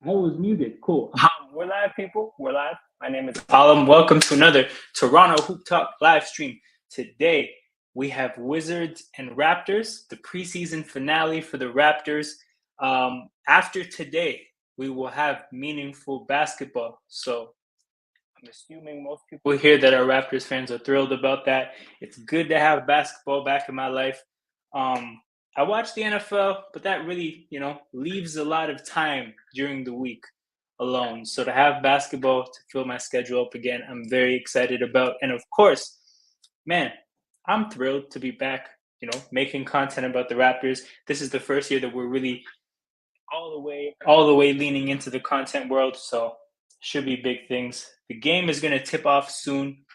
I was muted. Cool. We're live, people. We're live. My name is Alam. Welcome to another Toronto Hoop Talk live stream. Today, we have Wizards and Raptors, the preseason finale for the Raptors. After today, we will have meaningful basketball. So I'm assuming most people here that are Raptors fans are thrilled about that. It's good to have basketball back in my life. I watch the NFL, but that really, leaves a lot of time during the week alone. So to have basketball to fill my schedule up again, I'm very excited about. And of course, man, I'm thrilled to be back, making content about the Raptors. This is the first year that we're really all the way leaning into the content world. So should be big things. The game is going to tip off soon.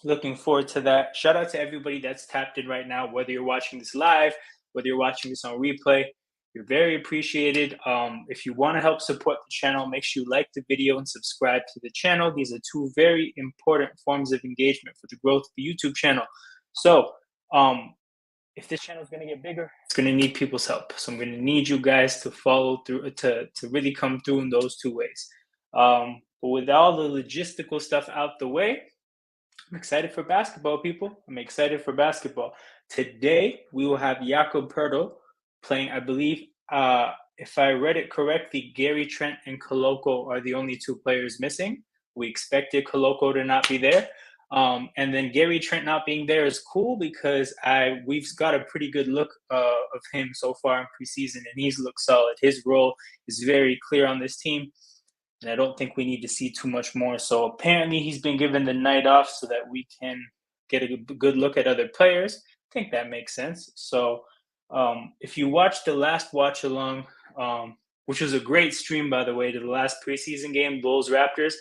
Looking forward to that. Shout out to everybody that's tapped in right now, whether you're watching this live, whether you're watching this on replay. You're very appreciated. If you want to help support the channel, make sure you like the video and subscribe to the channel. These are two very important forms of engagement for the growth of the YouTube channel. So if this channel is going to get bigger, it's going to need people's help. So I'm going to need you guys to follow through, to really come through in those two ways. But with all the logistical stuff out the way, I'm excited for basketball, people. I'm excited for basketball. Today, we will have Jakob Poeltl playing, I believe, if I read it correctly, Gary Trent and Koloko are the only two players missing. We expected Koloko to not be there. And then Gary Trent not being there is cool because we've got a pretty good look of him so far in preseason, and he's looked solid. His role is very clear on this team, and I don't think we need to see too much more. So apparently he's been given the night off so that we can get a good look at other players. I think that makes sense. So if you watched the last watch along, which was a great stream, by the way, to the last preseason game, Bulls Raptors,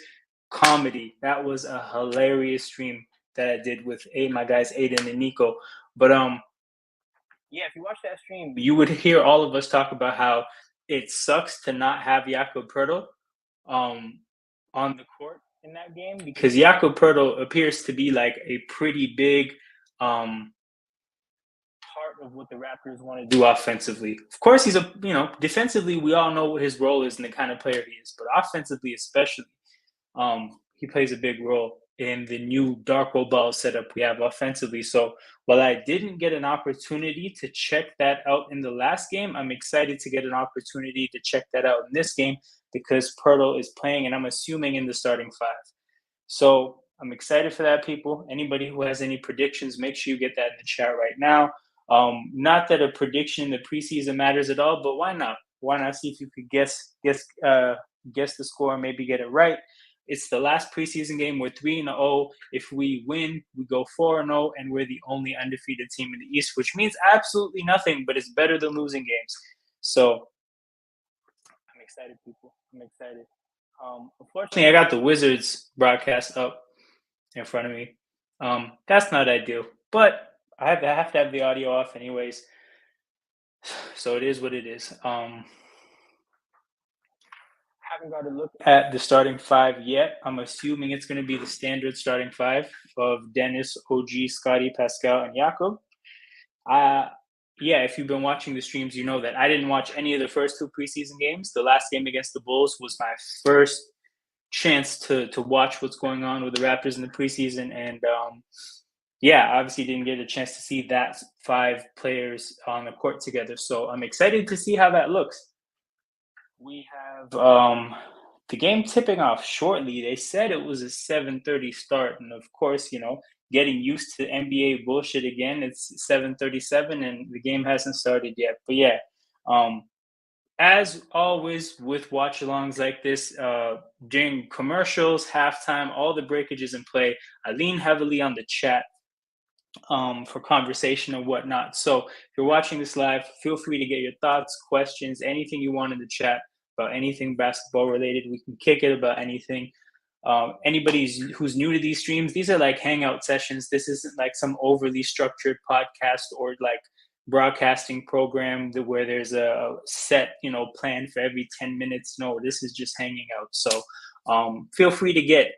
comedy. That was a hilarious stream that I did with my guys Aiden and Nico. But yeah, if you watch that stream, you would hear all of us talk about how it sucks to not have Jakob Poeltl on the court in that game, because Jakob Poeltl appears to be like a pretty big part of what the Raptors want to do offensively. Of course, he's defensively, we all know what his role is and the kind of player he is, but offensively especially, he plays a big role in the new Darko ball setup we have offensively. So while I didn't get an opportunity to check that out in the last game, I'm excited to get an opportunity to check that out in this game because Poeltl is playing, and I'm assuming in the starting five. So I'm excited for that, people. Anybody who has any predictions, make sure you get that in the chat right now. Not that a prediction in the preseason matters at all, but why not? Why not see if you could guess the score and maybe get it right? It's the last preseason game. We're 3-0. If we win, we go 4-0, and we're the only undefeated team in the East, which means absolutely nothing, but it's better than losing games. So I'm excited, people. I'm excited. Unfortunately, I got the Wizards broadcast up in front of me. That's not ideal, but I have to have the audio off anyways. So it is what it is. Haven't got to look at the starting five yet. I'm assuming it's going to be the standard starting five of Dennis, OG, Scotty, Pascal, and Jakob. Yeah, if you've been watching the streams, you know that I didn't watch any of the first two preseason games. The last game against the Bulls was my first chance to watch what's going on with the Raptors in the preseason. And yeah, obviously didn't get a chance to see that five players on the court together. So I'm excited to see how that looks. We have the game tipping off shortly. They said it was a 7:30 start, and of course, getting used to NBA bullshit again. It's 7:37, and the game hasn't started yet. But yeah, as always with watch-alongs like this, during commercials, halftime, all the breakages in play, I lean heavily on the chat for conversation and whatnot. So if you're watching this live, feel free to get your thoughts, questions, anything you want in the chat about anything basketball related. We can kick it about anything. Anybody who's new to these streams, these are like hangout sessions. This isn't like some overly structured podcast or like broadcasting program where there's a set plan for every 10 minutes. No, this is just hanging out. So feel free to get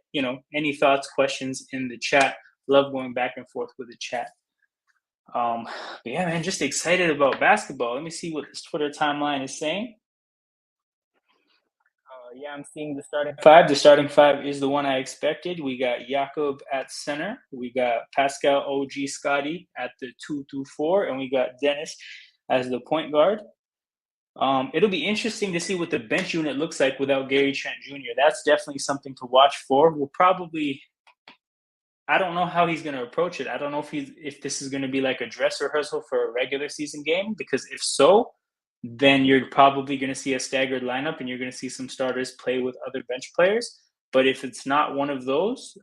any thoughts, questions in the chat. Love going back and forth with the chat. But yeah, man, just excited about basketball. Let me see what this Twitter timeline is saying. Yeah, I'm seeing the starting five. The starting five is the one I expected. We got Jakob at center. We got Pascal, OG, Scotty at the 2 through 4, and we got Dennis as the point guard. It'll be interesting to see what the bench unit looks like without Gary Trent Jr. That's definitely something to watch for. We'll probably, I don't know how he's going to approach it. I don't know if this is going to be like a dress rehearsal for a regular season game, because if so, then you're probably going to see a staggered lineup and you're going to see some starters play with other bench players. But if it's not one of those,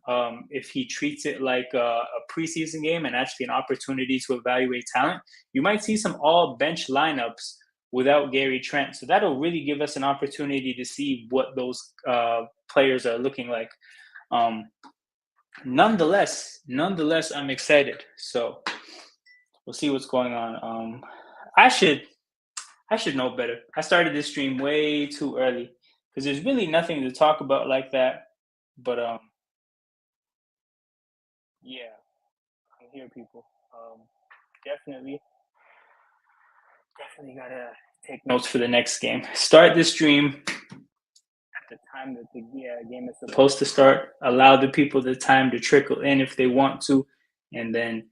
if he treats it like a preseason game and actually an opportunity to evaluate talent, you might see some all bench lineups without Gary Trent. So that'll really give us an opportunity to see what those players are looking like. Nonetheless, I'm excited. So we'll see what's going on. I should know better. I started this stream way too early because there's really nothing to talk about like that. But yeah, I'm here, people. Definitely gotta take notes for the next game. Start the stream at the time that the game is supposed to start. Allow the people the time to trickle in if they want to, and then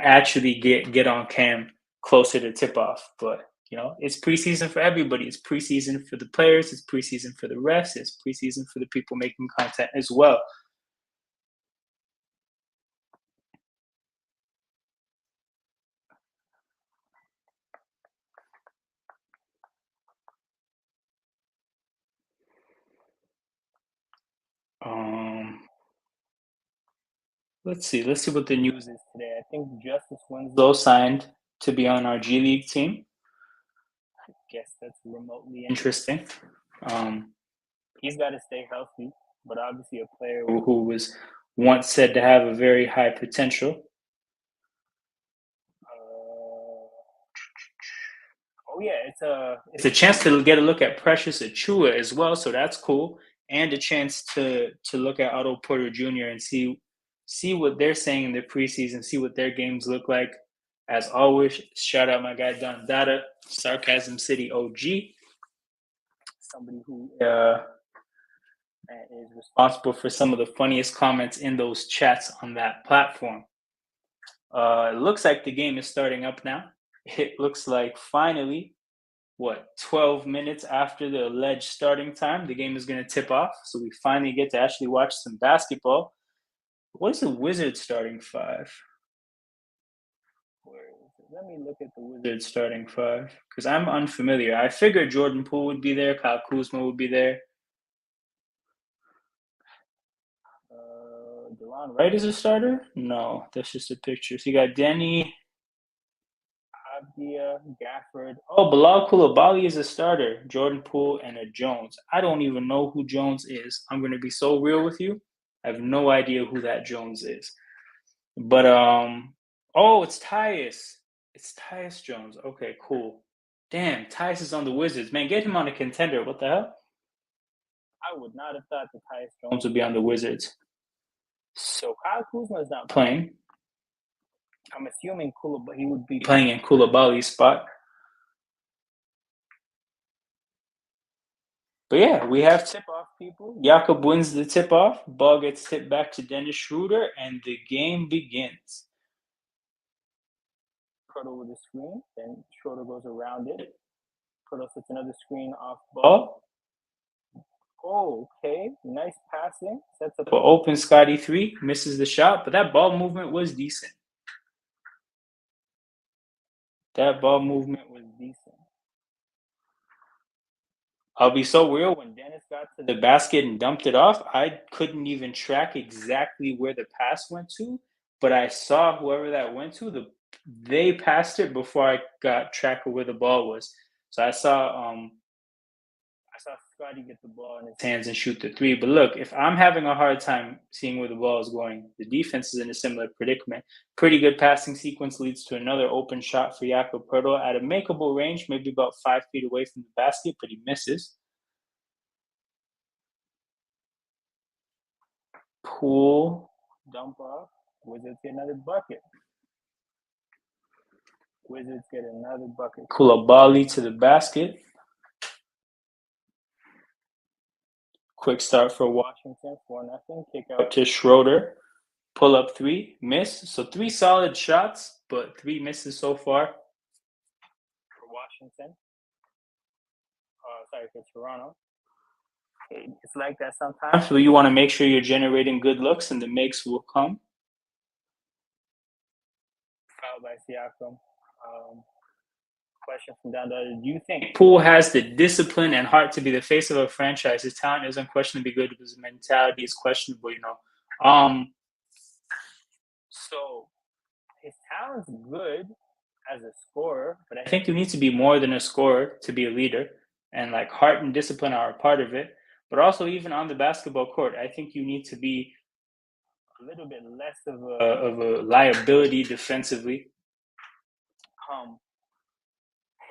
actually get on cam closer to tip off. But it's preseason for everybody. It's preseason for the players. It's preseason for the refs. It's preseason for the people making content as well. Let's see what the news is today. I think Justice Winslow signed to be on our G League team. I guess that's remotely interesting. He's got to stay healthy, but obviously a player who was once said to have a very high potential. Oh yeah, it's a chance to get a look at Precious Achua as well, so that's cool, and a chance to look at Otto Porter Jr. and see what they're saying in the preseason, see what their games look like. As always, shout out my guy Don Dada, Sarcasm City OG, somebody who is responsible for some of the funniest comments in those chats on that platform. It looks like the game is starting up now. It looks like finally, 12 minutes after the alleged starting time, the game is going to tip off. So we finally get to actually watch some basketball. What is the Wizards starting five? Let me look at the Wizards starting five because I'm unfamiliar. I figured Jordan Poole would be there, Kyle Kuzma would be there. DeLon Wright is a starter? No, that's just a picture. So you got Denny, Abdia, Gafford. Oh, Bilal Coulibaly is a starter. Jordan Poole and a Jones. I don't even know who Jones is. I'm going to be so real with you. I have no idea who that Jones is. But oh, it's Tyus. It's Tyus Jones. Okay, cool. Damn, Tyus is on the Wizards. Man, get him on a contender. What the hell? I would not have thought that Tyus Jones would be on the Wizards. So Kyle Kuzma is not playing. I'm assuming he would be playing in Coulibaly's spot. But yeah, we have tip-off people. Jakob wins the tip-off. Ball gets tipped back to Dennis Schroeder, and the game begins. Proto with a screen, then Schroeder goes around it. Proto sets another screen off ball. Oh, okay. Nice passing. Sets up an open Scotty 3. Misses the shot, but that ball movement was decent. I'll be so real, when Dennis got to the basket and dumped it off, I couldn't even track exactly where the pass went to, but I saw whoever that went to, they passed it before I got track of where the ball was. So I saw Scotty get the ball in his hands and shoot the 3. But look, if I'm having a hard time seeing where the ball is going, the defense is in a similar predicament. Pretty good passing sequence leads to another open shot for Jakob Poeltl at a makeable range, maybe about 5 feet away from the basket, but he misses. Pool, dump off. Wizards get another bucket. Coulibaly to the basket. Quick start for Washington, 4-0. Kick out to Schroeder. Pull up three, miss. So 3 solid shots, but 3 misses so far for Washington. Sorry, for Toronto. It's like that sometimes. So you want to make sure you're generating good looks, and the makes will come. Foul by Siakam. Question from down there. Do you think Poole has the discipline and heart to be the face of a franchise? His talent is unquestionably good, but his mentality is questionable, So his talent's good as a scorer, but I think you need to be more than a scorer to be a leader. And like heart and discipline are a part of it. But also, even on the basketball court, I think you need to be a little bit less of a liability defensively.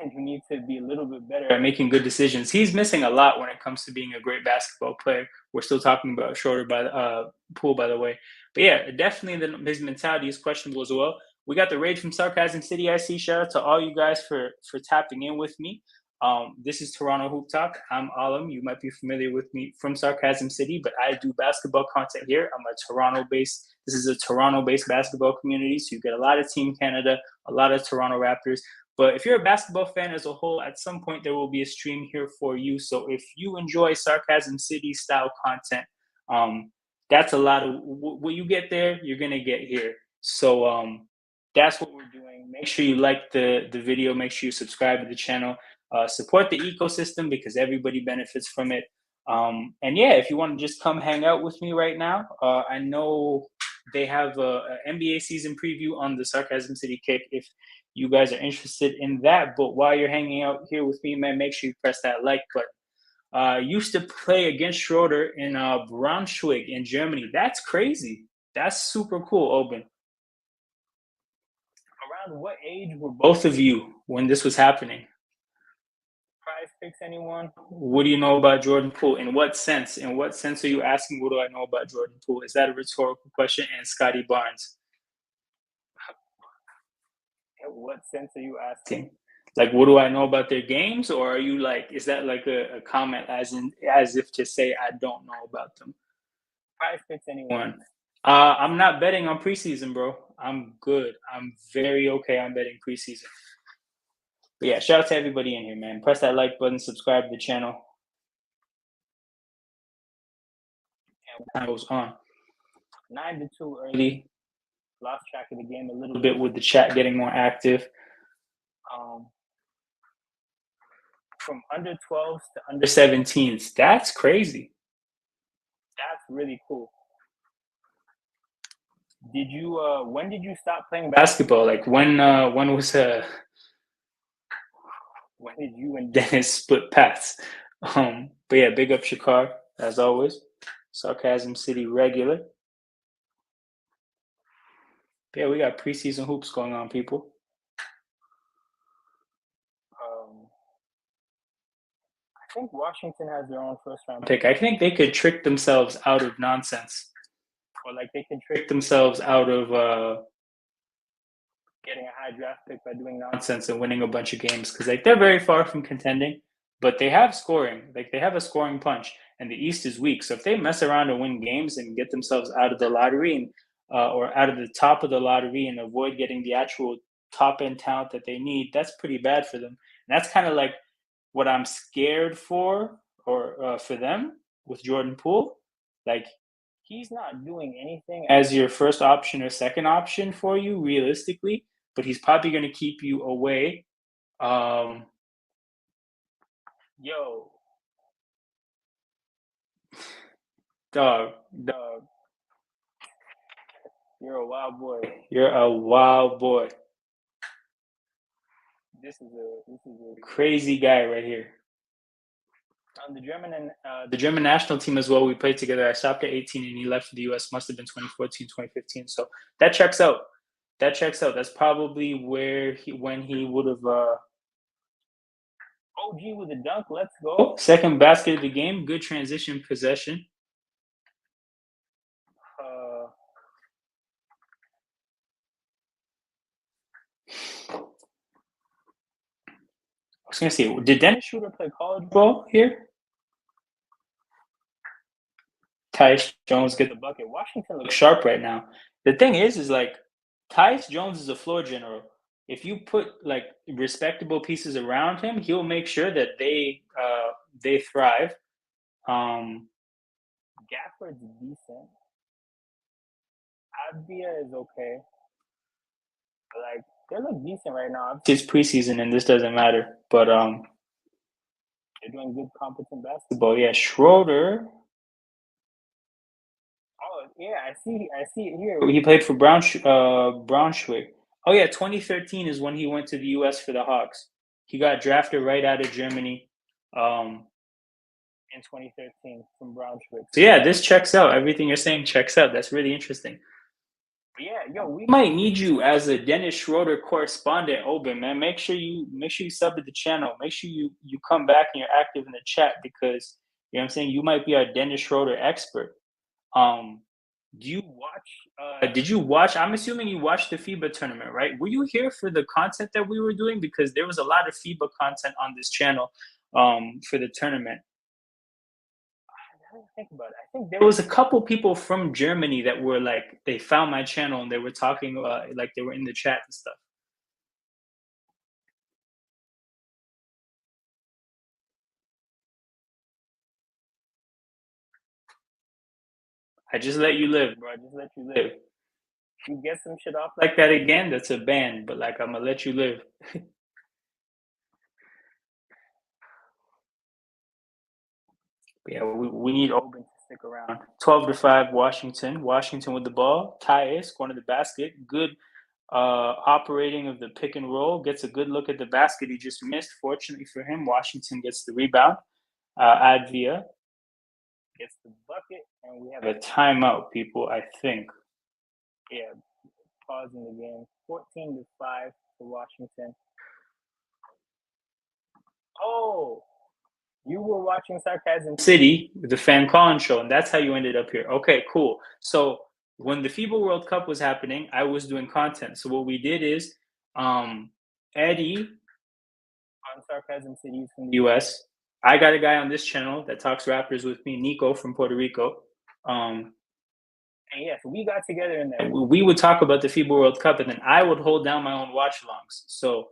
And you need to be a little bit better at making good decisions. He's missing a lot when it comes to being a great basketball player. We're still talking about Schroeder Poole, by the way. But yeah, definitely his mentality is questionable as well. We got the Rage from Sarcasm City. I see. Shout out to all you guys for tapping in with me. This is Toronto Hoop Talk. I'm Alam. You might be familiar with me from Sarcasm City, but I do basketball content here. I'm a Toronto-based. This is a Toronto-based basketball community, so you get a lot of Team Canada, a lot of Toronto Raptors. But if you're a basketball fan as a whole, at some point there will be a stream here for you. So if you enjoy Sarcasm City style content, that's a lot of what you get there, you're gonna get here. So that's what we're doing. Make sure you like the video. Make sure you subscribe to the channel. Support the ecosystem because everybody benefits from it. And yeah, if you want to just come hang out with me right now, I know they have a NBA season preview on the Sarcasm City Kick. If you guys are interested in that, but while you're hanging out here with me, man, make sure you press that like button. Used to play against Schroeder in Braunschweig in Germany. That's crazy. That's super cool, Oben. Around what age were both of you when this was happening? Prize picks, anyone? What do you know about Jordan Poole? In what sense? In what sense are you asking, what do I know about Jordan Poole? Is that a rhetorical question? And Scotty Barnes. In what sense are you asking? Like, what do I know about their games? Or are you like, is that like a comment as if to say I don't know about them? Prize picks, anyone? I'm not betting on preseason, bro. I'm good. I'm very okay on betting preseason. But yeah, shout out to everybody in here, man. Press that like button, subscribe to the channel. And time goes on. 9-2 early. Lost track of the game a little bit with the chat getting more active. From under 12s to under 17s. That's crazy. That's really cool. Did you when did you stop playing basketball? Like when was when did you and Dennis split paths? But yeah, big up Shakar as always. Sarcasm City regular. Yeah, we got preseason hoops going on, people. I think Washington has their own first round pick. I think they could trick themselves out of nonsense. Or like they can trick themselves out of getting a high draft pick by doing nonsense and winning a bunch of games. Because like they're very far from contending, but they have scoring. Like they have a scoring punch, and the East is weak. So if they mess around and win games and get themselves out of the lottery and or out of the top of the lottery and avoid getting the actual top end talent that they need, that's pretty bad for them. And that's kind of like what I'm scared for, or for them with Jordan Poole. Like he's not doing anything as your first option or second option for you realistically, but he's probably going to keep you away. Yo, dog, you're a wild boy. You're a wild boy. This is a crazy guy right here. The German national team as well, we played together. I stopped at 18 and he left for the US. Must have been 2014, 2015. So that checks out. That's probably when he would have OG with a dunk. Let's go. Second basket of the game. Good transition possession. I was gonna say, did Dennis Schroeder play college ball here? Tyus Jones get the bucket. Washington looks sharp right now. The thing is like Tyus Jones is a floor general. If you put like respectable pieces around him, he'll make sure that they thrive. Um, Gafford's decent. Avdia is okay. But, like they look decent right now. It's preseason and this doesn't matter. But they're doing good, competent basketball. Yeah, Schroeder. Oh yeah, I see it here. He played for Braunschweig. Oh yeah, 2013 is when he went to the U.S. for the Hawks. He got drafted right out of Germany, in 2013 from Braunschweig. So yeah, this checks out. Everything you're saying checks out. That's really interesting. But yeah, yo, we might need you as a Dennis Schroeder correspondent, Oben, man. Make sure you sub to the channel. Make sure you come back and you're active in the chat because you know what I'm saying. You might be our Dennis Schroeder expert. Um, do you watch? Did you watch? I'm assuming you watched the FIBA tournament, right? Were you here for the content that we were doing? Because there was a lot of FIBA content on this channel for the tournament. I didn't think about it. I think there was a couple people from Germany that were like they found my channel and they were talking like they were in the chat and stuff. I just let you live, bro. I just let you live. If you get some shit off like that again, that's a ban. But like I'm gonna let you live. But yeah, we need Oben to stick around. 12-5, Washington. Washington with the ball. Tyus going to the basket. Good operating of the pick and roll. Gets a good look at the basket. He just missed. Fortunately for him, Washington gets the rebound. Advia gets the bucket, and we have a timeout, people. I think. Yeah, pausing the game. 14-5 for Washington. Oh, you were watching Sarcasm City, the Fan Collins show, and that's how you ended up here. Okay, cool. So when the FIBA World Cup was happening, I was doing content. So what we did is Eddie on Sarcasm City from the US. I got a guy on this channel that talks Raptors with me, Nico from Puerto Rico. And yeah, so we got together and we would talk about the FIBA World Cup, and then I would hold down my own watch-alongs. So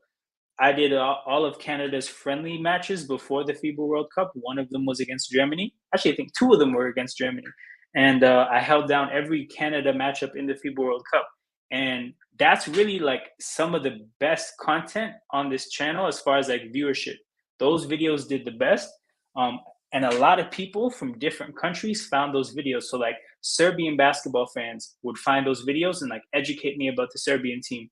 I did all of Canada's friendly matches before the FIBA World Cup. One of them was against Germany. Actually, I think two of them were against Germany. And I held down every Canada matchup in the FIBA World Cup. And that's really like some of the best content on this channel as far as like viewership. Those videos did the best. And a lot of people from different countries found those videos. So like Serbian basketball fans would find those videos and like educate me about the Serbian team.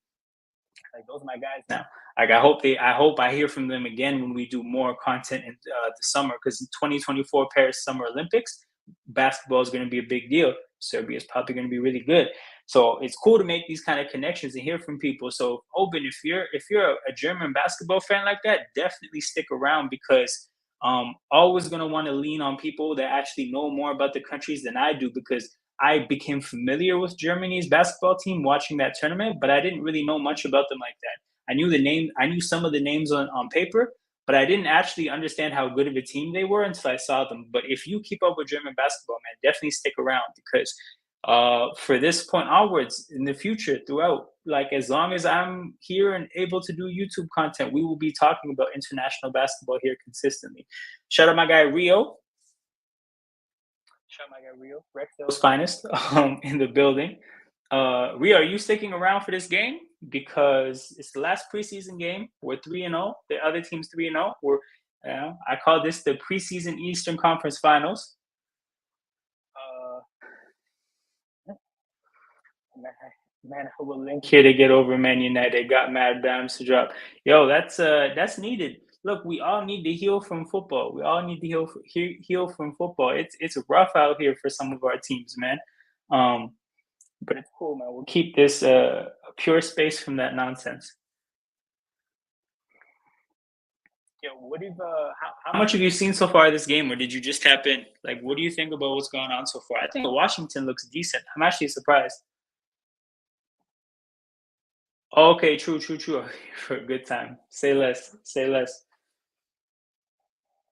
Like those are my guys now. Like I hope I hear from them again when we do more content in the summer, because in 2024 Paris Summer Olympics, basketball is going to be a big deal. Serbia is probably going to be really good. So it's cool to make these kind of connections and hear from people. So Oben, if you're a German basketball fan like that, definitely stick around because always going to want to lean on people that actually know more about the countries than I do, because I became familiar with Germany's basketball team watching that tournament, but I didn't really know much about them like that. I knew some of the names on paper, but I didn't actually understand how good of a team they were until I saw them. But if you keep up with German basketball, man, definitely stick around because for this point onwards in the future, throughout, like as long as I'm here and able to do YouTube content, we will be talking about international basketball here consistently. Shout out my guy Rio. Shout out my guy Rio, Rexdale's finest, in the building. Rio, are you sticking around for this game? Because it's the last preseason game. We're 3-0. The other team's 3-0. I call this the preseason Eastern Conference Finals. Man, I will link here to get over Man United. Got mad bams to drop. Yo, that's needed. Look, we all need to heal from football. We all need to heal from football. It's rough out here for some of our teams, man. But it's cool, man. We'll keep this a pure space from that nonsense. Yeah, what have how much have you seen so far this game, or did you just tap in? Like, what do you think about what's going on so far? I think Washington looks decent. I'm actually surprised. Okay, true. For a good time. Say less.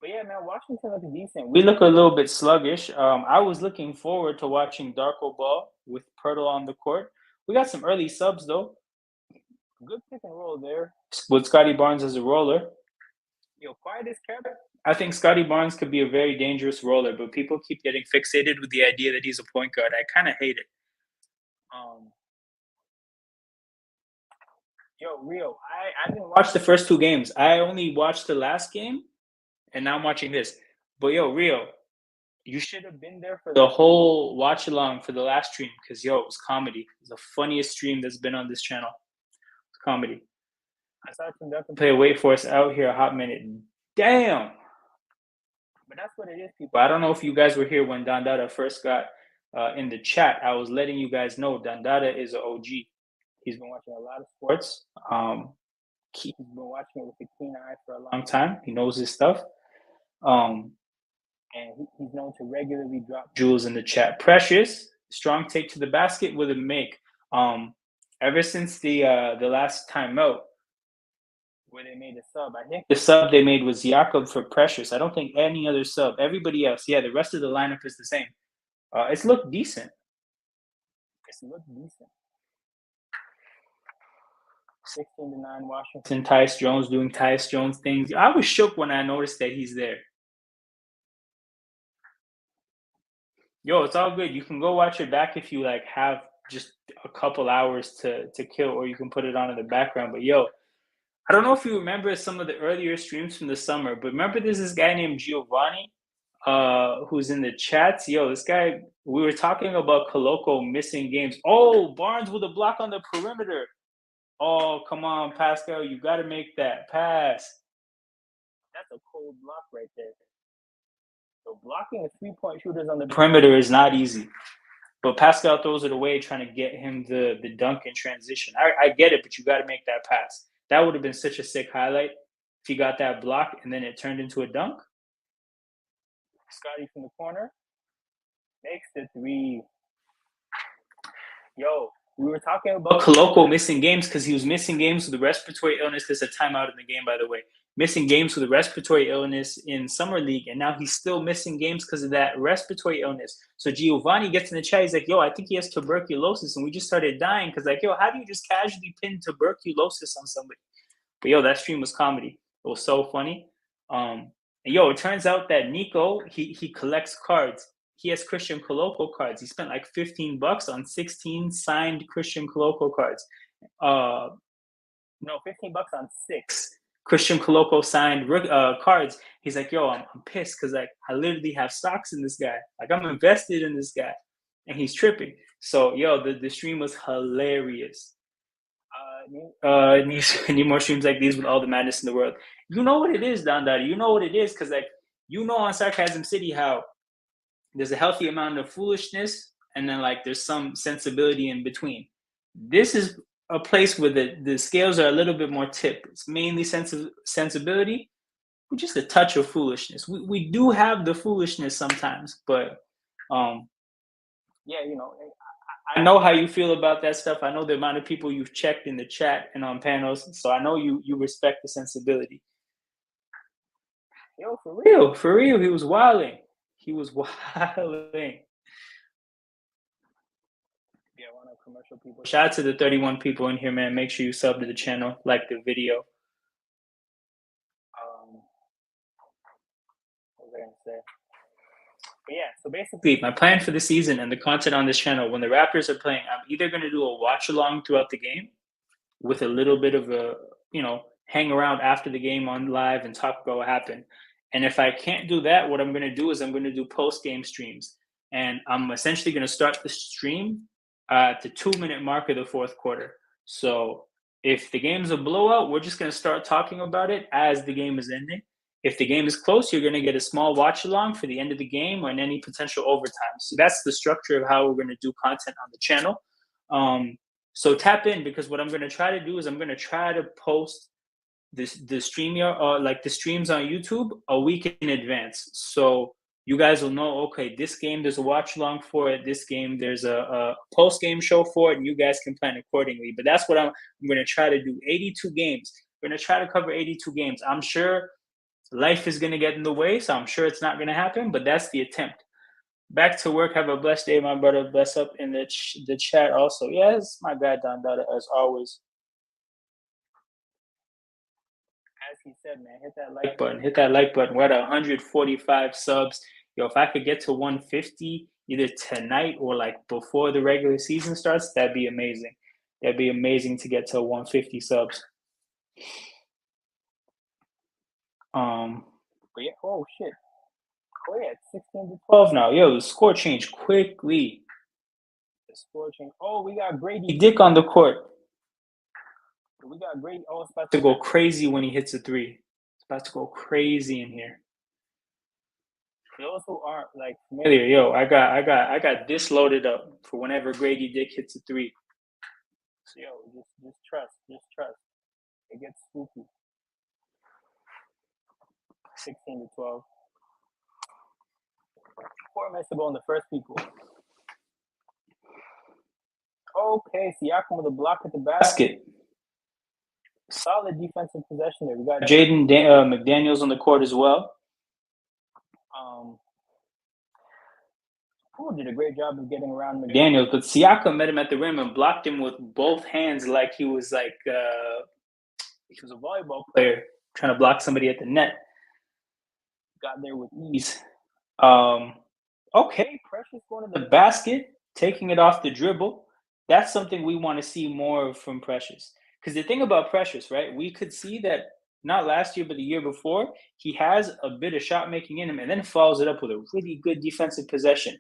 But yeah, man, Washington looks decent. We look a little bit sluggish. I was looking forward to watching Darko Ball with Pirtle on the court. We got some early subs though. Good pick and roll there with Scotty Barnes as a roller. Yo, quiet is kept. I think Scotty Barnes could be a very dangerous roller, but people keep getting fixated with the idea that he's a point guard. I kind of hate it. Yo, Rio, I didn't watch the first two games. I only watched the last game, and now I'm watching this. But yo, Rio, you should have been there for the whole watch along for the last stream because yo, it was comedy. It was the funniest stream that's been on this channel. It's comedy. I saw Tim Duncan play Wait for us out here a hot minute. Damn. But that's what it is, people. I don't know if you guys were here when Dandada first got in the chat. I was letting you guys know Dandada is an OG. He's been watching a lot of sports. He's been watching it with a keen eye for a long time. He knows his stuff. And he's known to regularly drop jewels in the chat. Precious, strong take to the basket with a make. Ever since the last timeout where they made a sub, I think the sub they made was Jakob for Precious. I don't think any other sub. Everybody else, yeah, the rest of the lineup is the same. It's looked decent. 16-9 Washington. Tyus Jones doing Tyus Jones things. I was shook when I noticed that he's there. Yo, it's all good. You can go watch it back if you like have just a couple hours to kill, or you can put it on in the background. But yo, I don't know if you remember some of the earlier streams from the summer, but remember there's this guy named Giovanni who's in the chats. Yo, this guy, we were talking about Coloco missing games. Oh, Barnes with a block on the perimeter. Oh, come on, Pascal, you got to make that pass. That's a cold block right there. So blocking the three-point shooters on the perimeter is not easy. But Pascal throws it away trying to get him the dunk in transition. I get it, but you got to make that pass. That would have been such a sick highlight if he got that block and then it turned into a dunk. Scotty from the corner makes the three. Yo, we were talking about Coloco missing games because he was missing games with a respiratory illness. There's a timeout in the game, by the way. Missing games with a respiratory illness in Summer League, and now he's still missing games because of that respiratory illness. So Giovanni gets in the chat. He's like, yo, I think he has tuberculosis. And we just started dying because, like, yo, how do you just casually pin tuberculosis on somebody? But, yo, that stream was comedy. It was so funny. And, yo, it turns out that Nico, he collects cards. He has Christian Coloco cards. He spent like $15 on 16 signed Christian Coloco cards. No, $15 on 6 Christian Coloco signed cards. He's like, yo, I'm pissed because like I literally have stocks in this guy. Like I'm invested in this guy, and he's tripping. So yo, the stream was hilarious. Need more streams like these with all the madness in the world. You know what it is, Don Dottie. You know what it is because like you know on Sarcasm City how there's a healthy amount of foolishness and then like there's some sensibility in between. This is a place where the scales are a little bit more tipped. It's mainly sensibility with just a touch of foolishness. We do have the foolishness sometimes, but yeah, you know, I know how you feel about that stuff. I know the amount of people you've checked in the chat and on panels, so I know you respect the sensibility. Yo, for real, he was wilding. Yeah, one of commercial people. Shout out to the 31 people in here, man. Make sure you sub to the channel, like the video. What was I gonna say? But yeah, so basically, my plan for the season and the content on this channel, when the Raptors are playing, I'm either gonna do a watch along throughout the game with a little bit of a, you know, hang around after the game on live and talk about what happened. And if I can't do that, what I'm going to do is I'm going to do post-game streams. And I'm essentially going to start the stream at the 2-minute mark of the fourth quarter. So if the game's a blowout, we're just going to start talking about it as the game is ending. If the game is close, you're going to get a small watch along for the end of the game or in any potential overtime. So that's the structure of how we're going to do content on the channel. So tap in, because what I'm going to try to do is I'm going to try to post the streams on YouTube a week in advance. So you guys will know, okay, this game there's a watch along for it. This game there's a post game show for it, and you guys can plan accordingly. But that's what I'm going to try to do. 82 games. We're going to try to cover 82 games. I'm sure Life is going to get in the way, so I'm sure it's not going to happen, but that's the attempt. Back to work. Have a blessed day, my brother. Bless up in the chat also. Yes, my guy Don Dada, as always. As he said, man, hit that like button. Hit that like button. We're at 145 subs. Yo, if I could get to 150 either tonight or like before the regular season starts, that'd be amazing. That'd be amazing to get to 150 subs. But yeah, oh shit. Oh yeah, it's 16 to 12 now. Yo, the score changed quickly. The score changed. Oh, we got Grady Dick on the court. We got Grady. Oh, it's about to go crazy when he hits a three. It's about to go crazy in here. Those who aren't like familiar, yo, I got this loaded up for whenever Grady Dick hits a three. So yo, just trust. It gets spooky. 16 to 12. 4 minutes to go in the first people. Okay, Siakam with a block at the basket. Solid defensive possession there. We got Jaden McDaniels on the court as well. Poole did a great job of getting around McDaniels, but Siakam met him at the rim and blocked him with both hands like he was a volleyball player trying to block somebody at the net. Got there with ease. Okay, Precious going to the basket, taking it off the dribble. That's something we want to see more of from Precious. Because the thing about Precious, right, we could see that not last year, but the year before, he has a bit of shot making in him and then follows it up with a really good defensive possession.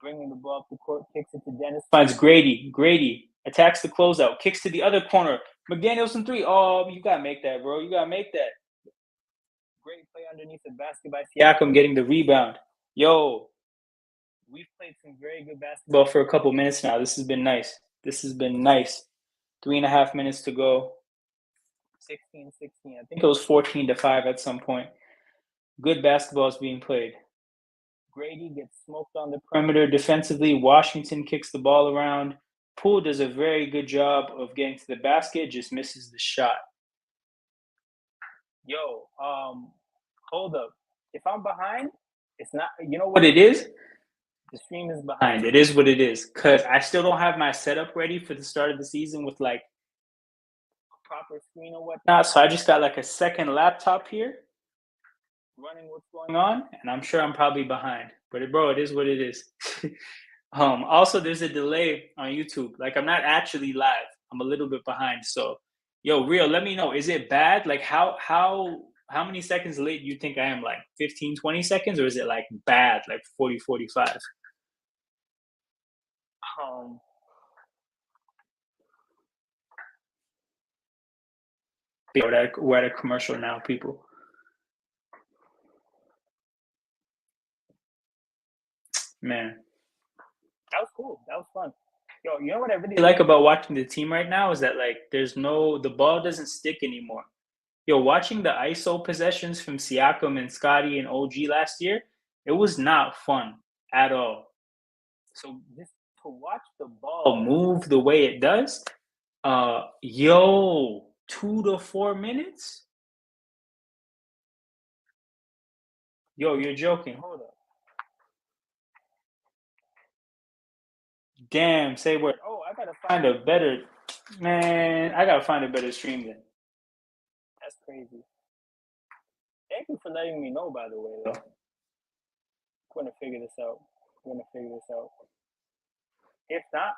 Bringing the ball up the court, kicks it to Dennis. Finds Grady. Grady attacks the closeout, kicks to the other corner. McDaniels in three. Oh, you got to make that, bro. You got to make that. Great play underneath the basket by Siakam getting the rebound. Yo, we've played some very good basketball for a couple minutes now. This has been nice. 3.5 minutes to go. 16. I think it was 14 to 5 at some point. Good basketball is being played. Grady gets smoked on the perimeter defensively. Washington kicks the ball around. Poole does a very good job of getting to the basket, just misses the shot. Yo, hold up. If I'm behind, it's not, you know what it is? The stream is behind. It is what it is. Because I still don't have my setup ready for the start of the season with like a proper screen or whatnot. So I just got like a second laptop here running what's going on, and I'm sure I'm probably behind. But bro, it is what it is. Also, there's a delay on YouTube. Like I'm not actually live. I'm a little bit behind. So, yo, real, let me know. Is it bad? Like how many seconds late do you think I am? Like 15, 20 seconds, or is it like bad, like 40, 45? We're at a commercial now, people. Man, that was cool. That was fun. Yo, you know what I really like about watching the team right now is that like the ball doesn't stick anymore. Yo, watching the ISO possessions from Siakam and Scotty and OG last year, it was not fun at all. So just to watch the ball move the way it does, 2 to 4 minutes? Yo, you're joking. Hold up. Damn, say what? Oh, I gotta find a better stream then. That's crazy. Thank you for letting me know, by the way, though. We're gonna figure this out. If not,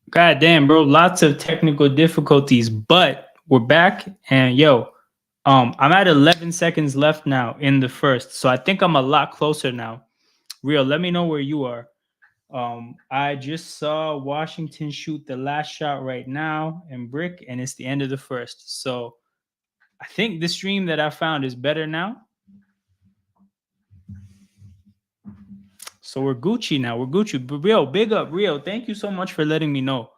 God damn, bro. Lots of technical difficulties, but we're back. And yo, I'm at 11 seconds left now in the first. So I think I'm a lot closer now. Real, let me know where you are. I just saw Washington shoot the last shot right now in brick, and it's the end of the first. So I think the stream that I found is better now. So we're Gucci now. We're Gucci. But Rio, big up, Rio. Thank you so much for letting me know.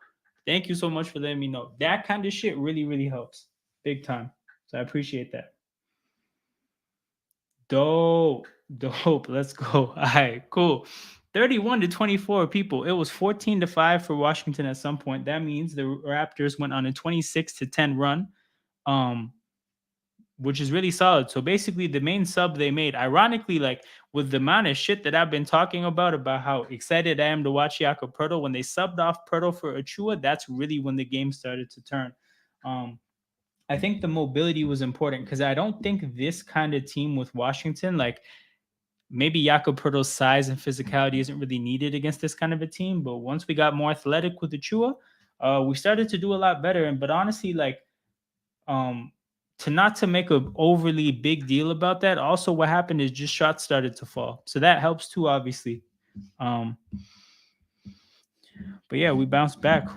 Thank you so much for letting me know. That kind of shit really, really helps. Big time. So I appreciate that. Dope. Dope. Let's go. All right, cool. 31-24 people. It was 14-5 for Washington at some point. That means the Raptors went on a 26-10 run. Um, which is really solid. So basically, the main sub they made, ironically, like with the amount of shit that I've been talking about how excited I am to watch Jakob Pertl, when they subbed off Pertl for Achua, that's really when the game started to turn. I think the mobility was important because I don't think this kind of team with Washington, like maybe Jakob Pertl's size and physicality isn't really needed against this kind of a team. But once we got more athletic with Achua, we started to do a lot better. And but honestly, like um to not to make a overly big deal about that, also what happened is just shots started to fall, so that helps too, obviously. um but yeah, we bounced back.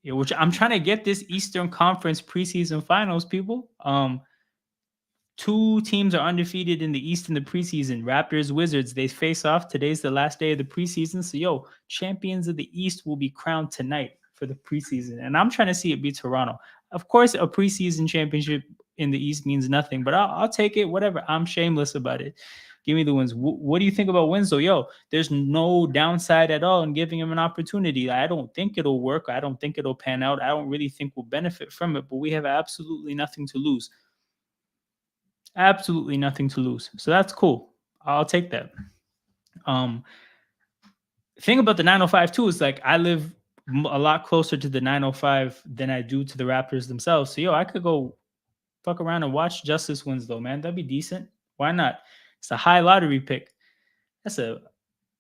Yeah, which I'm trying to get this Eastern Conference preseason finals, people. Two teams are undefeated in the East in the preseason. Raptors, Wizards, they face off. Today's the last day of the preseason. So, yo, champions of the East will be crowned tonight for the preseason. And I'm trying to see it be Toronto. Of course, a preseason championship in the East means nothing, but I'll take it, whatever. I'm shameless about it. Give me the wins. What do you think about Winslow? Yo, there's no downside at all in giving him an opportunity. I don't think it'll work. I don't think it'll pan out. I don't really think we'll benefit from it, but we have absolutely nothing to lose. Absolutely nothing to lose. So that's cool. I'll take that. Um, thing about the 905 too is like I live a lot closer to the 905 than I do to the Raptors themselves. So yo, I could go fuck around and watch Justice Winslow, man. That'd be decent. Why not? It's a high lottery pick. That's a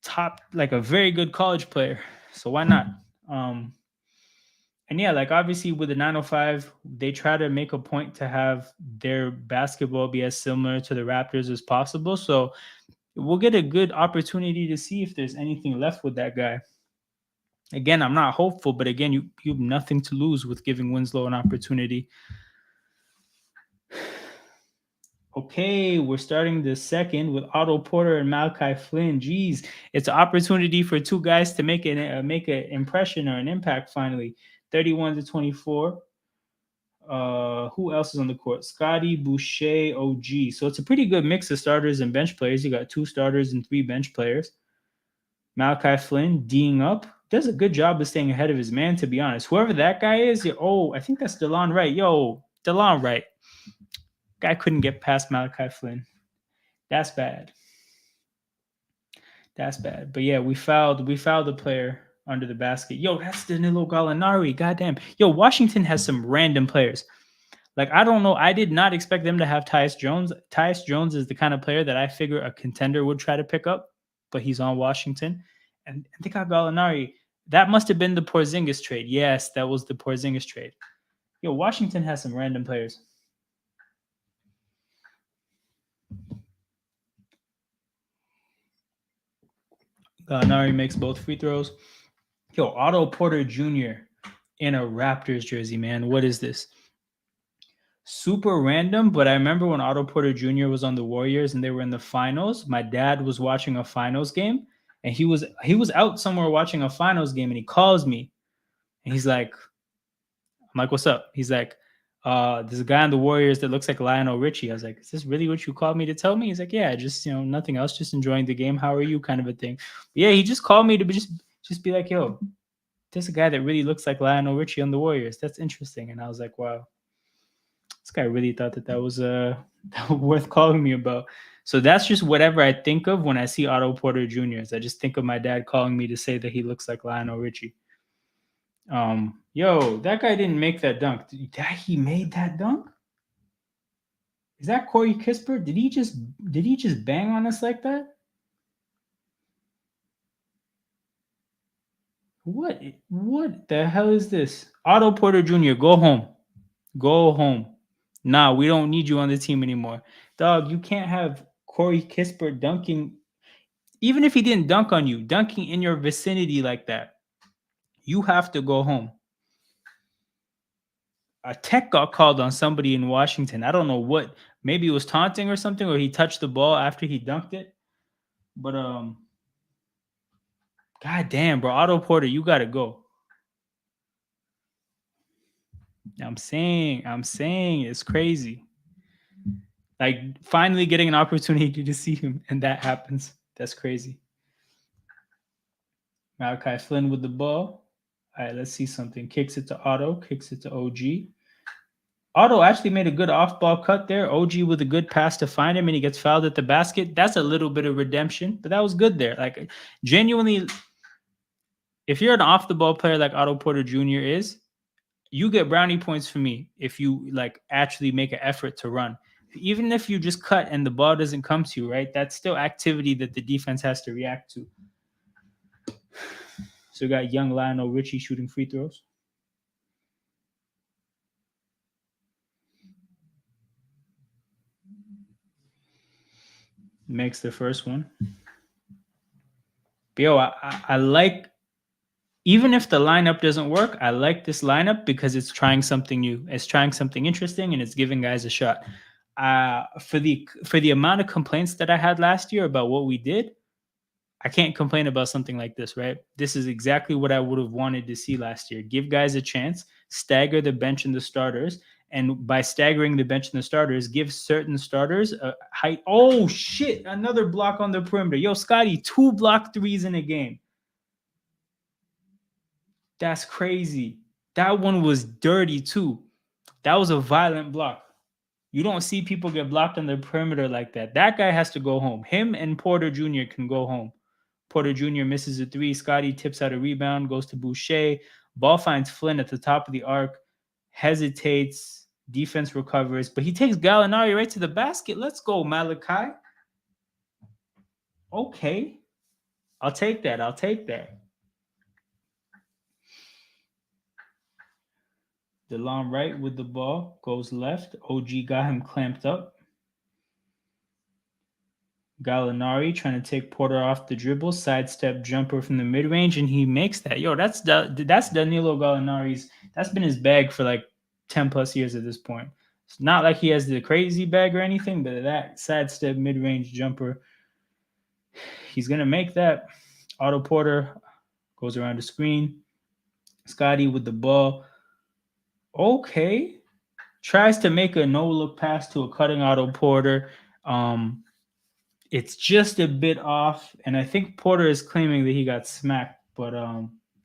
top, like a very good college player. So why not? Um, and yeah, like obviously with the 905, they try to make a point to have their basketball be as similar to the Raptors as possible. So we'll get a good opportunity to see if there's anything left with that guy. Again, I'm not hopeful, but again, you have nothing to lose with giving Winslow an opportunity. Okay, we're starting the second with Otto Porter and Malachi Flynn. Jeez, it's an opportunity for two guys to make an impression or an impact finally. 31-24. Who else is on the court? Scotty, Boucher, OG. So it's a pretty good mix of starters and bench players. You got two starters and three bench players. Malachi Flynn D'ing up. Does a good job of staying ahead of his man, to be honest. Whoever that guy is, I think that's DeLon Wright. Yo, DeLon Wright. Guy couldn't get past Malachi Flynn. That's bad. That's bad. But yeah, we fouled the player under the basket. Yo, that's Danilo Gallinari. Goddamn. Yo, Washington has some random players. Like, I don't know. I did not expect them to have Tyus Jones. Tyus Jones is the kind of player that I figure a contender would try to pick up, but he's on Washington. And they got Gallinari. That must have been the Porzingis trade. Yes, that was the Porzingis trade. Yo, Washington has some random players. Gallinari makes both free throws. Yo, Otto Porter Jr. in a Raptors jersey, man. What is this? Super random, but I remember when Otto Porter Jr. was on the Warriors and they were in the finals. My dad was watching a finals game, and he was out somewhere watching a finals game, and he calls me, and he's like, "I'm like, what's up?" He's like, "There's a guy on the Warriors that looks like Lionel Richie." I was like, "Is this really what you called me to tell me?" He's like, "Yeah, just nothing else, just enjoying the game. How are you?" Kind of a thing. But yeah, he just called me to just be like, "Yo, there's a guy that really looks like Lionel Richie on the Warriors. That's interesting." And I was like, "Wow." This guy really thought that was that was worth calling me about. So that's just whatever I think of when I see Otto Porter Jr. I just think of my dad calling me to say that he looks like Lionel Richie. Yo, that guy didn't make that dunk. He made that dunk? Is that Corey Kispert? Did he just bang on us like that? What the hell is this? Otto Porter Jr., go home. Go home. Nah, we don't need you on the team anymore. Dog, you can't have Corey Kispert dunking, even if he didn't dunk on you, dunking in your vicinity like that. You have to go home. A tech got called on somebody in Washington. I don't know what. Maybe it was taunting or something, or he touched the ball after he dunked it. But god damn, bro, Otto Porter, you gotta go. I'm saying it's crazy. Like finally getting an opportunity to see him, and that happens. That's crazy. Malachi Flynn with the ball. All right, let's see something. Kicks it to Otto. Kicks it to OG. Otto actually made a good off-ball cut there. OG with a good pass to find him, and he gets fouled at the basket. That's a little bit of redemption, but that was good there. Like genuinely, if you're an off-the-ball player like Otto Porter Jr. is, you get brownie points for me if you like actually make an effort to run. Even if you just cut and the ball doesn't come to you, right? That's still activity that the defense has to react to. So we got young Lionel Richie shooting free throws. Makes the first one. But yo, I like, even if the lineup doesn't work, I like this lineup because it's trying something new. It's trying something interesting, and it's giving guys a shot. For the amount of complaints that I had last year about what we did, I can't complain about something like this, right? This is exactly what I would have wanted to see last year. Give guys a chance, stagger the bench and the starters, and by staggering the bench and the starters, give certain starters a height. Oh shit! Another block on the perimeter. Yo, Scotty, 2 block threes in a game. That's crazy. That one was dirty too. That was a violent block. You don't see people get blocked on the perimeter like that. That guy has to go home. Him and Porter Jr. can go home. Porter Jr. misses a 3. Scotty tips out a rebound, goes to Boucher. Ball finds Flynn at the top of the arc, hesitates, defense recovers, but he takes Gallinari right to the basket. Let's go, Malachi. Okay. I'll take that. DeLon Wright with the ball, goes left. OG got him clamped up. Gallinari trying to take Porter off the dribble, sidestep jumper from the mid-range, and he makes that. Yo, that's Danilo Gallinari's. That's been his bag for like 10 plus years at this point. It's not like he has the crazy bag or anything, but that sidestep mid-range jumper, he's gonna make that. Otto Porter goes around the screen. Scotty with the ball. Okay. Tries to make a no-look pass to a cutting Otto Porter. It's just a bit off, and I think Porter is claiming that he got smacked, but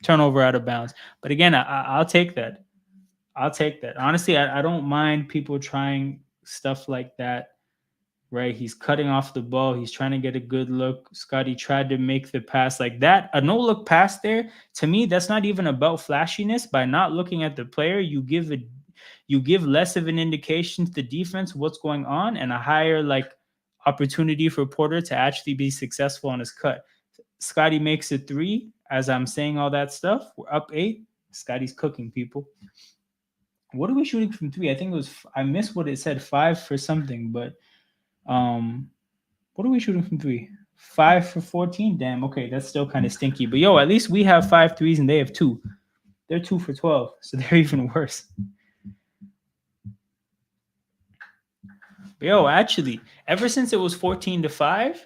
turnover out of bounds. But again, I'll take that. Honestly, I don't mind people trying stuff like that, right? He's cutting off the ball. He's trying to get a good look. Scotty tried to make the pass like that. A no-look pass there, to me, that's not even about flashiness. By not looking at the player, you give less of an indication to the defense what's going on, and a higher opportunity for Porter to actually be successful on his cut. Scotty makes a 3. As I'm saying all that stuff, we're up 8. Scotty's cooking, people. What are we shooting from 3? I think it was, I missed what it said, 5 for something, but what are we shooting from 3? 5 for 14? Damn, okay, that's still kind of stinky. But yo, at least we have 5 threes and they have 2. They're 2 for 12, so they're even worse. But yo, actually, ever since it was 14-5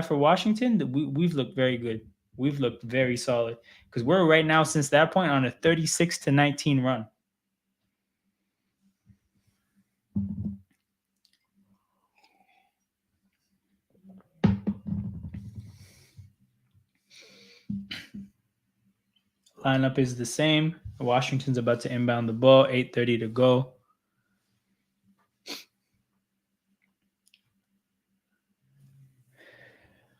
for Washington, we've looked very good. We've looked very solid because we're right now, since that point, on a 36-19 run. Lineup is the same. Washington's about to inbound the ball. 8:30 to go.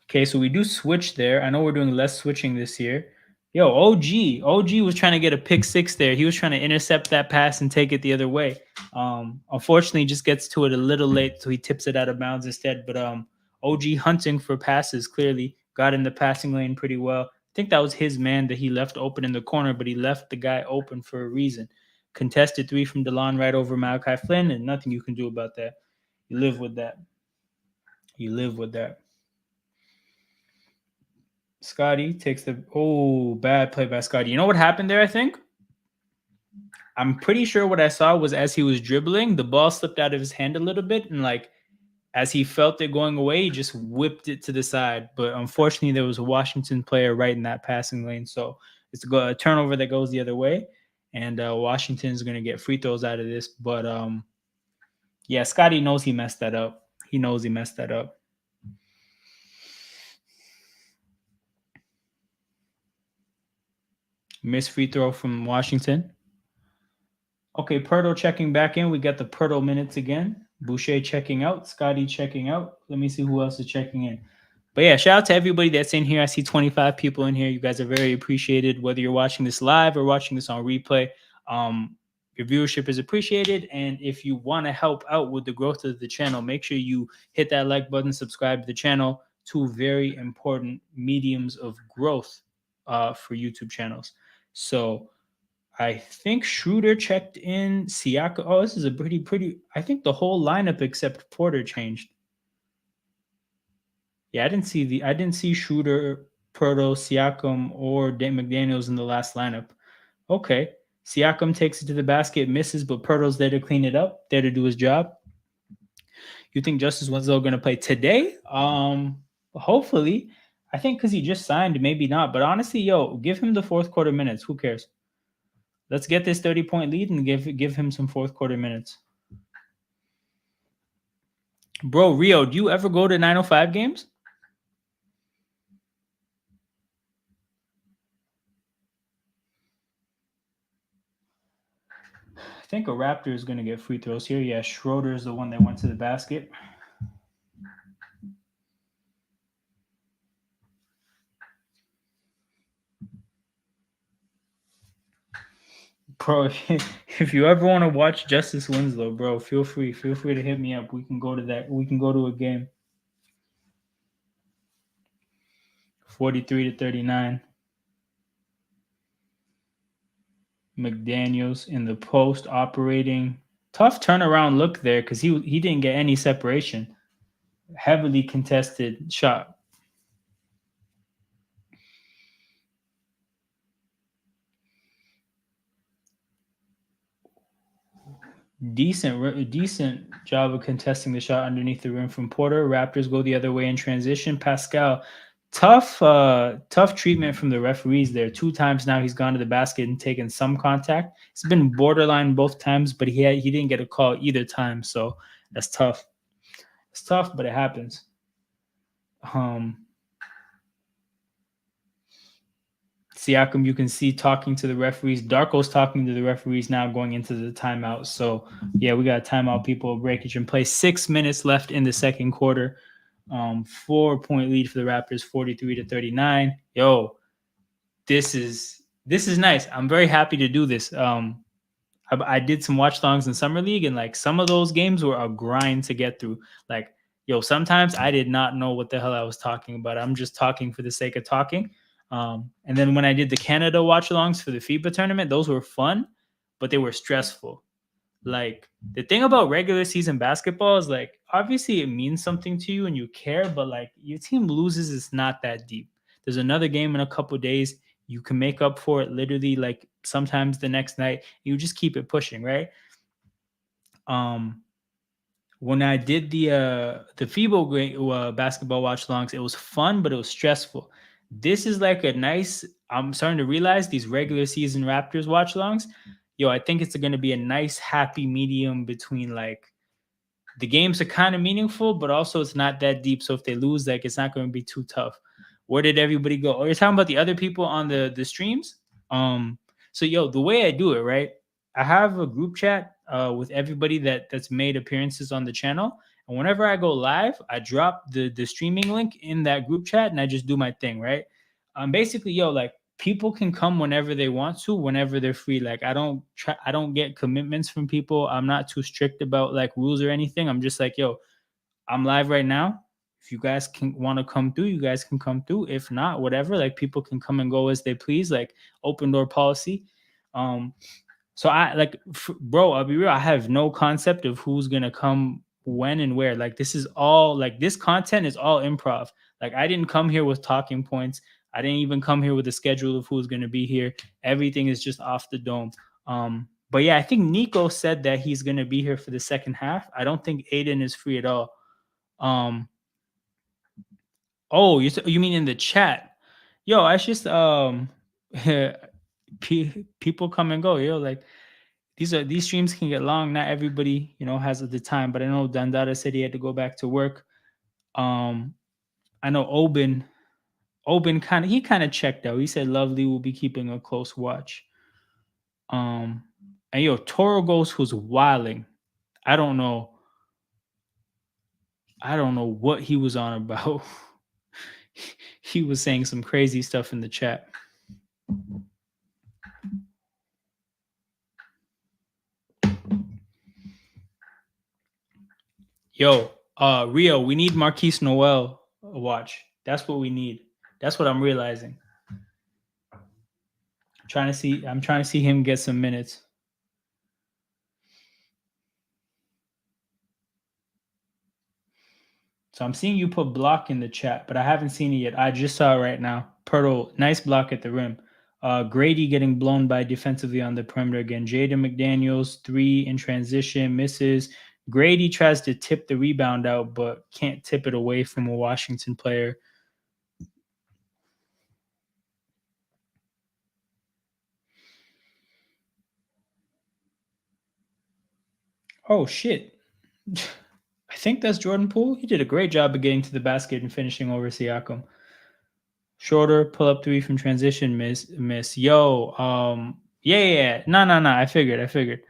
Okay, so we do switch there. I know we're doing less switching this year. Yo, OG was trying to get a pick 6 there. He was trying to intercept that pass and take it the other way. Unfortunately, just gets to it a little late, so he tips it out of bounds instead. But OG hunting for passes, clearly got in the passing lane pretty well. think that was his man that he left open in the corner, but he left the guy open for a reason. Contested three from DeLon right over Malachi Flynn, and nothing you can do about that. You live with that. You live with that. Scotty takes the bad play by Scotty. You know what happened there? I think I'm pretty sure what I saw was as he was dribbling, the ball slipped out of his hand a little bit, and like as he felt it going away, he just whipped it to the side. But unfortunately, there was a Washington player right in that passing lane, so it's a turnover that goes the other way, and Washington's going to get free throws out of this. But yeah, Scotty knows he messed that up. He knows he messed that up. Missed free throw from Washington. Okay, Pirtle checking back in. We got the Pirtle minutes again. Boucher checking out. Scotty checking out. Let me see who else is checking in. But yeah, shout out to everybody that's in here. I see 25 people in here. You guys are very appreciated, whether you're watching this live or watching this on replay. Your viewership is appreciated. And if you want to help out with the growth of the channel, make sure you hit that like button, subscribe to the channel. Two very important mediums of growth for YouTube channels. So I think Schroeder checked in. Siaka. Oh, this is a pretty. I think the whole lineup except Porter changed. Yeah, I didn't see Schroeder, Proto, Siakam, or McDaniels in the last lineup. Okay. Siakam takes it to the basket, misses, but Proto's there to clean it up, there to do his job. You think Justice Winslow going to play today? Hopefully. I think because he just signed, maybe not. But honestly, give him the fourth quarter minutes. Who cares? Let's get this 30-point lead and give him some fourth quarter minutes. Bro, Rio, do you ever go to 905 games? I think a Raptor is going to get free throws here. Yeah, Schroeder is the one that went to the basket. Bro, if you ever want to watch Justice Winslow, bro, feel free to hit me up. We can go to that. We can go to a game. 43-39. McDaniels in the post operating. Tough turnaround look there because he didn't get any separation. Heavily contested shot. Decent job of contesting the shot underneath the rim from Porter. Raptors go the other way in transition. Pascal, tough treatment from the referees there. 2 times now he's gone to the basket and taken some contact. It's been borderline both times, but he didn't get a call either time. So that's tough. It's tough, but it happens. Siakam, you can see talking to the referees. Darko's talking to the referees now going into the timeout. So, yeah, we got a timeout. People breakage in play. 6 minutes left in the second quarter. 4-point lead for the Raptors, 43-39. Yo, this is nice. I'm very happy to do this. I did some watch-alongs in Summer League, and like some of those games were a grind to get through. Like, sometimes I did not know what the hell I was talking about. I'm just talking for the sake of talking. And then when I did the Canada watch-alongs for the FIBA tournament, those were fun, but they were stressful. Like, the thing about regular season basketball is, like, obviously it means something to you and you care, but like your team loses, it's not that deep. There's another game in a couple days. You can make up for it literally, like, sometimes the next night. You just keep it pushing, right? When I did the FIBA basketball watch-alongs, it was fun, but it was stressful. This is like a nice, I'm starting to realize these regular season Raptors watch-alongs, I think it's going to be a nice happy medium between, like, the games are kind of meaningful, but also it's not that deep. So if they lose, like, it's not going to be too tough. Where did everybody go? Oh, you're talking about the other people on the streams? So the way I do it, right? I have a group chat with everybody that's made appearances on the channel. And whenever I go live, I drop the streaming link in that group chat and I just do my thing, right? Basically, like, people can come whenever they want to, whenever they're free. Like, I don't get commitments from people. I'm not too strict about like rules or anything. I'm just like, I'm live right now. If you guys can want to come through, you guys can come through. If not, whatever. Like people can come and go as they please. Like open door policy. Um, so I like, bro. I'll be real. I have no concept of who's gonna come when and where. Like this is all like this content is all improv. Like I didn't come here with talking points. I didn't even come here with a schedule of who's gonna be here. Everything is just off the dome. But yeah, I think Nico said that he's gonna be here for the second half. I don't think Aiden is free at all. Um, oh, you mean in the chat? Yo, I just people come and go. Yo, like these streams can get long. Not everybody, has the time. But I know Dandara said he had to go back to work. I know Oben kind of checked out. He said Lovely will be keeping a close watch. And yo, Toro Ghost was wilding. I don't know. I don't know what he was on about. He was saying some crazy stuff in the chat. Yo, Rio, we need Marquise Noel watch. That's what we need. That's what I'm realizing. I'm trying to see him get some minutes. So I'm seeing you put block in the chat, but I haven't seen it yet. I just saw it right now. Pirtle, nice block at the rim. Grady getting blown by defensively on the perimeter again. Jaden McDaniels, 3 in transition, misses. Grady tries to tip the rebound out, but can't tip it away from a Washington player. Oh, shit. I think that's Jordan Poole. He did a great job of getting to the basket and finishing over Siakam. Shorter, pull up 3 from transition, miss. Yo, yeah. No. I figured.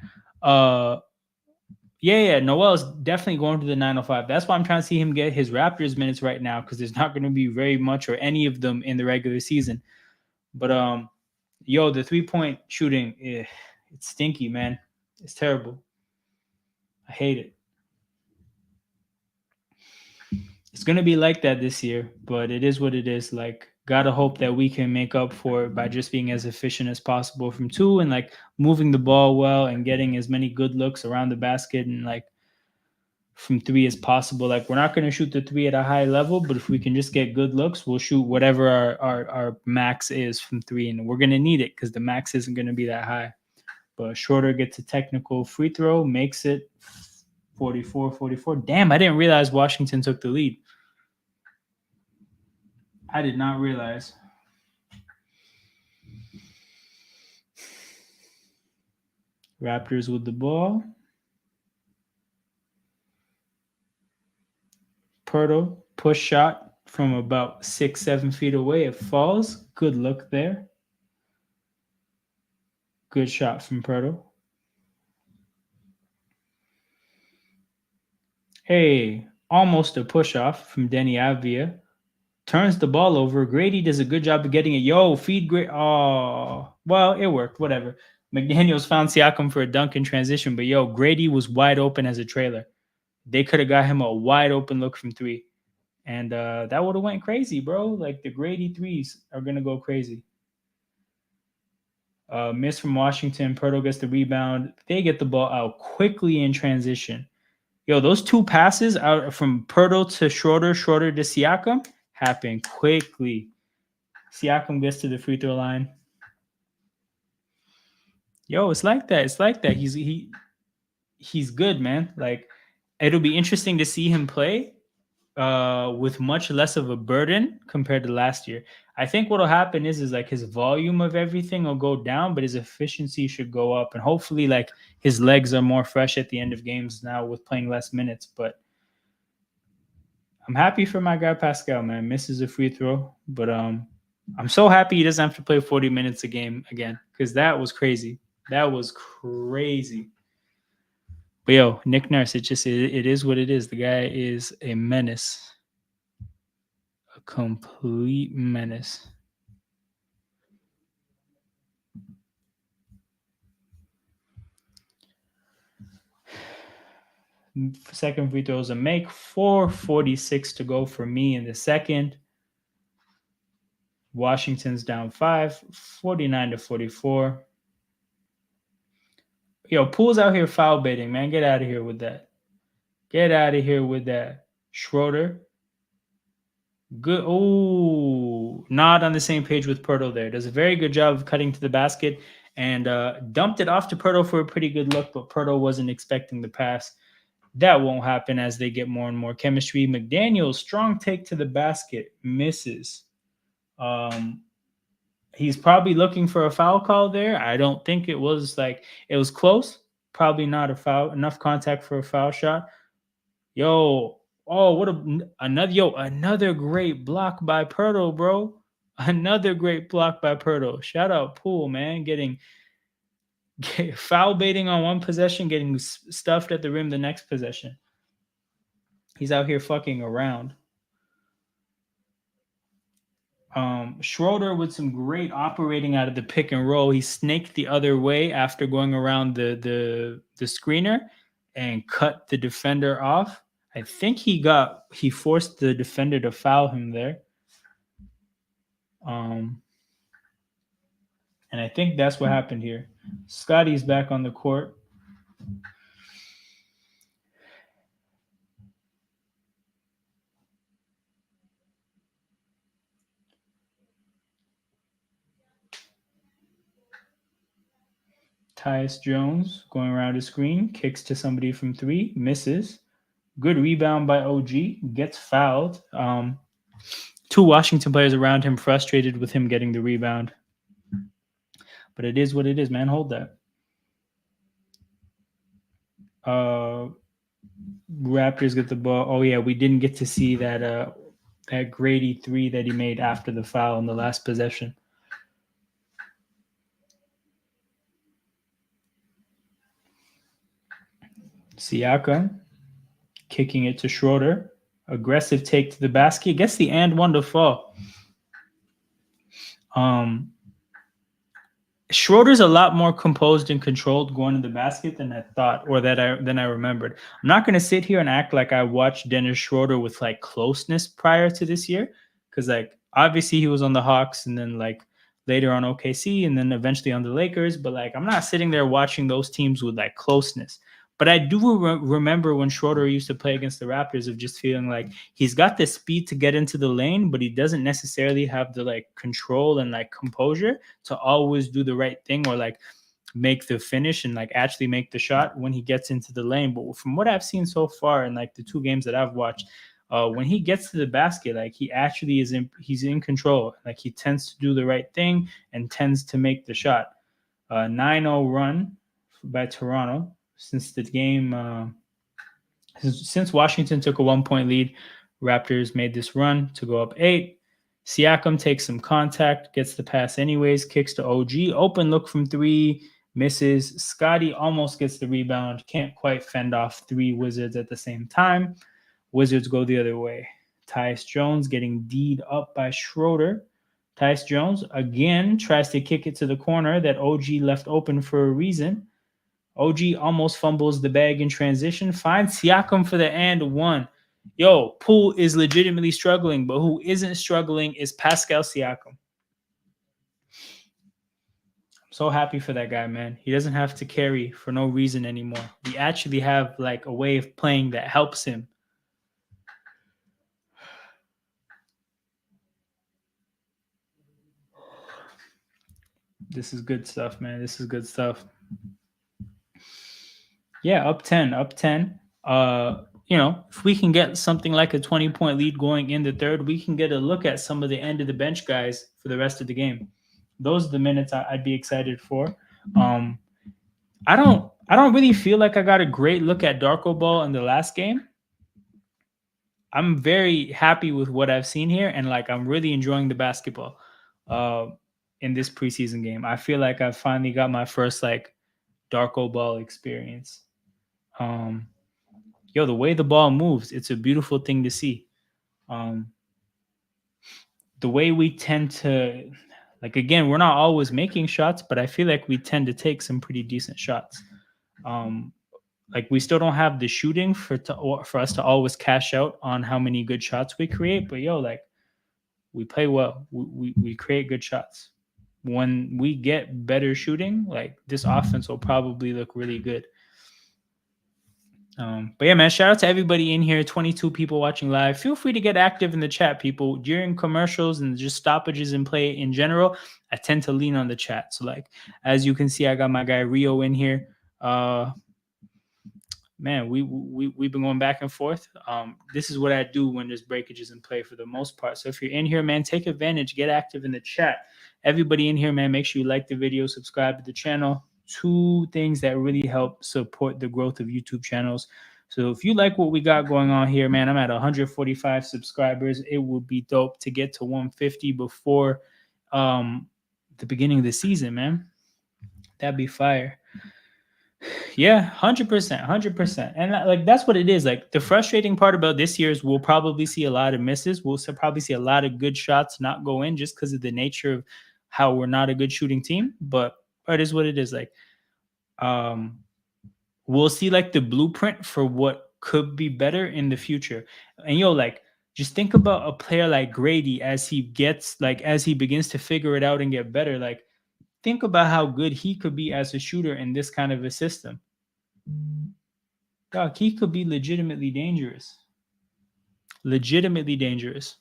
Yeah. Noel's definitely going to the 905. That's why I'm trying to see him get his Raptors minutes right now, because there's not going to be very much or any of them in the regular season. But yo, the 3-point shooting, it's stinky, man. It's terrible. I hate it. It's going to be like that this year, but it is what it is. Like, gotta hope that we can make up for it by just being as efficient as possible from 2 and like moving the ball well and getting as many good looks around the basket and like from 3 as possible. Like, we're not going to shoot the 3 at a high level, but if we can just get good looks, we'll shoot whatever our max is from 3, and we're going to need it because the max isn't going to be that high. But Shorter gets a technical free throw, makes it 44-44. Damn, I didn't realize Washington took the lead. I did not realize. Raptors with the ball. Pirtle, push shot from about 6-7 feet away. It falls. Good look there. Good shot from Pirtle. Hey, almost a push off from Denny Avdia. Turns the ball over. Grady does a good job of getting it. Yo, feed Grady. Oh, well, it worked. Whatever. McDaniels found Siakam for a dunk in transition, but yo, Grady was wide open as a trailer. They could have got him a wide open look from 3. And that would have went crazy, bro. Like, the Grady 3s are going to go crazy. Miss from Washington. Pirtle gets the rebound. They get the ball out quickly in transition. Yo, those 2 passes out from Pirtle to Shorter to Siakam happen quickly. Siakam gets to the free throw line. Yo, it's like that. He's good, man. Like, it'll be interesting to see him play with much less of a burden compared to last year. I think what'll happen is like his volume of everything will go down, but his efficiency should go up, and hopefully like his legs are more fresh at the end of games now with playing less minutes. But I'm happy for my guy Pascal, man. Misses a free throw, but I'm so happy he doesn't have to play 40 minutes a game again, because that was crazy. That was crazy. But yo, Nick Nurse, it is what it is. The guy is a menace. A complete menace. Second free throw is a make. 4:46 to go for me in the second. Washington's down 5, 49-44. Yo, Poole's out here foul baiting, man. Get out of here with that. Get out of here with that. Schroeder. Good. Oh, not on the same page with Pirtle there. Does a very good job of cutting to the basket and dumped it off to Pirtle for a pretty good look, but Pirtle wasn't expecting the pass. That won't happen as they get more and more chemistry. McDaniels, strong take to the basket, misses. He's probably looking for a foul call there. I don't think it was close. Probably not a foul, enough contact for a foul shot. Yo, oh, another great block by Pirtle, bro. Another great block by Pirtle. Shout out Poole, man, getting foul baiting on one possession, getting stuffed at the rim the next possession. He's out here fucking around. Schroeder with some great operating out of the pick and roll. He snaked the other way after going around the screener and cut the defender off. I think he forced the defender to foul him there. And I think that's what happened here. Scotty's back on the court. Tyus Jones going around his screen, kicks to somebody from 3, misses. Good rebound by OG, gets fouled. Two Washington players around him frustrated with him getting the rebound. But it is what it is, man. Hold that. Raptors get the ball. Oh, yeah, we didn't get to see that Grady 3 that he made after the foul in the last possession. Siakam kicking it to Schroeder. Aggressive take to the basket. Gets the and one to fall. Schroeder's a lot more composed and controlled going to the basket than I thought, or than I remembered. I'm not going to sit here and act like I watched Dennis Schroeder with like closeness prior to this year, because like obviously he was on the Hawks and then like later on OKC and then eventually on the Lakers, but like I'm not sitting there watching those teams with like closeness. But I do remember when Schroeder used to play against the Raptors of just feeling like he's got the speed to get into the lane, but he doesn't necessarily have the like control and like composure to always do the right thing or like make the finish and like actually make the shot when he gets into the lane. But from what I've seen so far in like the 2 games that I've watched, when he gets to the basket, like he actually he's in control. Like he tends to do the right thing and tends to make the shot. 9-0 run by Toronto. Since the game, since Washington took a 1-point lead, Raptors made this run to go up 8. Siakam takes some contact, gets the pass anyways, kicks to OG. Open look from 3, misses. Scotty almost gets the rebound, can't quite fend off 3 Wizards at the same time. Wizards go the other way. Tyus Jones getting D'd up by Schroeder. Tyus Jones again tries to kick it to the corner that OG left open for a reason. OG almost fumbles the bag in transition. Finds Siakam for the and 1. Yo, Poole is legitimately struggling, but who isn't struggling is Pascal Siakam. I'm so happy for that guy, man. He doesn't have to carry for no reason anymore. We actually have like a way of playing that helps him. This is good stuff, man. This is good stuff. Yeah, up 10. If we can get something like a 20-point lead going in the third, we can get a look at some of the end of the bench guys for the rest of the game. Those are the minutes I'd be excited for. I don't really feel like I got a great look at Darko Ball in the last game. I'm very happy with what I've seen here, and like I'm really enjoying the basketball in this preseason game. I feel like I've finally got my first like Darko Ball experience. The way the ball moves, it's a beautiful thing to see. The way we tend to, like, again, we're not always making shots, but I feel like we tend to take some pretty decent shots. Like we still don't have the shooting for us to always cash out on how many good shots we create. But yo, like we play well. We create good shots. When we get better shooting, like this offense will probably look really good. But yeah, man, shout out to everybody in here. 22 people watching live. Feel free to get active in the chat, people. During commercials and just stoppages in play in general, I tend to lean on the chat. So, like, as you can see, I got my guy Rio in here. Man, we've been going back and forth. This is what I do when there's breakages in play for the most part. So if you're in here, man, take advantage, get active in the chat. Everybody in here, man, make sure you like the video, subscribe to the channel. 2 things that really help support the growth of YouTube channels. So if you like what we got going on here, man, I'm at 145 subscribers. It would be dope to get to 150 before the beginning of the season, man. That'd be fire. Yeah, 100%, 100%. And like that's what it is. Like the frustrating part about this year is we'll probably see a lot of misses. We'll probably see a lot of good shots not go in just because of the nature of how we're not a good shooting team. But it is what it is. Like um we'll see like the blueprint for what could be better in the future. And like just think about a player like Grady as he begins to figure it out and get better. Like think about how good he could be as a shooter in this kind of a system. God, he could be legitimately dangerous. Legitimately dangerous.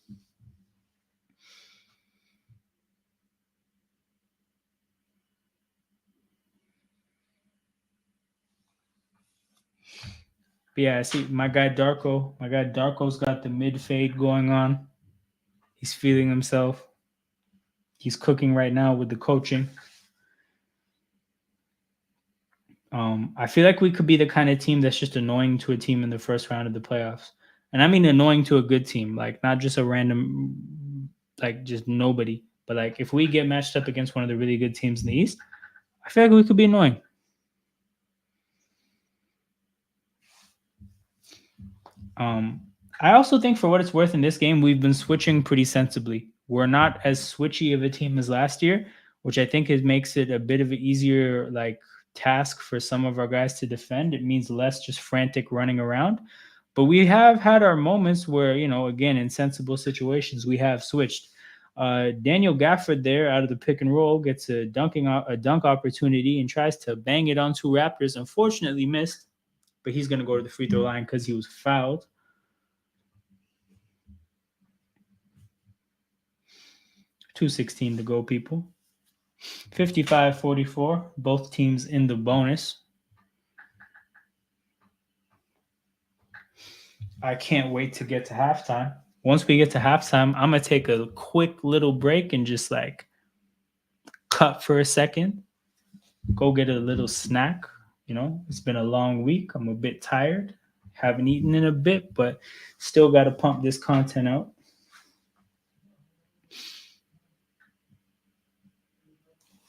But yeah, see my guy Darko. My guy Darko's got the mid fade going on. He's feeling himself. He's cooking right now with the coaching. I feel like we could be the kind of team that's just annoying to a team in the first round of the playoffs. And I mean annoying to a good team, like not just a random, like just nobody. But like if we get matched up against one of the really good teams in the East, I feel like we could be annoying. I also think for what it's worth in this game, we've been switching pretty sensibly. We're not as switchy of a team as last year, which I think makes it a bit of an easier like task for some of our guys to defend. It means less just frantic running around. But we have had our moments where, again, in sensible situations, we have switched. Daniel Gafford there out of the pick and roll gets a dunk opportunity and tries to bang it onto Raptors. Unfortunately missed, but he's going to go to the free throw line because he was fouled. 2:16 to go, people. 55-44. Both teams in the bonus. I can't wait to get to halftime. Once we get to halftime, I'm going to take a quick little break and just like cut for a second. Go get a little snack. It's been a long week. I'm a bit tired. Haven't eaten in a bit, but still got to pump this content out.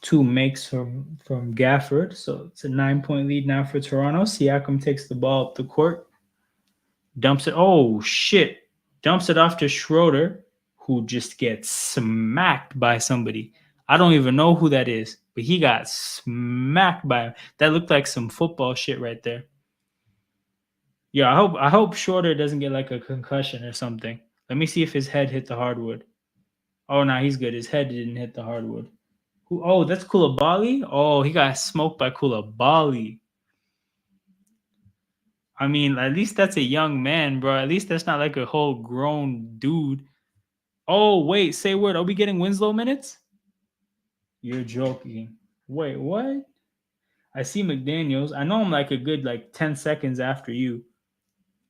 2 makes from Gafford. So it's a 9-point lead now for Toronto. Siakam takes the ball up the court. Dumps it. Oh, shit. Dumps it off to Schroeder, who just gets smacked by somebody. I don't even know who that is, but he got smacked by him. That looked like some football shit right there. Yeah, I hope Schroeder doesn't get like a concussion or something. Let me see if his head hit the hardwood. Oh, no, he's good. His head didn't hit the hardwood. Oh, that's Koulibaly? Oh, he got smoked by Koulibaly. I mean, at least that's a young man, bro. At least that's not like a whole grown dude. Oh, wait, say word. Are we getting Winslow minutes? You're joking. Wait, what? I see McDaniels. I know I'm like a good 10 seconds after you.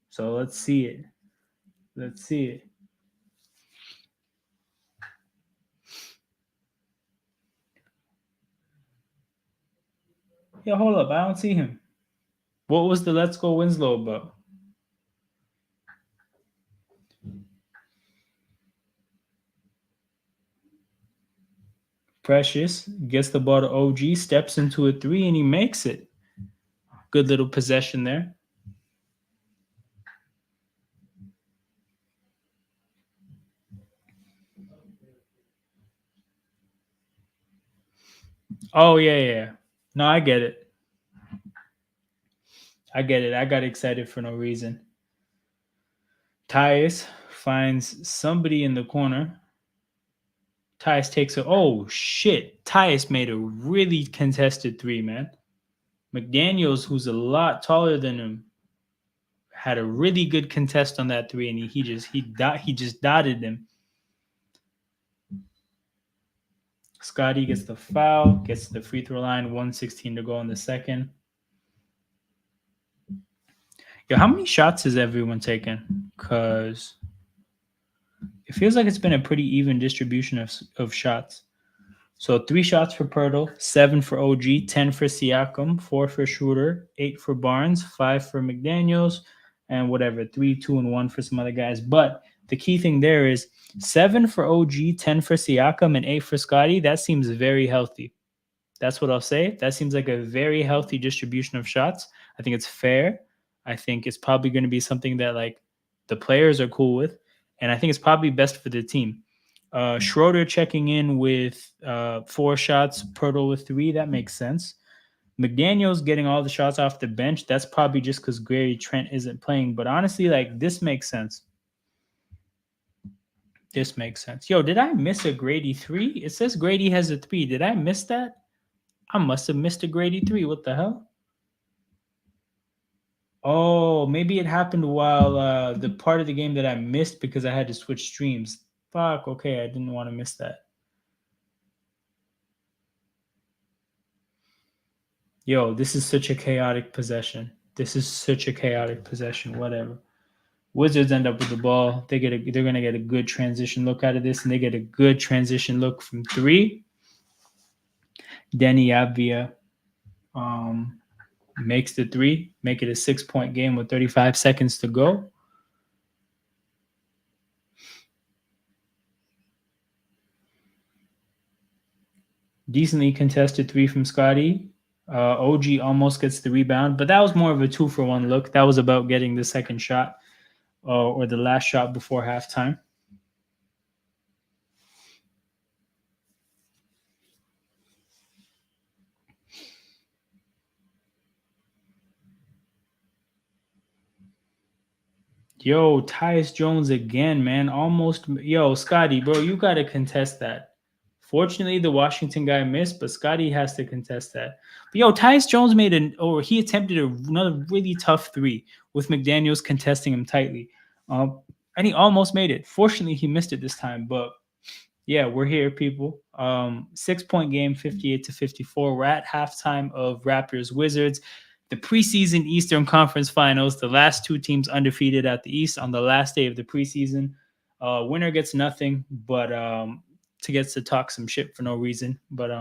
So let's see it. Let's see it. Yeah, hold up. I don't see him. What was the Let's Go Winslow about? Precious gets the ball to OG, steps into a 3, and he makes it. Good little possession there. Oh, yeah. No, I get it. I get it. I got excited for no reason. Tyus finds somebody in the corner. Tyus takes a oh shit. Tyus made a really contested three, man. McDaniels, who's a lot taller than him, had a really good contest on that three, and he just dotted him. Scotty gets the foul, gets to the free throw line, 1:16 to go in the second. Yo, how many shots has everyone taken? Because it feels like it's been a pretty even distribution of shots. So 3 shots for Pirtle, 7 for OG, 10 for Siakam, 4 for Schroeder, 8 for Barnes, 5 for McDaniels, and whatever, 3, 2, and 1 for some other guys. But the key thing there is 7 for OG, 10 for Siakam, and 8 for Scotty. That seems very healthy. That's what I'll say. That seems like a very healthy distribution of shots. I think it's fair. I think it's probably going to be something that like the players are cool with, and I think it's probably best for the team. Schroeder checking in with 4 shots, Pirtle with 3. That makes sense. McDaniels getting all the shots off the bench. That's probably just because Gary Trent isn't playing. But honestly, like this makes sense. This makes sense. Yo, did I miss a Grady 3? It says Grady has a 3. Did I miss that? I must have missed a Grady 3. What the hell? Oh, maybe it happened while the part of the game that I missed because I had to switch streams. Fuck, okay, I didn't want to miss that. Yo, this is such a chaotic possession. This is such a chaotic possession. Whatever. Wizards end up with the ball. They're gonna get a good transition look out of this, and they get a good transition look from 3. Denny Avdia makes the 3, make it a 6-point game with 35 seconds to go. Decently contested 3 from Scotty. OG almost gets the rebound, but that was more of a 2-for-1 look. That was about getting the second shot or the last shot before halftime. Yo, Tyus Jones again, man. Almost. Yo, Scotty, bro, you got to contest that. Fortunately, the Washington guy missed, but Scotty has to contest that. But yo, Tyus Jones he attempted another really tough 3 with McDaniels contesting him tightly. And he almost made it. Fortunately, he missed it this time, but yeah, we're here, people. 6-point game, 58-54. We're at halftime of Raptors Wizards. The preseason Eastern Conference Finals. The last 2 teams undefeated at the East on the last day of the preseason. Winner gets nothing, but gets to talk some shit for no reason. But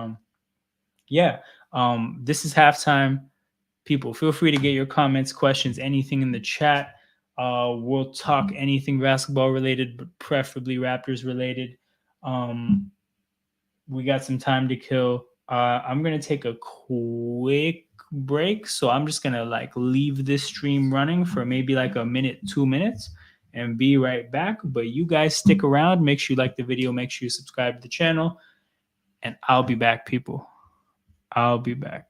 yeah, this is halftime. People, feel free to get your comments, questions, anything in the chat. We'll talk anything basketball related, but preferably Raptors related. We got some time to kill. I'm gonna take a quick break, so I'm just gonna like leave this stream running for maybe like a minute, 2 minutes, and be right back. But you guys stick around. Make sure you like the video. Make sure you subscribe to the channel, and I'll be back, people. I'll be back.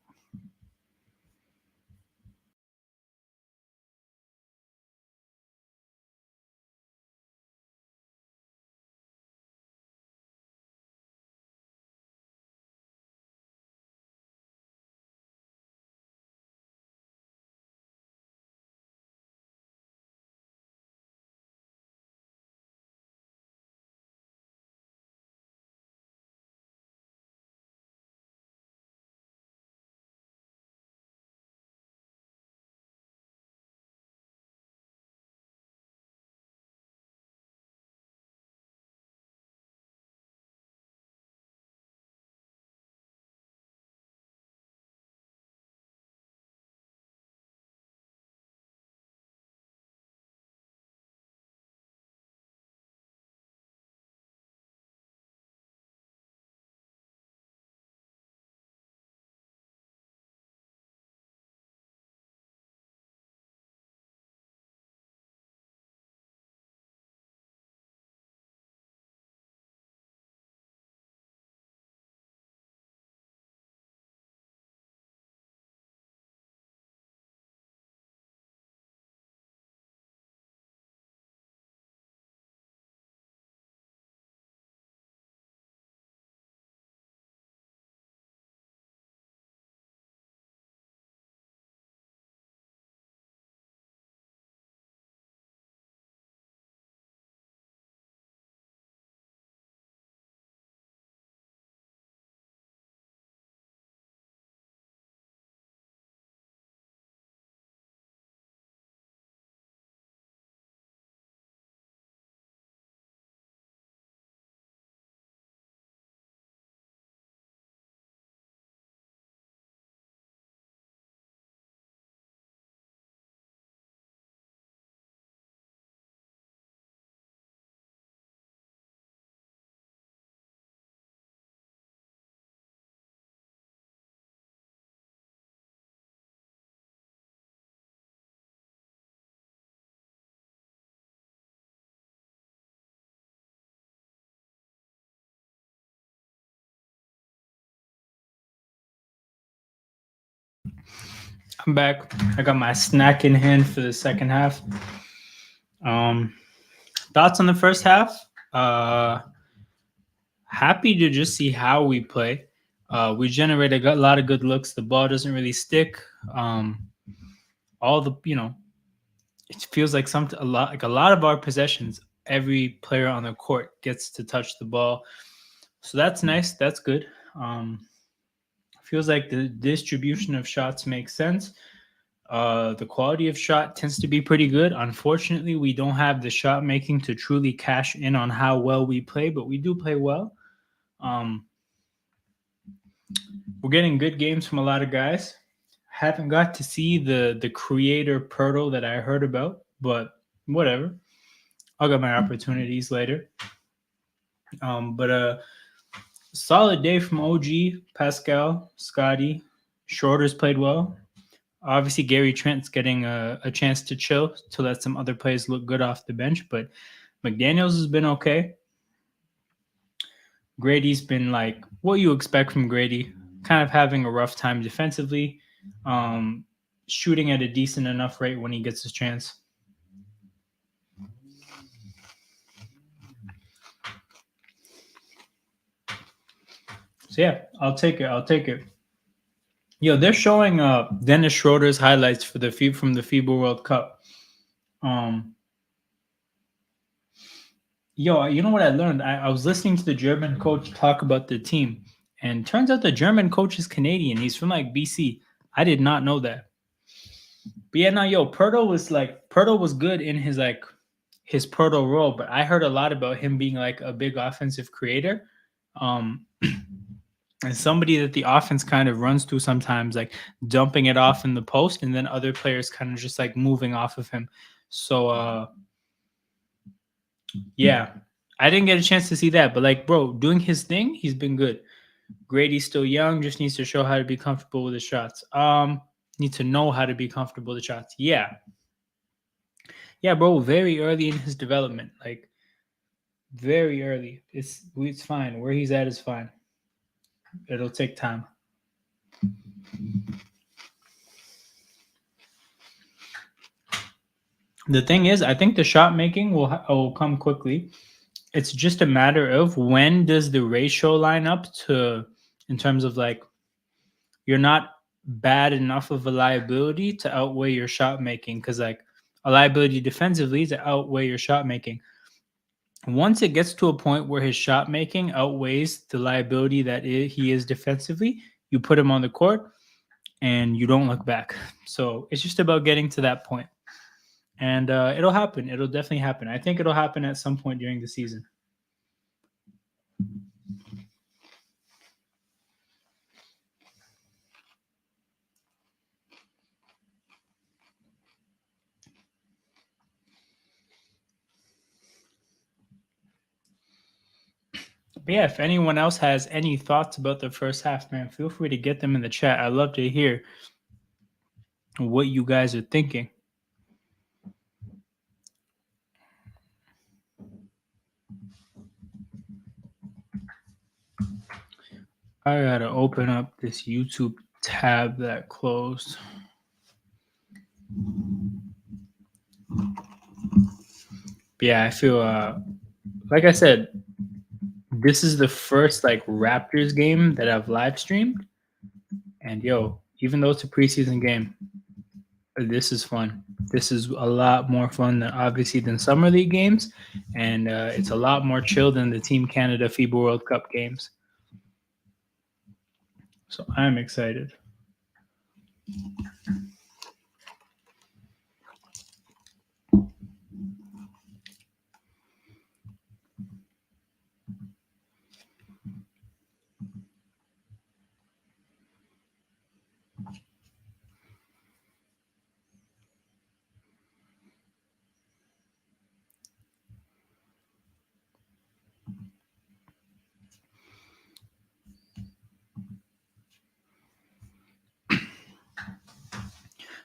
I'm back. I got my snack in hand for the second half. Um, Thoughts on the first half? Happy to just see how we play. We generate a lot of good looks. The ball doesn't really stick. All the it feels like a lot of our possessions. Every player on the court gets to touch the ball, so that's nice. That's good. Feels like the distribution of shots makes sense. The quality of shot tends to be pretty good. Unfortunately, we don't have the shot making to truly cash in on how well we play, but we do play well. Um, we're getting good games from a lot of guys. Haven't got to see the creator Pirtle that I heard about, but whatever. I'll get my opportunities later. But solid day from OG, Pascal, Scotty. Shorters played well. Obviously, Gary Trent's getting a chance to chill to let some other players look good off the bench, but McDaniels has been okay. Grady's been like what you expect from Grady, kind of having a rough time defensively, shooting at a decent enough rate when he gets his chance. So yeah, I'll take it. I'll take it. Yo, they're showing Dennis Schroeder's highlights for from the FIBA World Cup. Yo, you know what I learned? I was listening to the German coach talk about the team, and turns out the German coach is Canadian. He's from like BC. I did not know that. But yeah, no, yo, Pirtle was good in his Pirtle role, but I heard a lot about him being like a big offensive creator. Um, and somebody that the offense kind of runs to sometimes, like dumping it off in the post, and then other players kind of just like moving off of him. So yeah, I didn't get a chance to see that, but like, bro, doing his thing, he's been good. Grady's still young, just needs to show how to be comfortable with his shots. Need to know how to be comfortable with the shots. Yeah. Yeah, bro, very early in his development. Like very early. It's fine. Where he's at is fine. It'll take time. The thing is, I think the shot making will come quickly. It's just a matter of when does the ratio line up to, in terms of like, you're not bad enough of a liability to outweigh your shot making, because like a liability defensively to outweigh your shot making. Once it gets to a point where his shot making outweighs the liability that he is defensively, you put him on the court and you don't look back. So it's just about getting to that point. And it'll happen. It'll definitely happen. I think it'll happen at some point during the season. But yeah, if anyone else has any thoughts about the first half, man, feel free to get them in the chat. I'd love to hear what you guys are thinking. I gotta open up this YouTube tab that closed. But yeah, I feel like I said, this is the first like Raptors game that I've live streamed. And yo, even though it's a preseason game, this is fun. This is a lot more fun than obviously than summer league games, and it's a lot more chill than the Team Canada FIBA World Cup games. So I'm excited.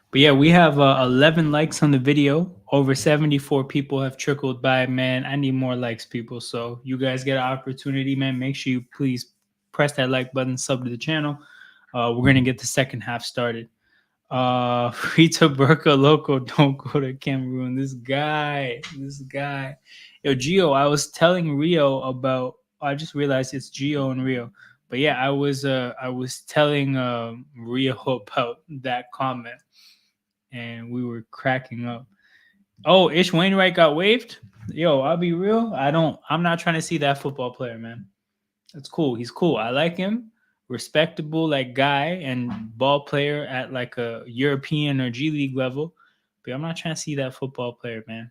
But yeah, we have 11 likes on the video. Over 74 people have trickled by. Man, I need more likes, people. So you guys get an opportunity, man. Make sure you please press that like button, sub to the channel. We're going to get the second half started. Rita Burka Loco, don't go to Cameroon. This guy. Yo, Gio, I was telling Rio about. I just realized it's Gio and Rio. But yeah, I was telling Rio about that comment, and we were cracking up. Oh, Ish Wainwright got waived. Yo, I'll be real. I'm not trying to see that football player, man. That's cool. He's cool. I like him. Respectable like guy and ball player at like a European or G League level. But I'm not trying to see that football player, man.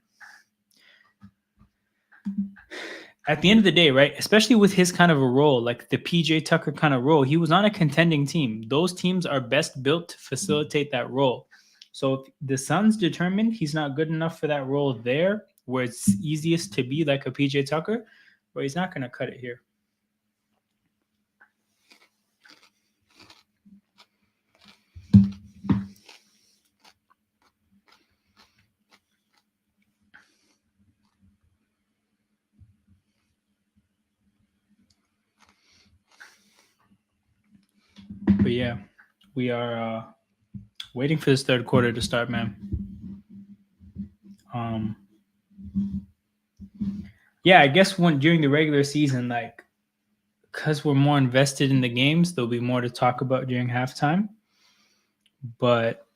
At the end of the day, right? Especially with his kind of a role, like the PJ Tucker kind of role, he was on a contending team. Those teams are best built to facilitate that role. So if the Suns determined he's not good enough for that role there, where it's easiest to be like a PJ Tucker, well, he's not going to cut it here. But yeah, we are waiting for this third quarter to start, man. Yeah, I guess when during the regular season, like, because we're more invested in the games, there'll be more to talk about during halftime. But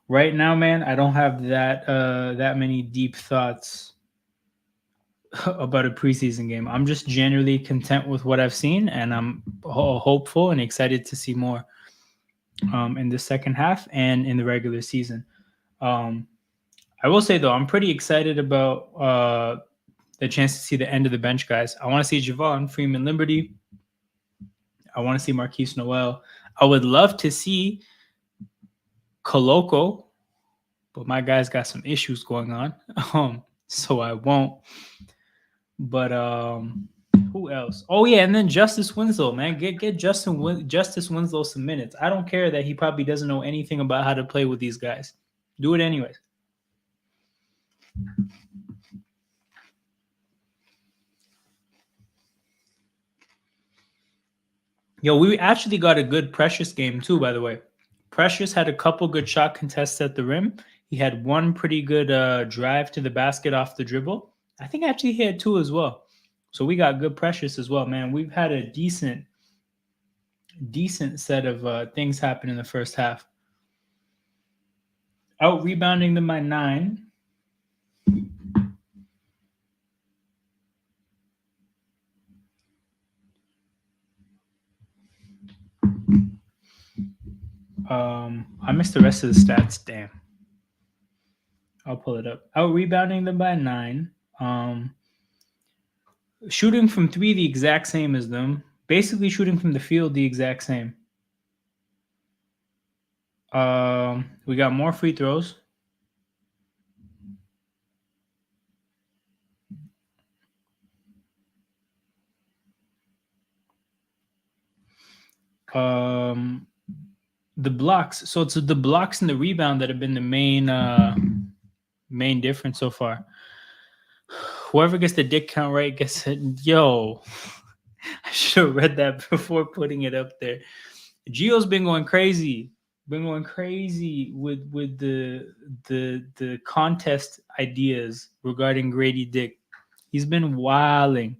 right now, man, I don't have that many deep thoughts about a preseason game. I'm just generally content with what I've seen, and I'm hopeful and excited to see more in the second half and in the regular season. I will say though, I'm pretty excited about the chance to see the end of the bench guys. I want to see Javon, Freeman, Liberty. I want to see Marquise Noel. I would love to see Koloko, but my guy's got some issues going on, so I won't. But who else? Oh yeah, and then Justice Winslow, man, get Justice Winslow some minutes. I don't care that he probably doesn't know anything about how to play with these guys. Do it anyways. Yo, we actually got a good Precious game too, by the way. Precious had a couple good shot contests at the rim. He had one pretty good drive to the basket off the dribble. I think actually he had two as well. So we got good Precious as well, man. We've had a decent set of things happen in the first half. Out rebounding them by 9. I missed the rest of the stats. Damn. I'll pull it up. Out rebounding them by 9. Shooting from 3 the exact same as them. Basically shooting from the field the exact same. We got more free throws. The blocks. So it's the blocks and the rebound that have been the main difference so far. Whoever gets the dick count right gets it. Yo, I should have read that before putting it up there. Gio's been going crazy. Been going crazy with the contest ideas regarding Grady Dick. He's been wilding.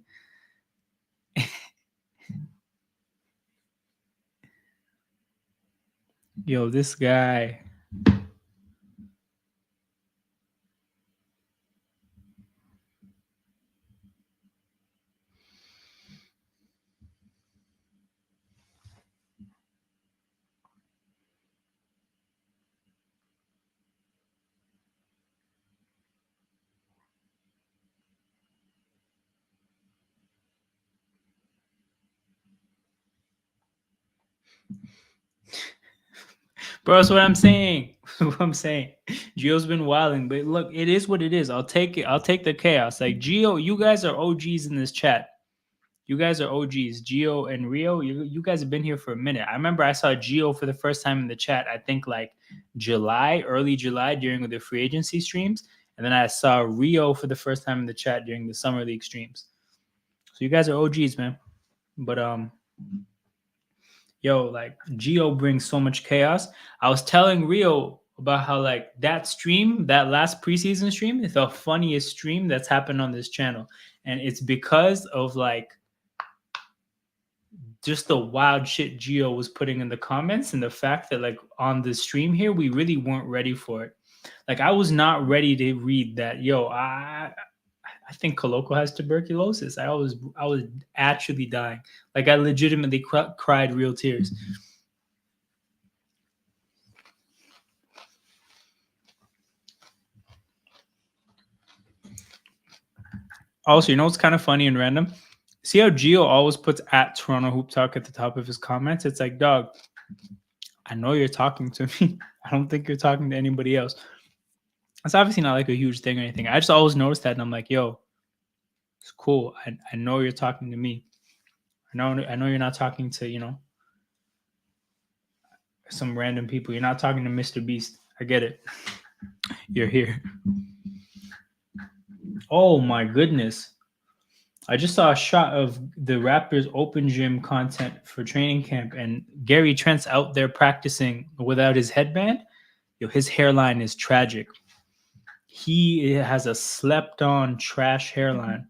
Yo, this guy. Bro, that's what I'm saying. What I'm saying. Gio's been wilding, but look, it is what it is. I'll take it. I'll take the chaos. Like Gio, you guys are OGs in this chat. You guys are OGs. Gio and Rio, you guys have been here for a minute. I remember I saw Gio for the first time in the chat, I think like early July during the free agency streams. And then I saw Rio for the first time in the chat during the summer league streams. So you guys are OGs, man. But Yo, like Gio brings so much chaos. I was telling Rio about how like that stream, that last preseason stream, is the funniest stream that's happened on this channel. And it's because of like just the wild shit Gio was putting in the comments and the fact that like on the stream here, we really weren't ready for it. Like I was not ready to read that. Yo, I think Coloco has tuberculosis. I was actually dying. Like I legitimately cried real tears. Also, you know what's kind of funny and random? See how Gio always puts at Toronto Hoop Talk at the top of his comments? It's like, dog, I know you're talking to me. I don't think you're talking to anybody else. It's obviously not like a huge thing or anything. I just always noticed that and I'm like, yo, it's cool. I know you're talking to me. I know you're not talking to, you know, some random people. You're not talking to Mr. Beast. I get it. You're here. Oh my goodness. I just saw a shot of the Raptors open gym content for training camp, and Gary Trent's out there practicing without his headband. Yo, his hairline is tragic. He has a slept-on trash hairline.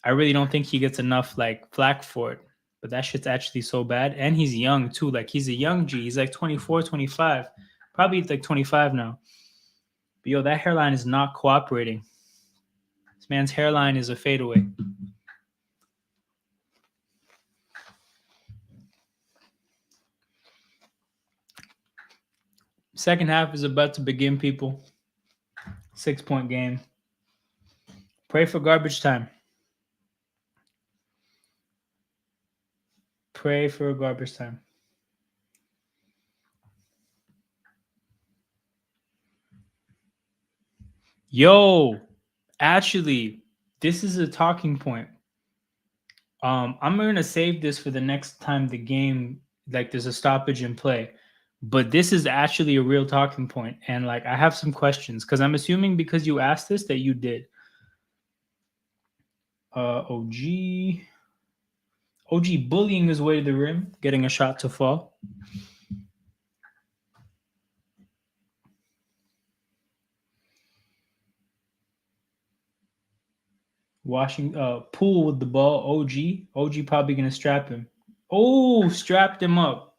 I really don't think he gets enough like flack for it, but that shit's actually so bad. And he's young too. Like he's a young G. He's like 24, 25, probably like 25 now. But yo, that hairline is not cooperating. This man's hairline is a fadeaway. Second half is about to begin, people. 6-point game. Pray for garbage time. Pray for garbage time. Yo, actually, this is a talking point. I'm gonna save this for the next time the game, like there's a stoppage in play. But this is actually a real talking point, and like I have some questions because I'm assuming because you asked this that you did. OG bullying his way to the rim, getting a shot to fall. Poole with the ball. OG probably gonna strap him. Oh, strapped him up.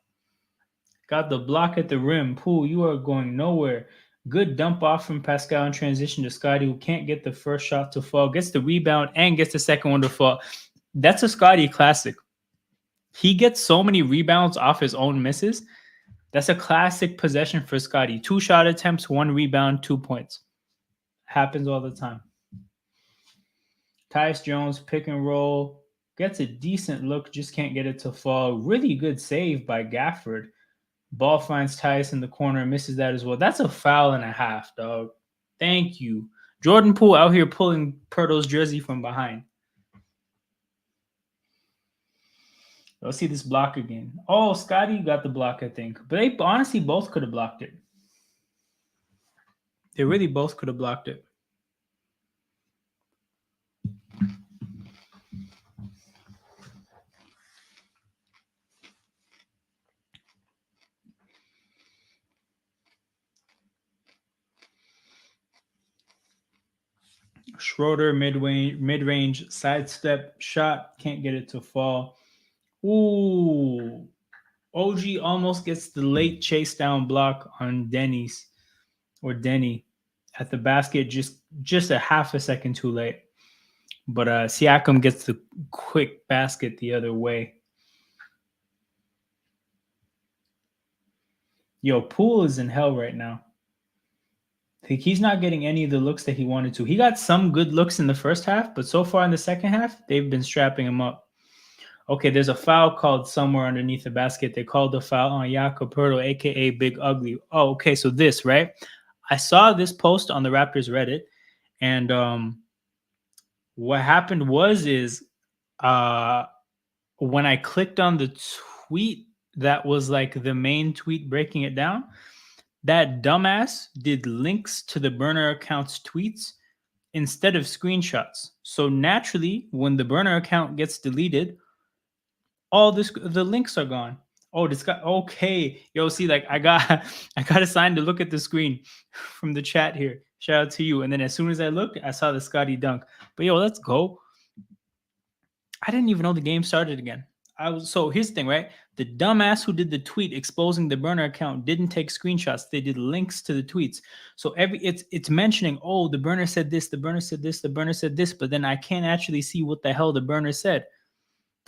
Got the block at the rim. Poole, you are going nowhere. Good dump off from Pascal in transition to Scotty, who can't get the first shot to fall. Gets the rebound and gets the second one to fall. That's a Scotty classic. He gets so many rebounds off his own misses. That's a classic possession for Scotty. 2 shot attempts, 1 rebound, 2 points. Happens all the time. Tyus Jones, pick and roll. Gets a decent look, just can't get it to fall. Really good save by Gafford. Ball finds Tyus in the corner and misses that as well. That's a foul and a half, dog. Thank you. Jordan Poole out here pulling Pirtle's jersey from behind. Let's see this block again. Oh, Scotty got the block, I think. But they honestly both could have blocked it. They really both could have blocked it. Schroeder, mid-range, sidestep shot. Can't get it to fall. Ooh. OG almost gets the late chase down block on Denny at the basket, just a half a second too late. But Siakam gets the quick basket the other way. Yo, Poole is in hell right now. He's not getting any of the looks that he wanted to. He got some good looks in the first half, but so far in the second half, they've been strapping him up. Okay, there's a foul called somewhere underneath the basket. They called the foul on Jakob Poeltl, a.k.a. Big Ugly. Oh, okay, so this, right? I saw this post on the Raptors Reddit, and what happened is when I clicked on the tweet that was like the main tweet breaking it down, that dumbass did links to the burner account's tweets instead of screenshots. So naturally, when the burner account gets deleted, All the links are gone. Oh, this guy. Okay, yo, see, like I got I got assigned to look at the screen from the chat here. Shout out to you. And then as soon as I looked, I saw the Scotty dunk. But yo, let's go. I didn't even know the game started again. So here's the thing, right? The dumbass who did the tweet exposing the burner account didn't take screenshots. They did links to the tweets. So it's mentioning, oh, the burner said this, the burner said this, the burner said this, but then I can't actually see what the hell the burner said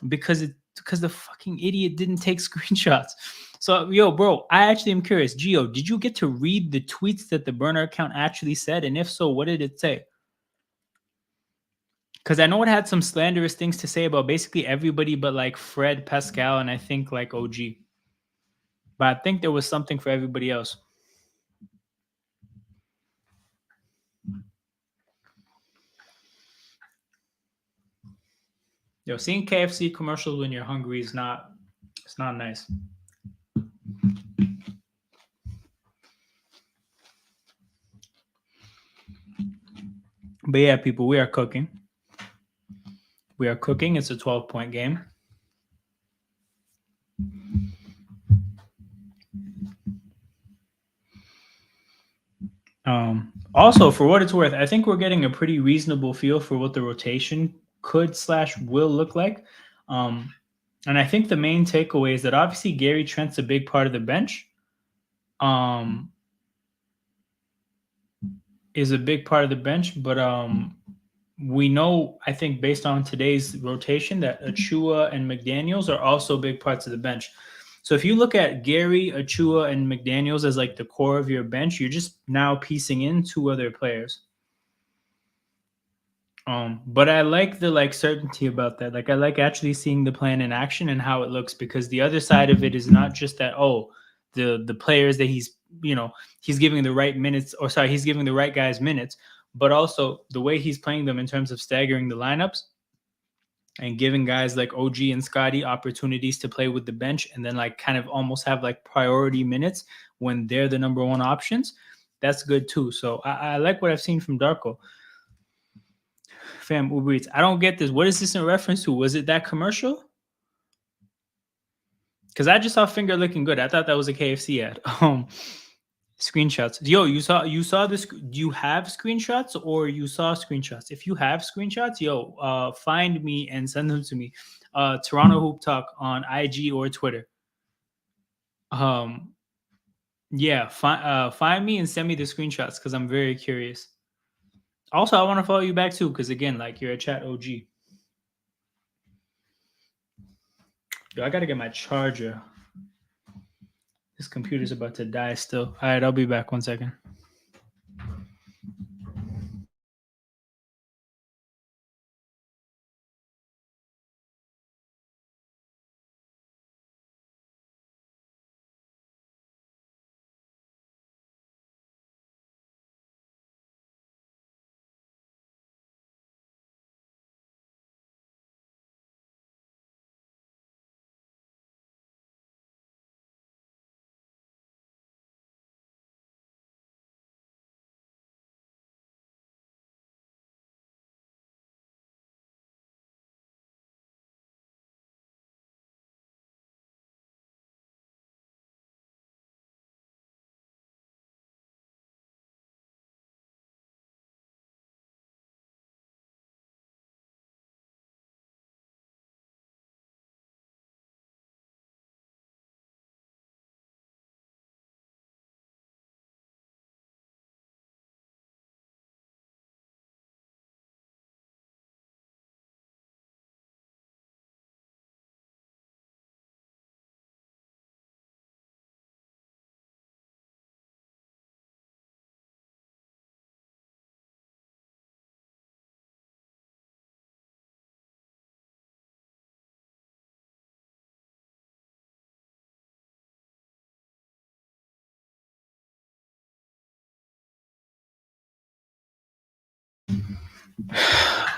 because the fucking idiot didn't take screenshots. So yo, bro, I actually am curious. Gio, did you get to read the tweets that the burner account actually said? And if so, what did it say? Because I know it had some slanderous things to say about basically everybody but like Fred, Pascal, and I think like OG. But I think there was something for everybody else. Yo, seeing KFC commercials when you're hungry is not, it's not nice. But yeah, people, we are cooking. We are cooking. It's a 12-point game. Also, for what it's worth, I think we're getting a pretty reasonable feel for what the rotation could/will look like. And I think the main takeaway is that obviously Gary Trent's a big part of the bench. Is a big part of the bench, but we know, I think, based on today's rotation, that Achua and McDaniels are also big parts of the bench. So if you look at Gary, Achua, and McDaniels as like the core of your bench, you're just now piecing in two other players. But I like the like certainty about that. Like I like actually seeing the plan in action and how it looks, because the other side of it is not just that, oh, the players that he's giving the right minutes, or sorry, he's giving the right guys minutes, but also the way he's playing them in terms of staggering the lineups and giving guys like OG and Scotty opportunities to play with the bench and then like kind of almost have like priority minutes when they're the number one options. That's good too. So I like what I've seen from Darko. Fam, Uber Eats. I don't get this. What is this in reference to? Was it that commercial? Because I just saw finger looking good. I thought that was a KFC ad. Screenshots. Yo, you saw this. Do you have screenshots or you saw screenshots? If you have screenshots, yo, find me and send them to me. Toronto Hoop Talk on IG or Twitter. Yeah, find me and send me the screenshots because I'm very curious. Also, I want to follow you back too because again, like you're a chat OG. Yo, I gotta get my charger. This computer's about to die still. All right, I'll be back 1 second.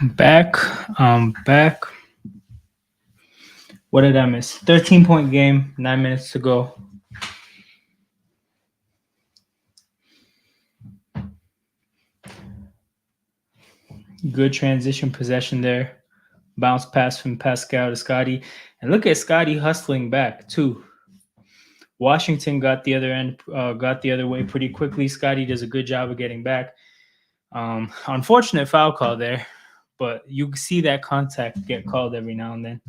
Back. Back. What did I miss? 13-point game, 9 minutes to go. Good transition possession there Bounce pass from Pascal to Scotty. And look at Scotty hustling back, too. Washington got the other end, got the other way pretty quickly. Scotty does a good job of getting back. Unfortunate foul call there, but you see that contact get called every now and then.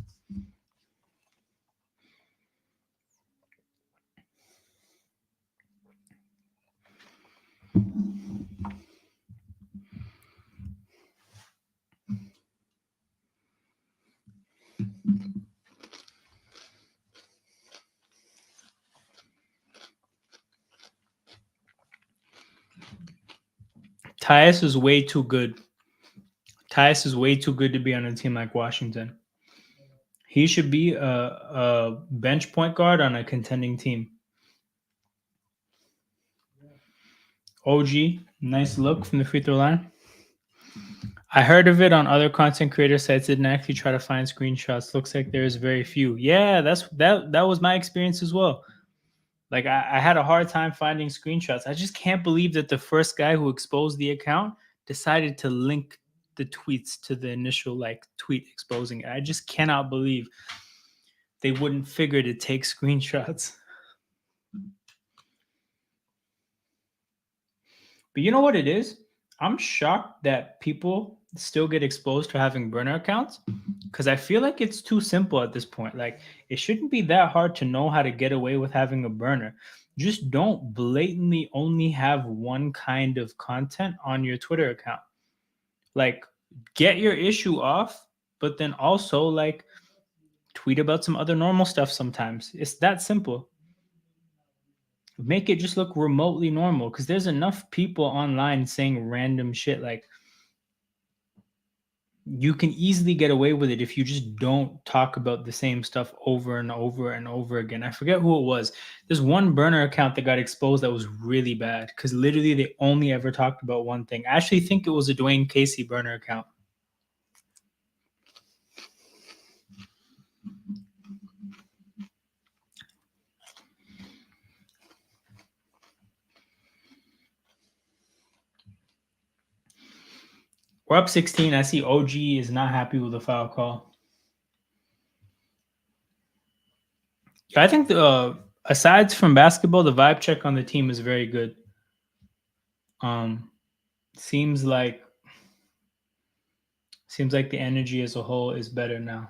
Tyus is way too good. Tyus is way too good to be on a team like Washington. He should be a bench point guard on a contending team. OG, nice look from the free throw line. I heard of it on other content creator sites. Didn't actually try to find screenshots. Looks like there's very few. Yeah, that was my experience as well. Like I had a hard time finding screenshots. I just can't believe that the first guy who exposed the account decided to link the tweets to the initial tweet exposing it. I just cannot believe they wouldn't figure to take screenshots. But you know what it is? I'm shocked that people still get exposed for having burner accounts because I feel like it's too simple at this point. Like it shouldn't be that hard to know how to get away with having a burner. Just don't blatantly only have one kind of content on your Twitter account. Like get your issue off, but then also tweet about some other normal stuff sometimes. It's that simple. Make it just look remotely normal because there's enough people online saying random shit. Like you can easily get away with it if you just don't talk about the same stuff over and over and over again. I forget who it was. There's one burner account that got exposed that was really bad because literally they only ever talked about one thing. I actually think it was a Dwayne Casey burner account. We're up 16. I see OG is not happy with the foul call. I think aside from basketball, the vibe check on the team is very good. Seems like the energy as a whole is better now.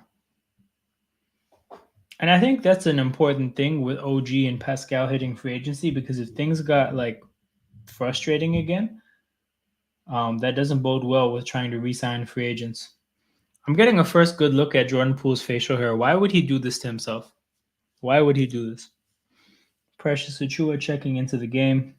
And I think that's an important thing with OG and Pascal hitting free agency because if things got frustrating again, that doesn't bode well with trying to re-sign free agents. I'm getting a first good look at Jordan Poole's facial hair. Why would he do this to himself? Why would he do this? Precious Achua checking into the game.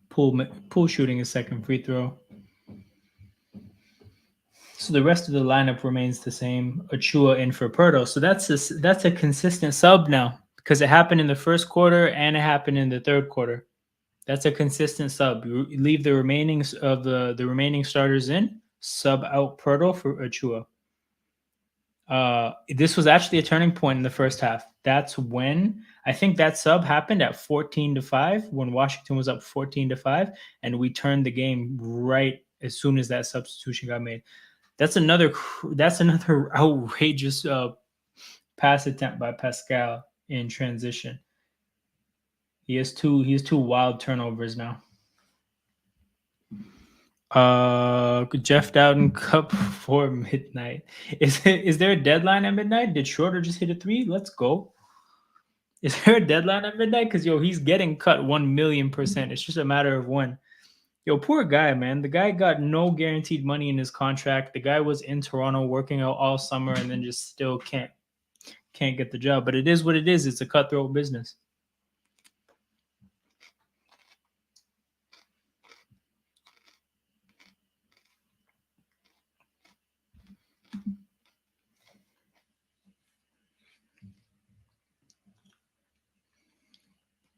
Poole shooting his second free throw. So the rest of the lineup remains the same. Achua in for Perdo. So that's a consistent sub now because it happened in the first quarter and it happened in the third quarter. That's a consistent sub. You leave the remaining of the remaining starters in, sub out Perdo for Achua. This was actually a turning point in the first half. That's when I think that sub happened at 14-5 when Washington was up 14-5, and we turned the game right as soon as that substitution got made. That's another outrageous pass attempt by Pascal in transition. He has two wild turnovers now. Jeff Dowden Cup for midnight. Is there a deadline at midnight? Did Schroeder just hit a 3? Let's go. Is there a deadline at midnight? Because he's getting cut 1,000,000%. It's just a matter of when. Poor guy, man. The guy got no guaranteed money in his contract. The guy was in Toronto working out all summer and then just still can't get the job. But it is what it is. It's a cutthroat business.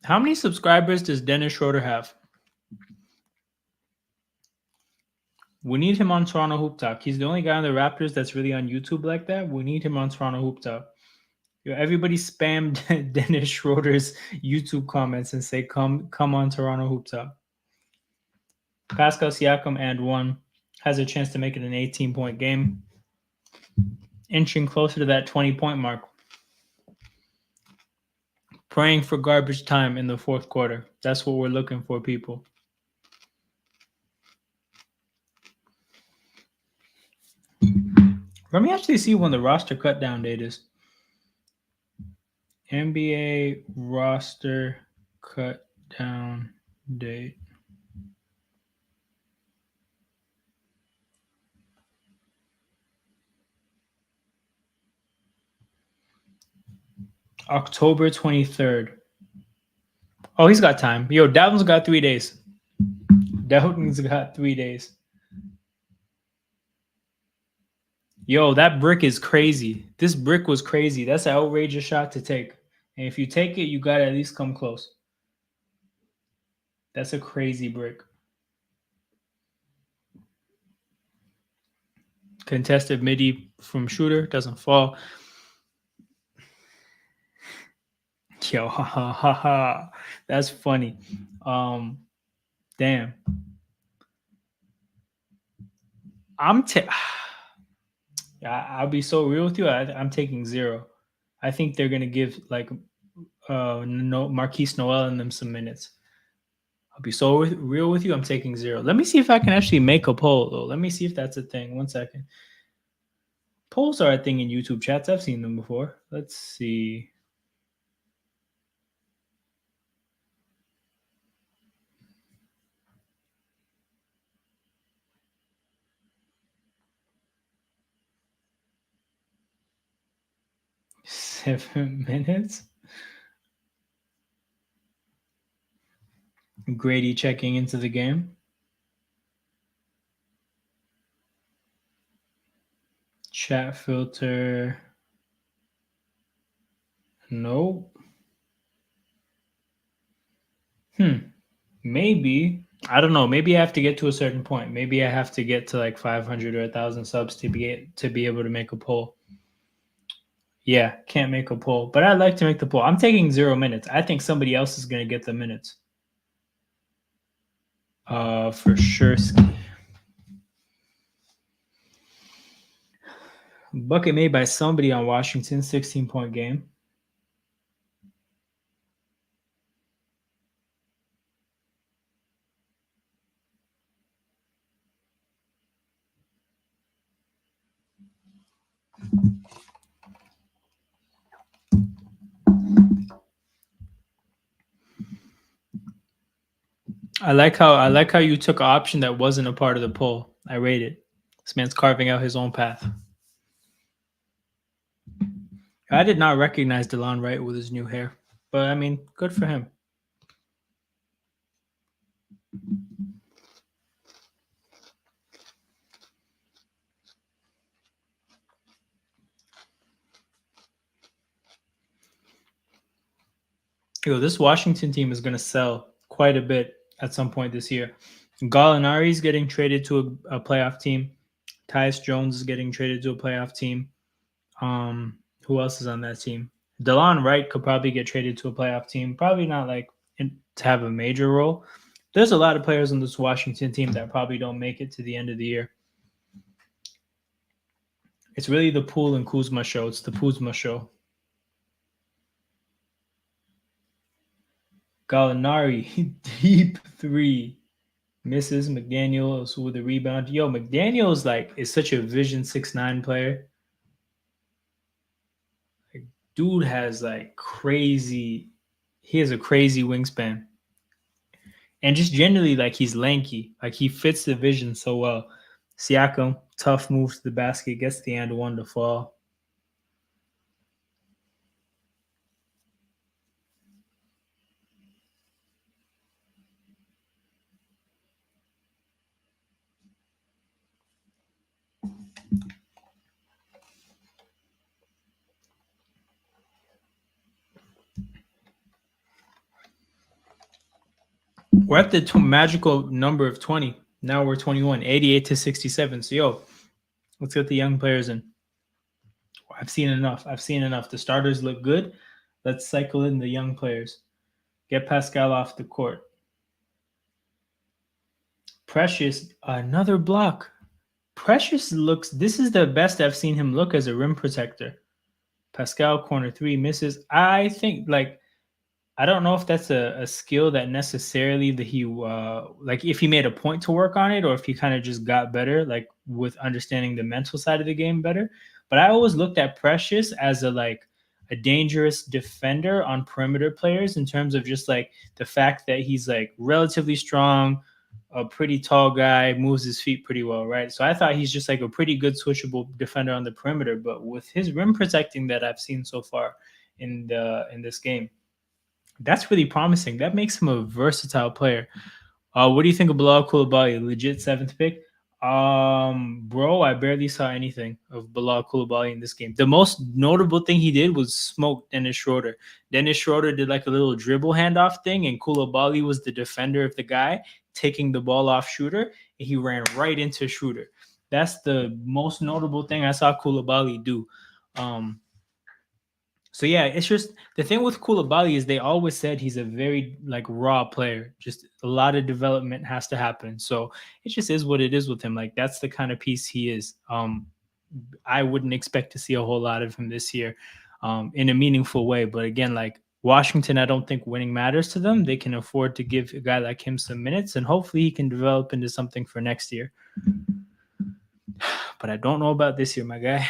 How many subscribers does Dennis Schroeder have? We need him on Toronto Hoop Talk. He's the only guy on the Raptors that's really on YouTube like that. We need him on Toronto Hoop Talk. Yo, everybody spam Dennis Schroeder's YouTube comments and say, come on Toronto Hoop Talk. Pascal Siakam and one has a chance to make it an 18-point game, inching closer to that 20-point mark. Praying for garbage time in the fourth quarter. That's what we're looking for, people. Let me actually see when the roster cut down date is. NBA roster cut down date. October 23rd. Oh, he's got time. Yo, Dalton's got 3 days. Dalton's got 3 days. Yo, that brick is crazy. This brick was crazy. That's an outrageous shot to take. And if you take it, you got to at least come close. That's a crazy brick. Contested midi from shooter. Doesn't fall. Yo, ha ha ha ha. That's funny. Damn. I'll be so real with you. I'm taking 0. I think they're gonna give like Marquise Noel and them some minutes. I'll be so real with you. I'm taking 0. Let me see if I can actually make a poll though. Let me see if that's a thing. 1 second. Polls are a thing in YouTube chats. I've seen them before. Let's see. Seven minutes. Grady checking into the game. Chat filter. Nope. Maybe. I don't know. Maybe I have to get to a certain point. Maybe I have to get to like 500 or 1,000 subs to be able to make a poll. Yeah, can't make a poll. But I'd like to make the poll. I'm taking 0 minutes. I think somebody else is going to get the minutes. For sure. Bucket made by somebody on Washington, 16-point game. I like how you took an option that wasn't a part of the poll. I rate it. This man's carving out his own path. I did not recognize DeLon Wright with his new hair, but I mean, good for him. Yo, this Washington team is going to sell quite a bit at some point this year. Gallinari is getting traded to a playoff team. Tyus Jones is getting traded to a playoff team. Who else is on that team? DeLon Wright could probably get traded to a playoff team. Probably not like to have a major role. There's a lot of players on this Washington team that probably don't make it to the end of the year. It's really the Poole and Kuzma show. It's the Kuzma show. Gallinari, deep 3. Misses. McDaniels with a rebound. Yo, McDaniels is such a Vision 6'9" player. Like, dude has crazy. He has a crazy wingspan. And just generally, he's lanky. He fits the vision so well. Siakam, tough move to the basket, gets the and one to fall. We're at the magical number of 20. Now we're 21, 88 to 67. So, yo, let's get the young players in. I've seen enough. The starters look good. Let's cycle in the young players. Get Pascal off the court. Precious, another block. Precious looks. This is the best I've seen him look as a rim protector. Pascal corner three misses. I think I don't know if that's a skill that necessarily that he like if he made a point to work on it or if he kind of just got better like with understanding the mental side of the game better. But I always looked at Precious as a dangerous defender on perimeter players in terms of just like the fact that he's like relatively strong, a pretty tall guy, moves his feet pretty well, right? So I thought he's just like a pretty good switchable defender on the perimeter. But with his rim protecting that I've seen so far in this game, that's really promising. That makes him a versatile player. What do you think of Bilal Koulibaly? Legit seventh pick? Bro, I barely saw anything of Bilal Koulibaly in this game. The most notable thing he did was smoke Dennis Schroeder. Dennis Schroeder did like a little dribble handoff thing, and Koulibaly was the defender of the guy taking the ball off Schroeder, and he ran right into Schroeder. That's the most notable thing I saw Koulibaly do. So yeah, it's just the thing with Koulibaly is they always said he's a very like raw player. Just a lot of development has to happen. So it just is what it is with him. Like that's the kind of piece he is. I wouldn't expect to see a whole lot of him this year, in a meaningful way. But again, like Washington, I don't think winning matters to them. They can afford to give a guy like him some minutes, and hopefully he can develop into something for next year. But I don't know about this year, my guy.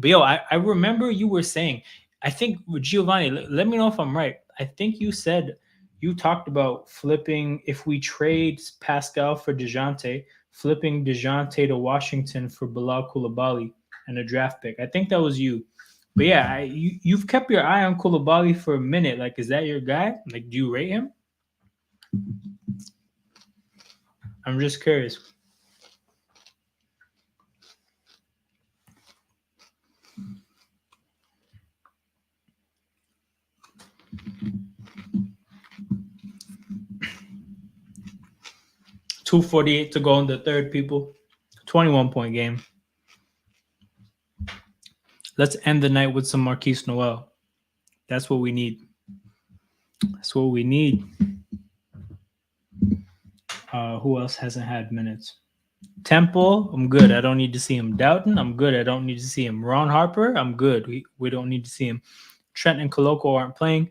But yo, I remember you were saying, I think Giovanni, let me know if I'm right. I think you said you talked about flipping if we trade Pascal for DeJounte, flipping DeJounte to Washington for Bilal Koulibaly and a draft pick. I think that was you. But yeah, you've kept your eye on Koulibaly for a minute. Like, is that your guy? Like, do you rate him? I'm just curious. $248 to go in the third, people. 21-point game. Let's end the night with some Marquise Noel. That's what we need. That's what we need. Who else hasn't had minutes? Temple, I'm good. I don't need to see him. Doughton, I'm good. I don't need to see him. Ron Harper, I'm good. We don't need to see him. Trent and Koloko aren't playing.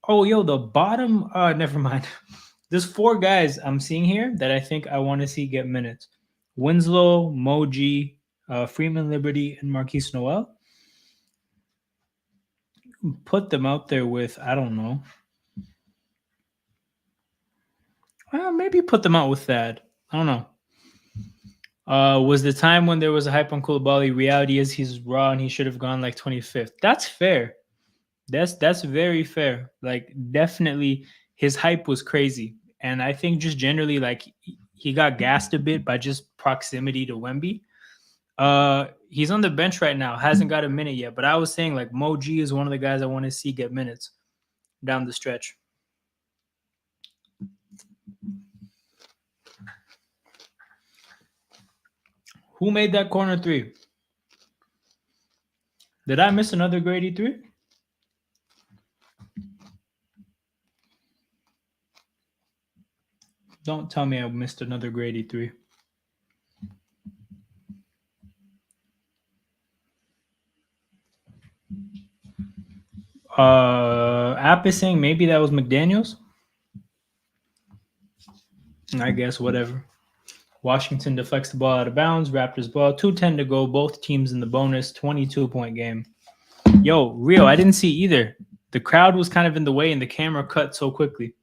Oh, yo, the bottom. Never mind. There's 4 guys I'm seeing here that I think I want to see get minutes. Winslow, Moji, Freeman Liberty, and Marquise Noel. Put them out there with, I don't know. Well, maybe put them out with Thad. I don't know. Was the time when there was a hype on Koulibaly. Reality is he's raw and he should have gone like 25th. That's fair. That's very fair. Like definitely his hype was crazy. And I think just generally like he got gassed a bit by just proximity to Wemby. He's on the bench right now, hasn't got a minute yet. But I was saying like Moji is one of the guys I want to see get minutes down the stretch. Who made that corner 3? Did I miss another Grady 3? Don't tell me I missed another Grady 3. App is saying maybe that was McDaniels. I guess whatever. Washington deflects the ball out of bounds. Raptors ball. 2:10 to go. Both teams in the bonus. 22-point game. Yo, Rio, I didn't see either. The crowd was kind of in the way and the camera cut so quickly.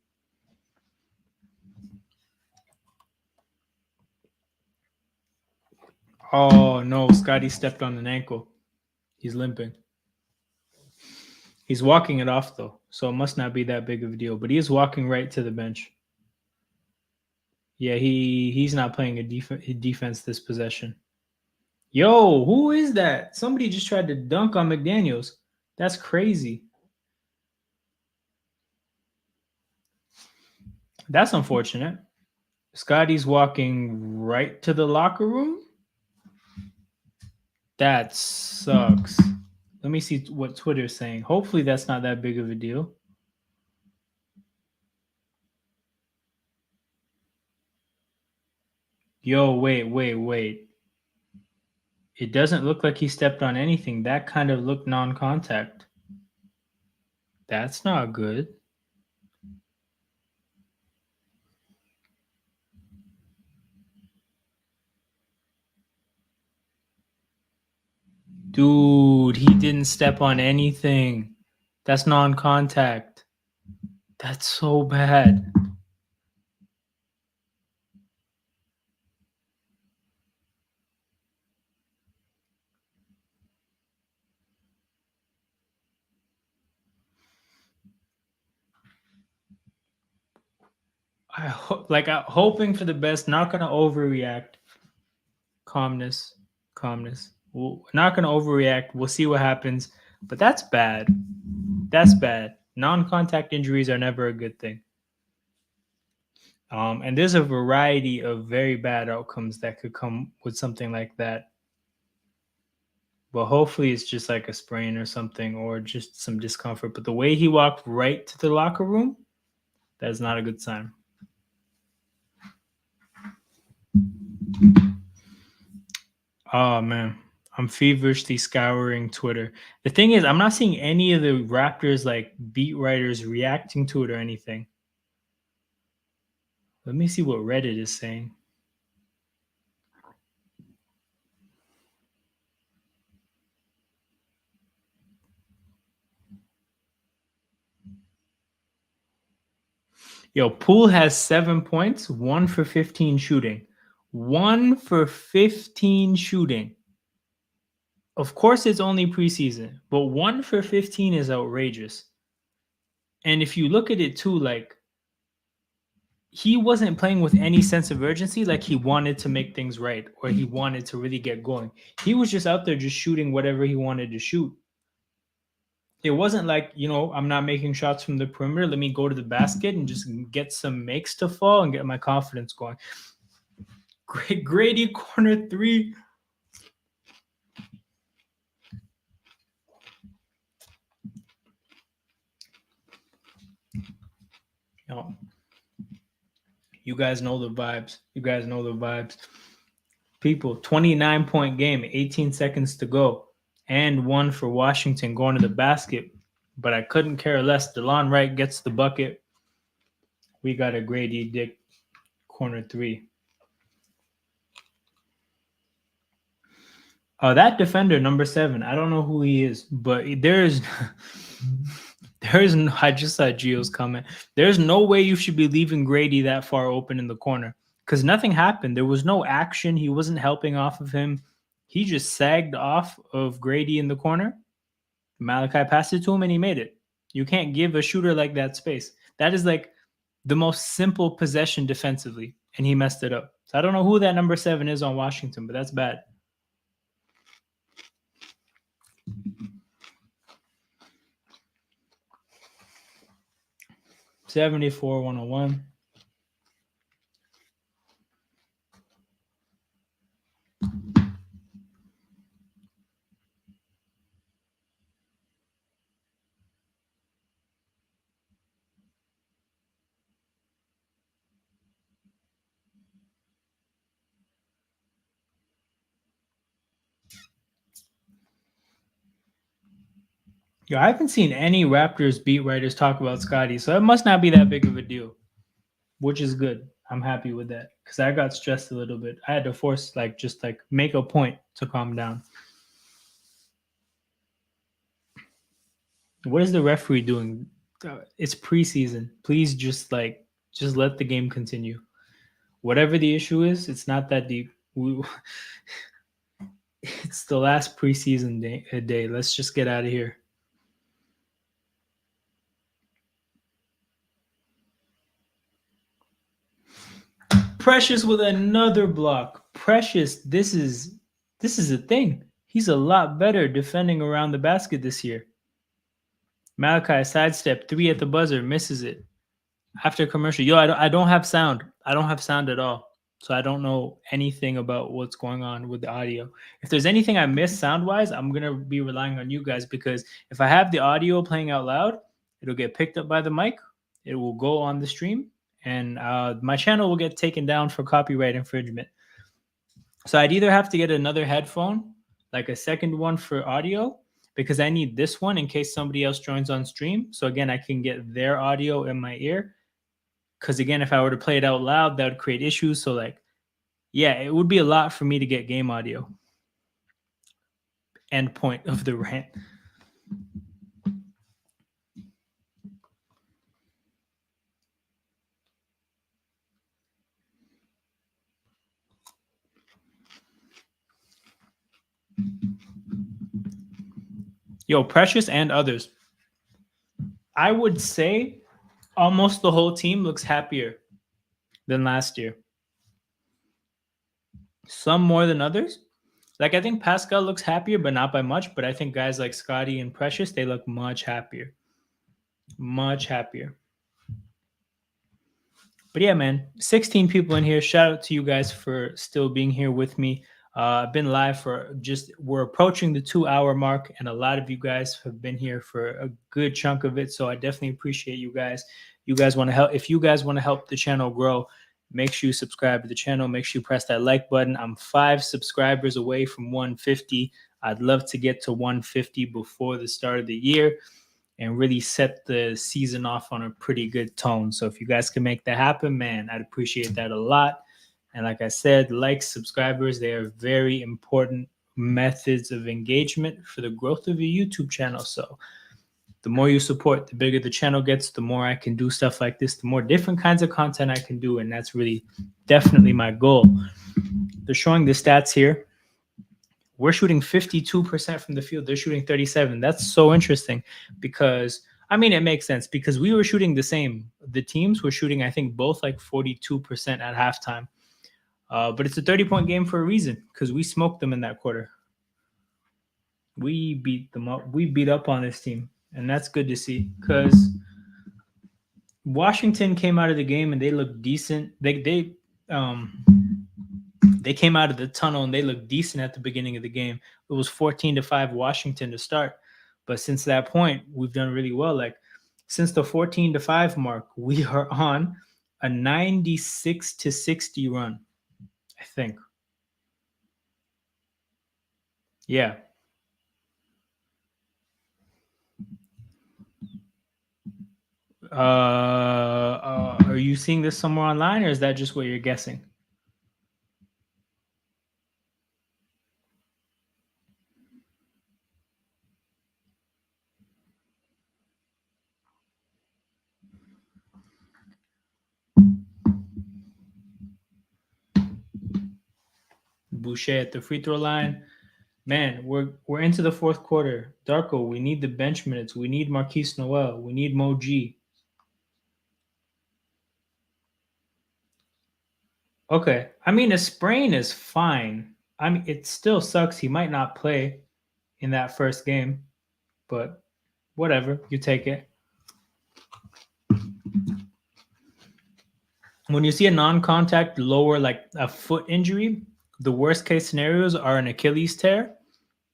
Oh, no. Scotty stepped on an ankle. He's limping. He's walking it off, though, so it must not be that big of a deal. But he is walking right to the bench. Yeah, he's not playing a defense this possession. Yo, who is that? Somebody just tried to dunk on McDaniels. That's crazy. That's unfortunate. Scotty's walking right to the locker room. That sucks. Let me see what Twitter's saying. Hopefully that's not that big of a deal. Yo, wait. It doesn't look like he stepped on anything. That kind of looked non-contact. That's not good. Dude, he didn't step on anything. That's non-contact. That's so bad. I'm hoping for the best, not gonna overreact. Calmness. We're not gonna overreact. We'll see what happens. But that's bad. That's bad. Non-contact injuries are never a good thing. And there's a variety of very bad outcomes that could come with something like that. But hopefully it's just like a sprain or something, or just some discomfort. But the way he walked right to the locker room, that's not a good sign. Oh man, I'm feverishly scouring Twitter. The thing is, I'm not seeing any of the Raptors like beat writers reacting to it or anything. Let me see what Reddit is saying. Yo, Poole has 7 points, 1 for 15 shooting. 1 for 15 shooting. Of course, it's only preseason, but 1 for 15 is outrageous. And if you look at it too, like, he wasn't playing with any sense of urgency, like he wanted to make things right or he wanted to really get going. He was just out there just shooting whatever he wanted to shoot. It wasn't like, I'm not making shots from the perimeter. Let me go to the basket and just get some makes to fall and get my confidence going. Great Grady corner 3. You guys know the vibes. People, 29-point game, 18 seconds to go, and 1 for Washington going to the basket. But I couldn't care less. DeLon Wright gets the bucket. We got a Grady Dick corner 3. That defender, number 7, I don't know who he is, but there's no, I just saw Gio's comment. There's no way you should be leaving Grady that far open in the corner because nothing happened. There was no action. He wasn't helping off of him. He just sagged off of Grady in the corner. Malachi passed it to him and he made it. You can't give a shooter like that space. That is like the most simple possession defensively, and he messed it up. So I don't know who that number 7 is on Washington, but that's bad. $74-101. Yo, I haven't seen any Raptors beat writers talk about Scotty, so it must not be that big of a deal, which is good. I'm happy with that because I got stressed a little bit. I had to force just make a point to calm down. What is the referee doing? It's preseason. Please just let the game continue. Whatever the issue is, it's not that deep. It's the last preseason day. Let's just get out of here. Precious with another block. Precious, this is a thing. He's a lot better defending around the basket this year. Malachi sidestep 3 at the buzzer, misses it. After commercial. Yo, I don't have sound. I don't have sound at all. So I don't know anything about what's going on with the audio. If there's anything I missed sound-wise, I'm going to be relying on you guys, because if I have the audio playing out loud, it'll get picked up by the mic. It will go on the stream, and my channel will get taken down for copyright infringement. So I'd either have to get another headphone, like a second one for audio, because I need this one in case somebody else joins on stream. So again, I can get their audio in my ear. Because again, if I were to play it out loud, that would create issues. So like, yeah, it would be a lot for me to get game audio. End point of the rant. Yo, Precious and others. I would say almost the whole team looks happier than last year. Some more than others. Like, I think Pascal looks happier, but not by much. But I think guys like Scotty and Precious, they look much happier. Much happier. But yeah, man, 16 people in here. Shout out to you guys for still being here with me. I've been live for we're approaching the 2-hour mark, and a lot of you guys have been here for a good chunk of it. So I definitely appreciate you guys. You guys want to help. If you guys want to help the channel grow, make sure you subscribe to the channel. Make sure you press that like button. I'm 5 subscribers away from 150. I'd love to get to 150 before the start of the year and really set the season off on a pretty good tone. So if you guys can make that happen, man, I'd appreciate that a lot. And like I said, likes, subscribers, they are very important methods of engagement for the growth of your YouTube channel. So the more you support, the bigger the channel gets, the more I can do stuff like this, the more different kinds of content I can do. And that's really definitely my goal. They're showing the stats here. We're shooting 52% from the field. They're shooting 37%. That's so interesting because, I mean, it makes sense because we were shooting the same. The teams were shooting, I think, both like 42% at halftime. But it's a 30-point game for a reason because we smoked them in that quarter. We beat them up. We beat up on this team, and that's good to see because Washington came out of the game and they looked decent. They came out of the tunnel and they looked decent at the beginning of the game. It was 14-5 Washington to start. But since that point, we've done really well. Like since the 14-5 mark, we are on a 96-60 run, I think. Yeah. Are you seeing this somewhere online, or is that just what you're guessing? Boucher at the free throw line. Man, we're into the fourth quarter. Darko, we need the bench minutes. We need Marquise Noel. We need Mo G. Okay. I mean, a sprain is fine. I mean, it still sucks. He might not play in that first game, but whatever. You take it. When you see a non-contact lower, like a foot injury, the worst case scenarios are an Achilles tear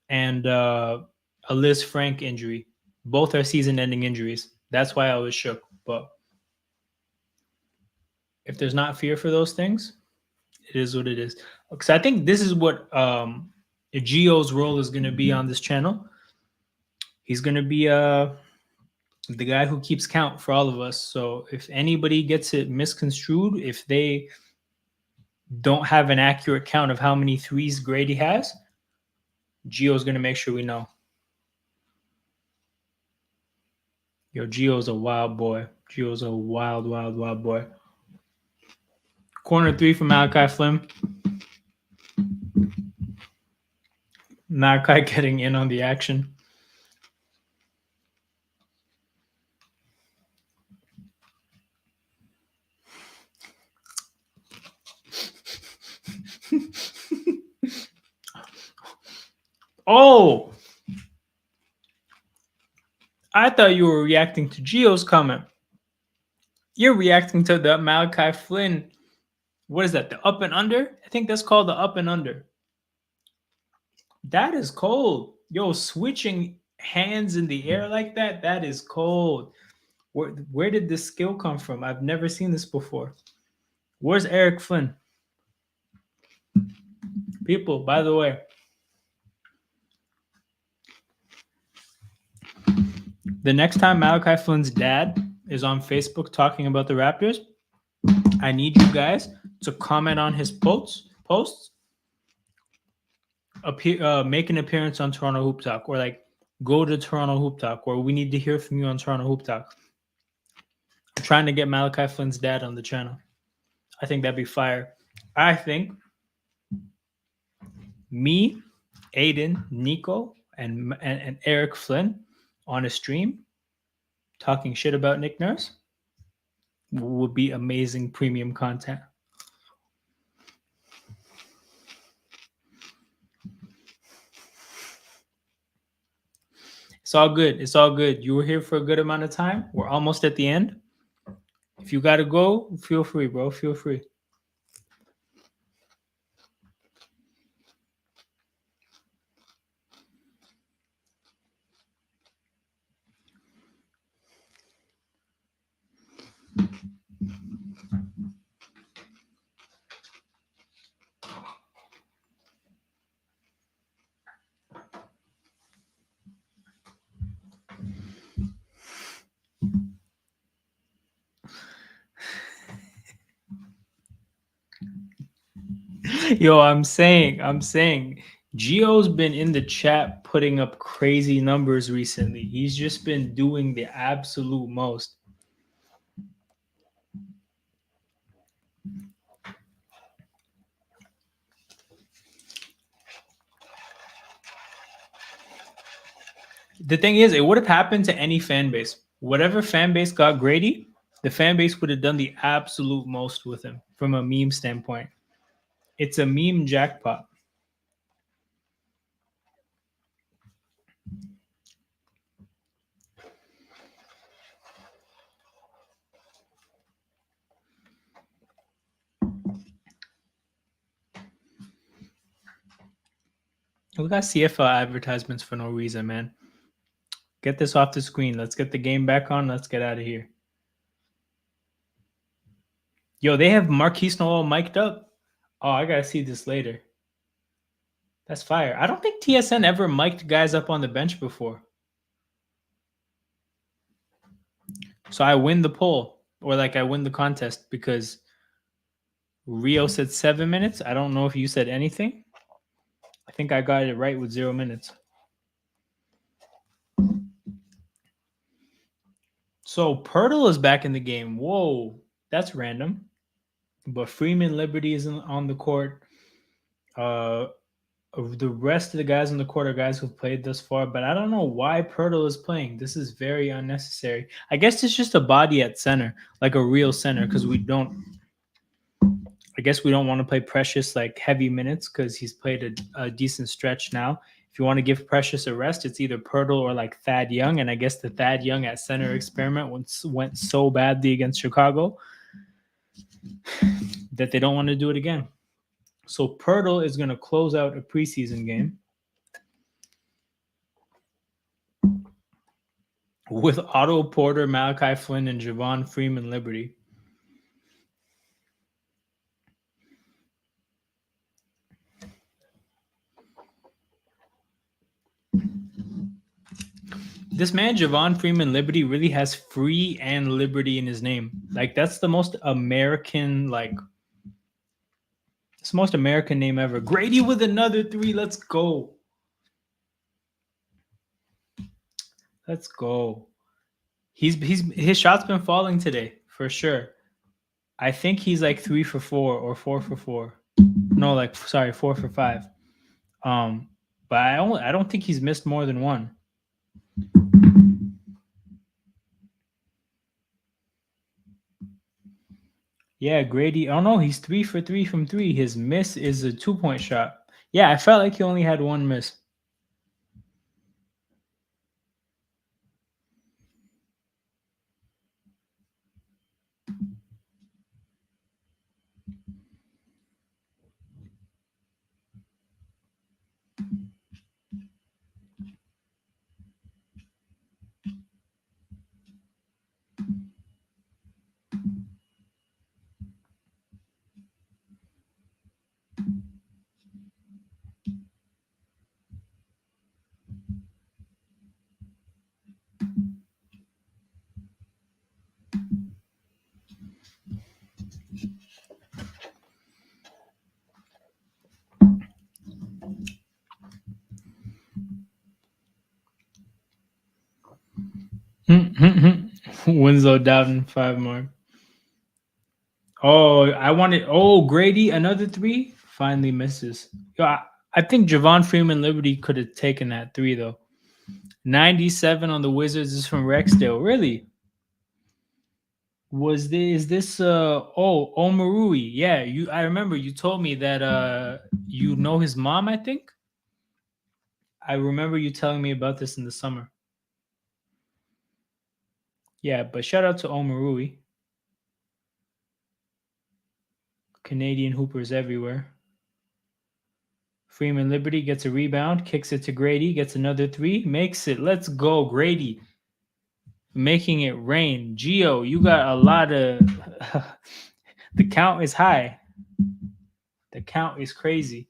and a Liz Frank injury. Both are season-ending injuries. That's why I was shook. But if there's not fear for those things, it is what it is. Because I think this is what Gio's role is going to be on this channel. He's going to be the guy who keeps count for all of us. So if anybody gets it misconstrued, if they don't have an accurate count of how many threes Grady has, Gio's going to make sure we know. Yo, Gio's a wild boy. Gio's a wild, wild, wild boy. Corner 3 from Malachi Flynn. Malachi getting in on the action. Oh! I thought you were reacting to Gio's comment. You're reacting to the Malachi Flynn What is that? The up and under? I think that's called the up and under. That is cold. Yo, switching hands in the air like that, that is cold. Where did this skill come from? I've never seen this before. Where's Eric Flynn? People, by the way, the next time Malachi Flynn's dad is on Facebook talking about the Raptors, I need you guys to comment on his posts, make an appearance on Toronto Hoop Talk, or like go to Toronto Hoop Talk, or we need to hear from you on Toronto Hoop Talk. I'm trying to get Malachi Flynn's dad on the channel. I think that'd be fire. I think me, Aiden, Nico, and Eric Flynn on a stream talking shit about Nick Nurse would be amazing premium content. It's all good. It's all good. You were here for a good amount of time. We're almost at the end. If you got to go, feel free, bro. Feel free. Yo, I'm saying, Gio's been in the chat putting up crazy numbers recently. He's just been doing the absolute most. The thing is, it would have happened to any fan base. Whatever fan base got Grady, the fan base would have done the absolute most with him from a meme standpoint. It's a meme jackpot. We got CFL advertisements for no reason, man. Get this off the screen. Let's get the game back on. Let's get out of here. Yo, they have Marquise Noel mic'd up. Oh, I gotta see this later. That's fire. I don't think TSN ever mic'd guys up on the bench before. So I win the poll, or like I win the contest because Rio said 7 minutes. I don't know if you said anything. I think I got it right with 0 minutes. So Pirtle is back in the game. Whoa, that's random. But Freeman Liberty is on the court. The rest of the guys on the court are guys who've played thus far, but I don't know why Pirtle is playing. This is very unnecessary. I guess it's just a body at center, like a real center, because we don't. I guess we don't want to play Precious like heavy minutes because he's played a decent stretch now. If you want to give Precious a rest, it's either Pirtle or like Thad Young, and I guess the Thad Young at center experiment went so badly against Chicago that they don't want to do it again. So Pirtle is going to close out a preseason game with Otto Porter, Malachi Flynn, and Javon Freeman Liberty. This man, Javon Freeman Liberty, really has free and liberty in his name. Like, that's the most American, it's the most American name ever. Grady with another 3. Let's go. Let's go. His shot's been falling today for sure. I think he's like 3 for 4 or 4 for 4. No, 4 for 5. But I don't think he's missed more than one. Yeah, Grady. Oh no, he's 3 for 3 from 3. His miss is a 2-point shot. Yeah, I felt like he only had one miss. Winslow Dowden 5 mark. Oh, I wanted. Oh, Grady another three. Finally misses. Yo, I think Javon Freeman Liberty could have taken that three though. 97 on the Wizards is from Rexdale. Really? Was this is this Omarui? Yeah, you I remember you told me that you know his mom, I think. I remember you telling me about this in the summer. Yeah, but shout out to Omarui. Canadian hoopers everywhere. Freeman Liberty gets a rebound, kicks it to Grady, gets another three, makes it. Let's go, Grady. Making it rain. Geo, you got a lot of. The count is high. The count is crazy.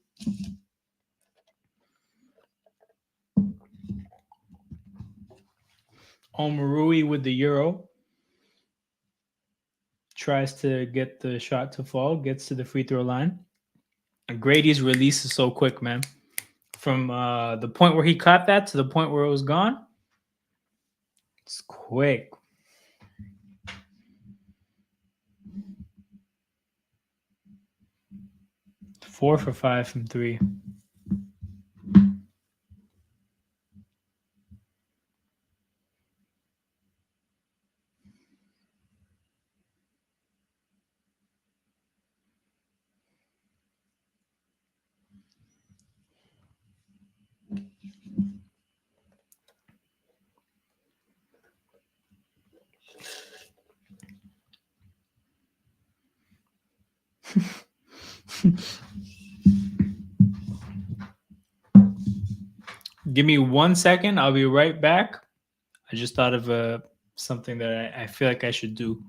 Omarui with the Euro. Tries to get the shot to fall, gets to the free throw line. Grady's release is so quick, man. From the point where he caught that to the point where it was gone, it's quick. Four for five from three. Give me 1 second. I'll be right back. I just thought of something that I feel like I should do.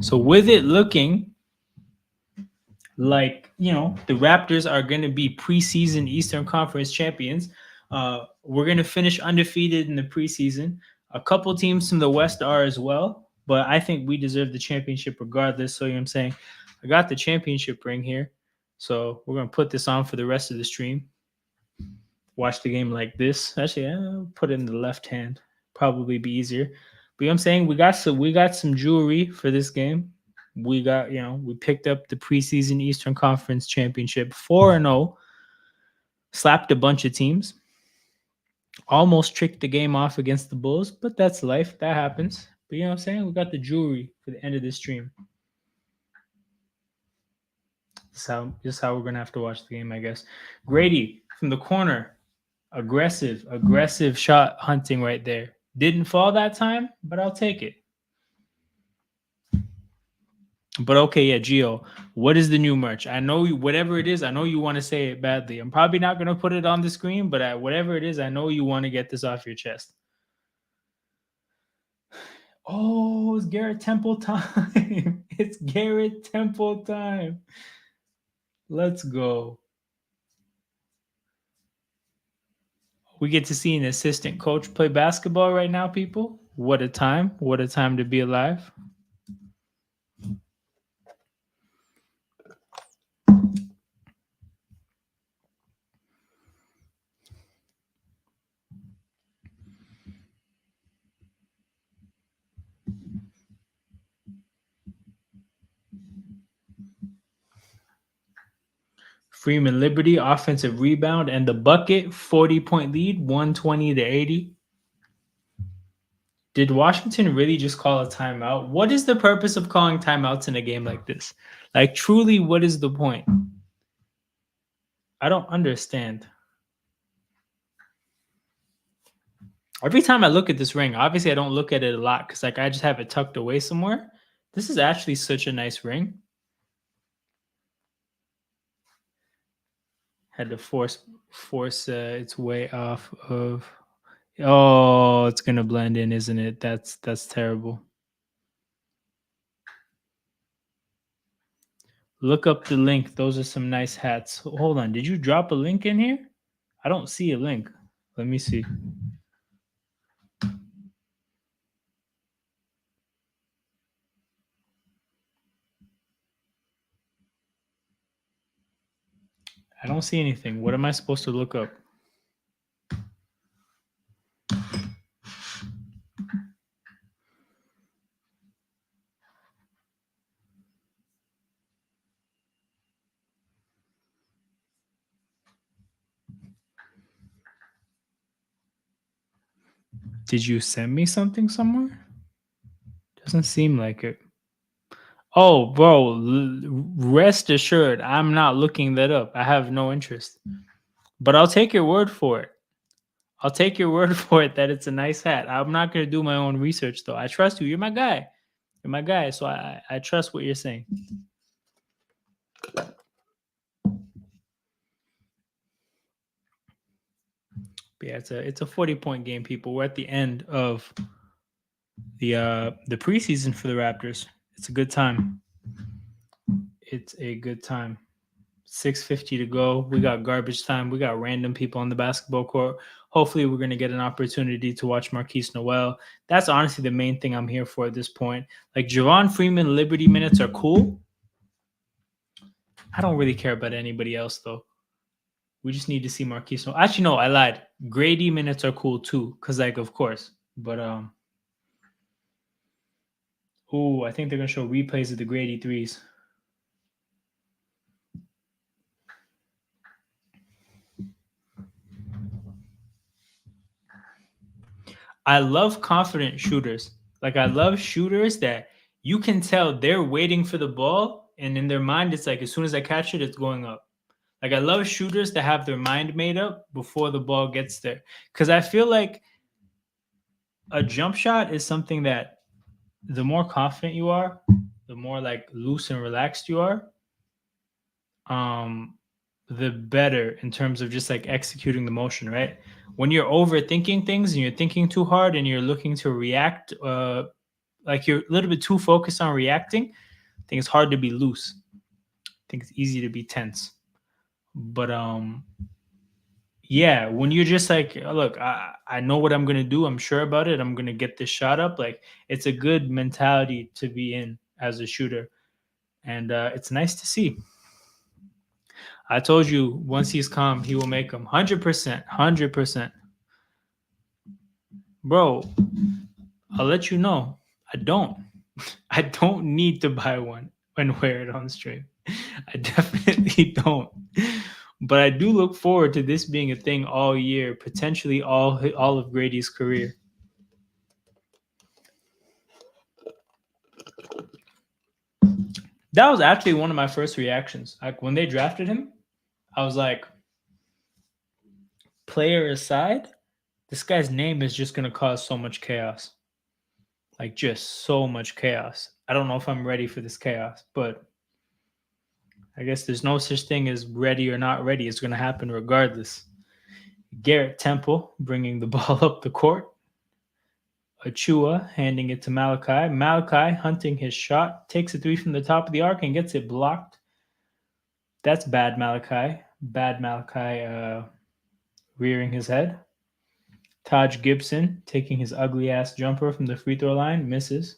So with it looking like, the Raptors are going to be preseason Eastern Conference champions, we're going to finish undefeated in the preseason. A couple teams from the West are as well, but I think we deserve the championship regardless. So, I'm saying? I got the championship ring here. So we're going to put this on for the rest of the stream. Watch the game like this. Actually, I'll put it in the left hand. Probably be easier. But I'm saying? We got some jewelry for this game. We got, we picked up the preseason Eastern Conference Championship 4-0, slapped a bunch of teams, almost tricked the game off against the Bulls, but that's life. That happens. But I'm saying? We got the jewelry for the end of this stream. This is how we're going to have to watch the game, I guess. Grady from the corner. Aggressive shot hunting right there. Didn't fall that time, but I'll take it. But okay, yeah, Gio, what is the new merch? I know whatever it is, I know you want to say it badly. I'm probably not going to put it on the screen, but whatever it is, I know you want to get this off your chest. Oh, it's Garrett Temple time. It's Garrett Temple time. Let's go. We get to see an assistant coach play basketball right now, people. What a time. What a time to be alive. Freeman Liberty, offensive rebound and the bucket, 40-point lead, 120-80. Did Washington really just call a timeout? What is the purpose of calling timeouts in a game like this? Like, truly, what is the point? I don't understand. Every time I look at this ring, obviously I don't look at it a lot because I just have it tucked away somewhere. This is actually such a nice ring. Had to force its way off of. Oh, it's gonna blend in, isn't it? That's terrible. Look up the link. Those are some nice hats. Hold on. Did you drop a link in here? I don't see a link. Let me see. I don't see anything. What am I supposed to look up? Did you send me something somewhere? Doesn't seem like it. Oh, bro, rest assured, I'm not looking that up. I have no interest. But I'll take your word for it. I'll take your word for it that it's a nice hat. I'm not going to do my own research, though. I trust you. You're my guy. You're my guy. So I trust what you're saying. But yeah, it's a 40-point game, people. We're at the end of the preseason for the Raptors. It's a good time. It's a good time. 6:50 to go. We got garbage time. We got random people on the basketball court. Hopefully, we're going to get an opportunity to watch Marquise Noel. That's honestly the main thing I'm here for at this point. Like, Javon Freeman Liberty minutes are cool. I don't really care about anybody else, though. We just need to see Marquise Noel. Actually, no, I lied. Grady minutes are cool, too, because, like, of course. But, I think they're going to show replays of the Grady threes. I love confident shooters. Like, I love shooters that you can tell they're waiting for the ball, and in their mind, it's like, as soon as I catch it, it's going up. Like, I love shooters that have their mind made up before the ball gets there. Because I feel like a jump shot is something that the more confident you are, the more like loose and relaxed you are, the better in terms of just like executing the motion, right? When you're overthinking things and you're thinking too hard and you're looking to react, like you're a little bit too focused on reacting, I think it's hard to be loose. I think it's easy to be tense. But yeah, when you're just like, look, I know what I'm gonna do. I'm sure about it. I'm gonna get this shot up. Like, it's a good mentality to be in as a shooter, and it's nice to see. I told you, once he's calm, he will make them 100%, 100%. Bro, I'll let you know. I don't. I don't need to buy one and wear it on stream. I definitely don't. But I do look forward to this being a thing all year, potentially all of Grady's career. That was actually one of my first reactions. Like, when they drafted him, I was like, player aside, this guy's name is just going to cause so much chaos. Like, just so much chaos. I don't know if I'm ready for this chaos, but I guess there's no such thing as ready or not ready. It's going to happen regardless. Garrett Temple bringing the ball up the court. Achua handing it to Malachi. Malachi hunting his shot, takes a three from the top of the arc and gets it blocked. That's bad Malachi. Bad Malachi rearing his head. Taj Gibson taking his ugly ass jumper from the free throw line, misses.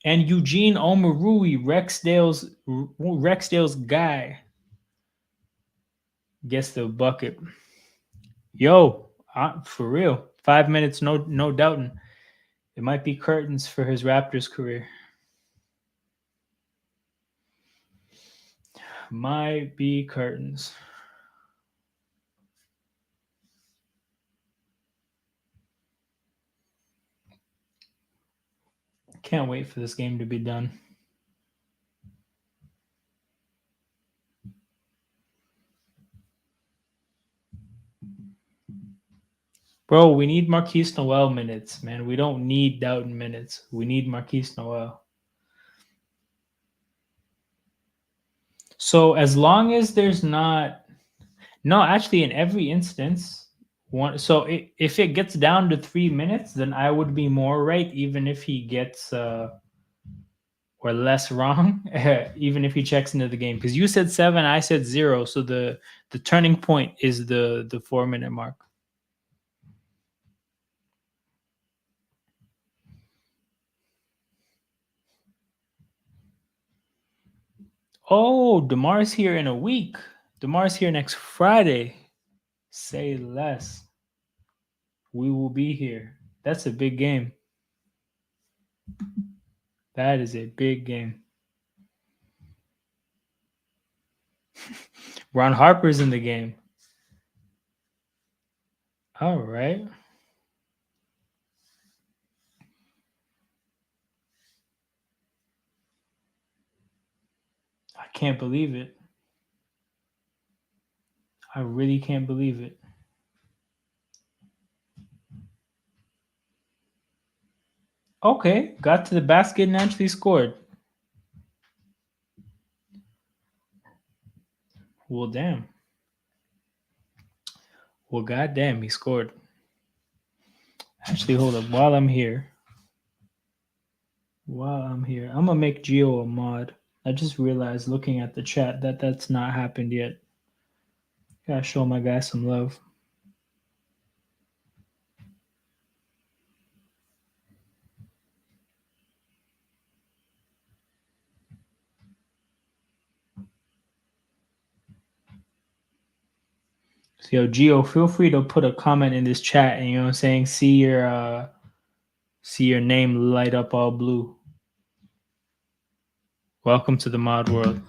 And Eugene Omarui, Rexdale's guy, gets the bucket. Yo, for real, 5 minutes, no doubting. It might be curtains for his Raptors career. Might be curtains. Can't wait for this game to be done. Bro, we need Marquise Noel minutes, man. We don't need Doughton minutes. We need Marquise Noel. So as long as there's not... No, actually, in every instance, if it gets down to 3 minutes, then I would be more right, even if he gets... or less wrong, even if he checks into the game. Because you said 7, I said 0. So the turning point is the 4-minute mark. Oh, DeMar's here in a week. DeMar's here next Friday. Say less. We will be here. That's a big game. That is a big game. Ron Harper's in the game. All right. I can't believe it. I really can't believe it. Okay, got to the basket and actually scored. Well, damn. Well, goddamn, he scored. Actually, hold up. While I'm here, I'm gonna make Geo a mod. I just realized looking at the chat that that's not happened yet. Gotta show my guy some love. So, yo, Geo, feel free to put a comment in this chat, and you know what I'm saying, see your name light up all blue. Welcome to the mod world.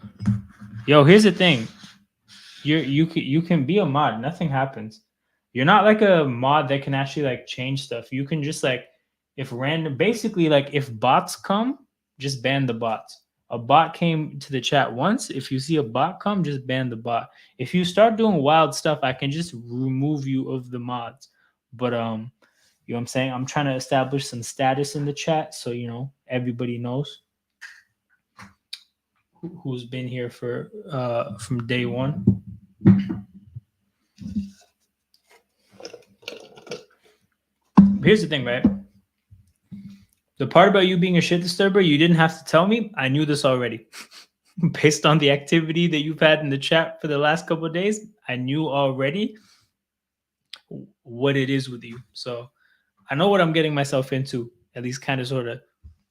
Yo, here's the thing. You can be a mod. Nothing happens. You're not like a mod that can actually like change stuff. You can just like basically like if bots come, just ban the bots. A bot came to the chat once. If you see a bot come, just ban the bot. If you start doing wild stuff, I can just remove you of the mods. But you know what I'm saying? I'm trying to establish some status in the chat so you know everybody knows who's been here for from day one. Here's the thing, right? The part about you being a shit disturber, you didn't have to tell me. I knew this already. Based on the activity that you've had in the chat for the last couple of days, I knew already what it is with you. So I know what I'm getting myself into, at least kind of sort of.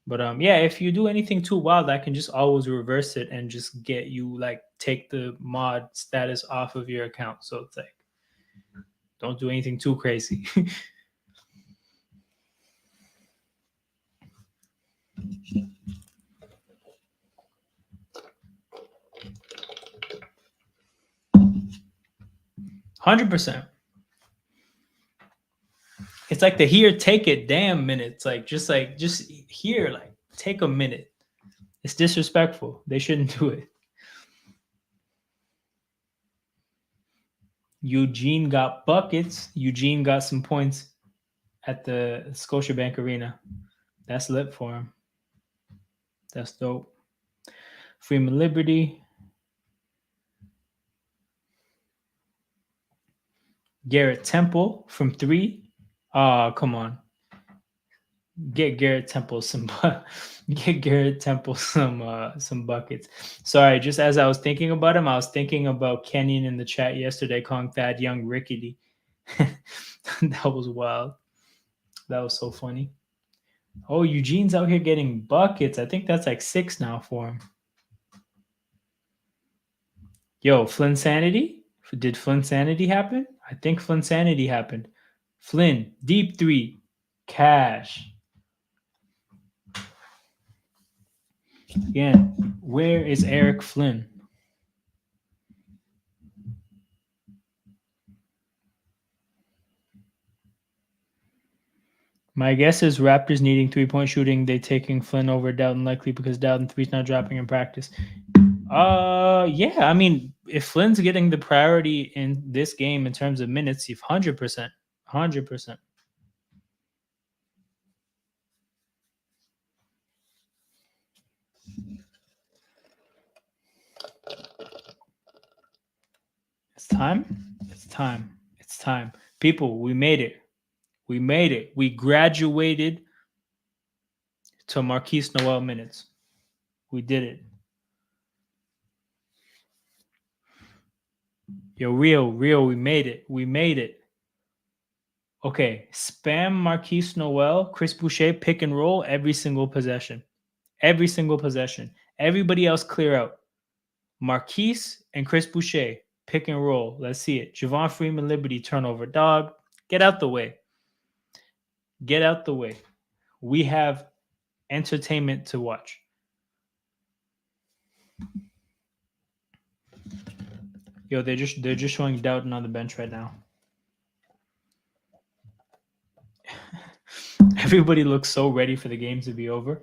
But yeah, if you do anything too wild, I can just always reverse it and just get you like take the mod status off of your account. So it's like don't do anything too crazy. 100%. It's like the here, take it, damn minutes. Like just here, like take a minute. It's disrespectful. They shouldn't do it. Eugene got buckets. Eugene got some points at the Scotiabank Arena. That's lit for him. That's dope. Freeman Liberty. Garrett Temple from 3. Oh, come on. Get Garrett Temple some some buckets. Sorry, just as I was thinking about him, I was thinking about Kenyon in the chat yesterday calling Thad Young rickety. That was wild. That was so funny. Oh, Eugene's out here getting buckets. I think that's like 6 now for him. Yo, Flynn Sanity? Did Flynn Sanity happen? I think Flynn Sanity happened. Flynn, deep 3. Cash. Again, where is Eric Flynn? My guess is Raptors needing 3-point shooting. They taking Flynn over Doughton likely because Doughton 3's not dropping in practice. Yeah. I mean, if Flynn's getting the priority in this game in terms of minutes, you've 100%. 100%. It's time. It's time. It's time. People, we made it. We made it. We graduated to Marquise Noel minutes. We did it. Yo, Rio, we made it. We made it. Okay, spam Marquise Noel, Chris Boucher, pick and roll every single possession. Every single possession. Everybody else clear out. Marquise and Chris Boucher, pick and roll. Let's see it. Javon Freeman, Liberty, turnover. Dog, get out the way. Get out the way. We have entertainment to watch. Yo, they're just showing Doughton on the bench right now. Everybody looks so ready for the game to be over.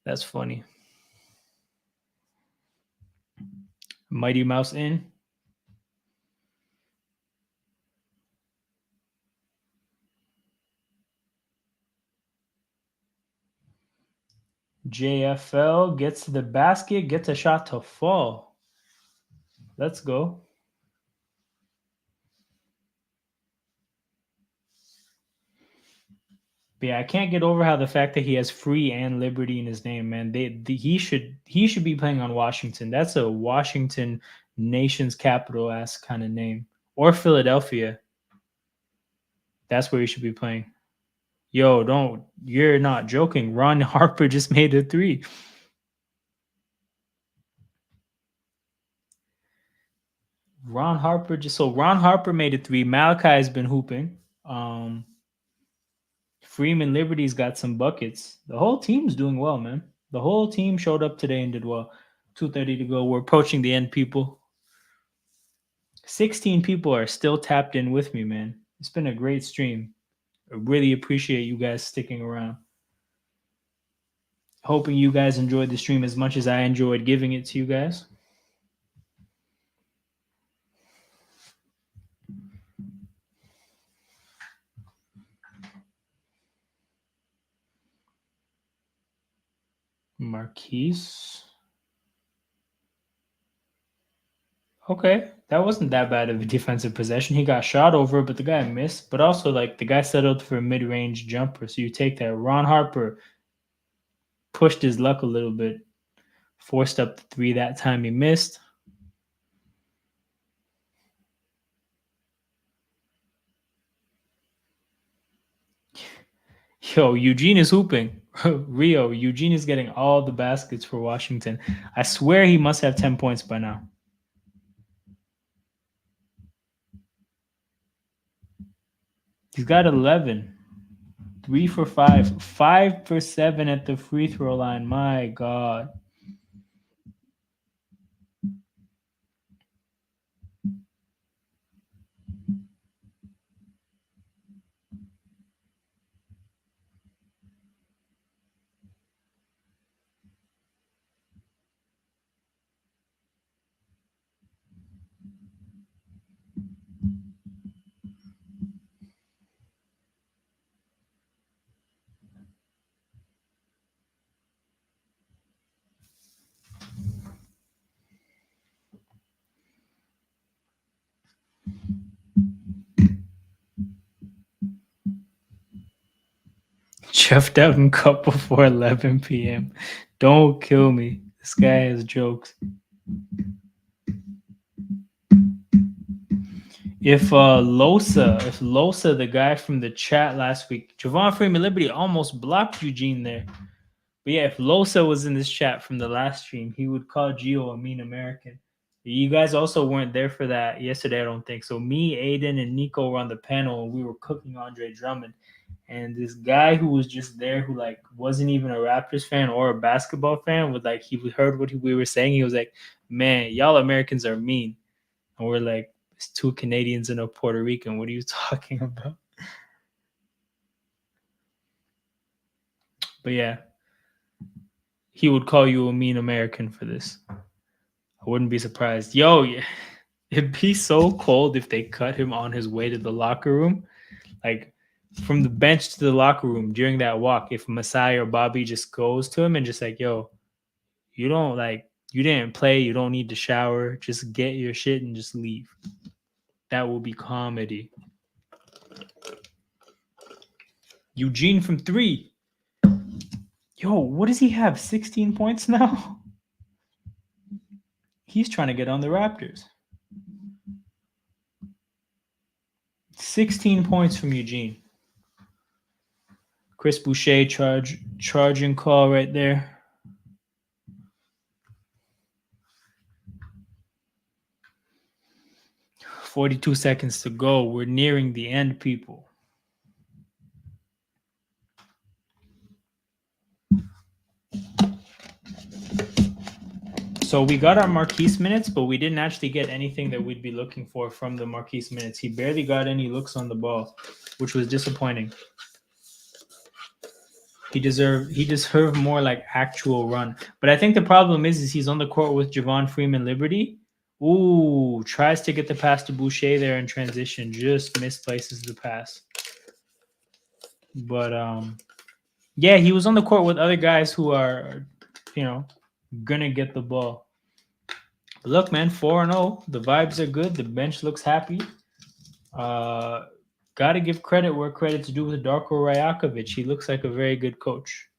That's funny. Mighty Mouse in. JFL gets to the basket, gets a shot to fall. Let's go. But yeah, I can't get over how the fact that he has Free and Liberty in his name, man. He should be playing on Washington. That's a Washington nation's capital ass kind of name. Or Philadelphia. That's where he should be playing. Yo, you're not joking. Ron Harper just made a 3. Ron Harper made a 3. Malachi has been hooping. Freeman Liberty's got some buckets. The whole team's doing well, man. The whole team showed up today and did well. 2:30 to go. We're approaching the end, people. 16 people are still tapped in with me, man. It's been a great stream. I really appreciate you guys sticking around. Hoping you guys enjoyed the stream as much as I enjoyed giving it to you guys. Marquise. Okay, that wasn't that bad of a defensive possession. He got shot over, but the guy missed. But also, like, the guy settled for a mid-range jumper. So you take that. Ron Harper pushed his luck a little bit. Forced up the 3 that time. He missed. Yo, Eugene is hooping. Rio, Eugene is getting all the baskets for Washington. I swear he must have 10 points by now. He's got 11. 3 for 5. 5 for 7 at the free throw line. My God. Jeff Doughton Cup before 11 p.m. Don't kill me. This guy has jokes. If Losa, the guy from the chat last week, Javon Freeman Liberty almost blocked Eugene there. But yeah, if Losa was in this chat from the last stream, he would call Gio a mean American. You guys also weren't there for that yesterday, I don't think. So me, Aiden, and Nico were on the panel, and we were cooking Andre Drummond. And this guy who was just there, who like wasn't even a Raptors fan or a basketball fan, would like he heard what we were saying. He was like, "Man, y'all Americans are mean." And we're like, "It's 2 Canadians and a Puerto Rican. What are you talking about?" But yeah, he would call you a mean American for this. I wouldn't be surprised. Yo, yeah. It'd be so cold if they cut him on his way to the locker room. Like, from the bench to the locker room during that walk, if Masai or Bobby just goes to him and just like, yo, you didn't play, you don't need to shower, just get your shit and just leave. That will be comedy. Eugene from 3. Yo, what does he have? 16 points now? He's trying to get on the Raptors. 16 points from Eugene. Chris Boucher charging call right there. 42 seconds to go. We're nearing the end, people. So we got our Marquise minutes, but we didn't actually get anything that we'd be looking for from the Marquise minutes. He barely got any looks on the ball, which was disappointing. He deserved more like actual run. But I think the problem is he's on the court with Javon Freeman Liberty. Ooh, tries to get the pass to Boucher there in transition, just misplaces the pass. But yeah, he was on the court with other guys who are, gonna get the ball. But look, man, 4-0. The vibes are good. The bench looks happy. Got to give credit where credit's due with Darko Rajakovic. He looks like a very good coach.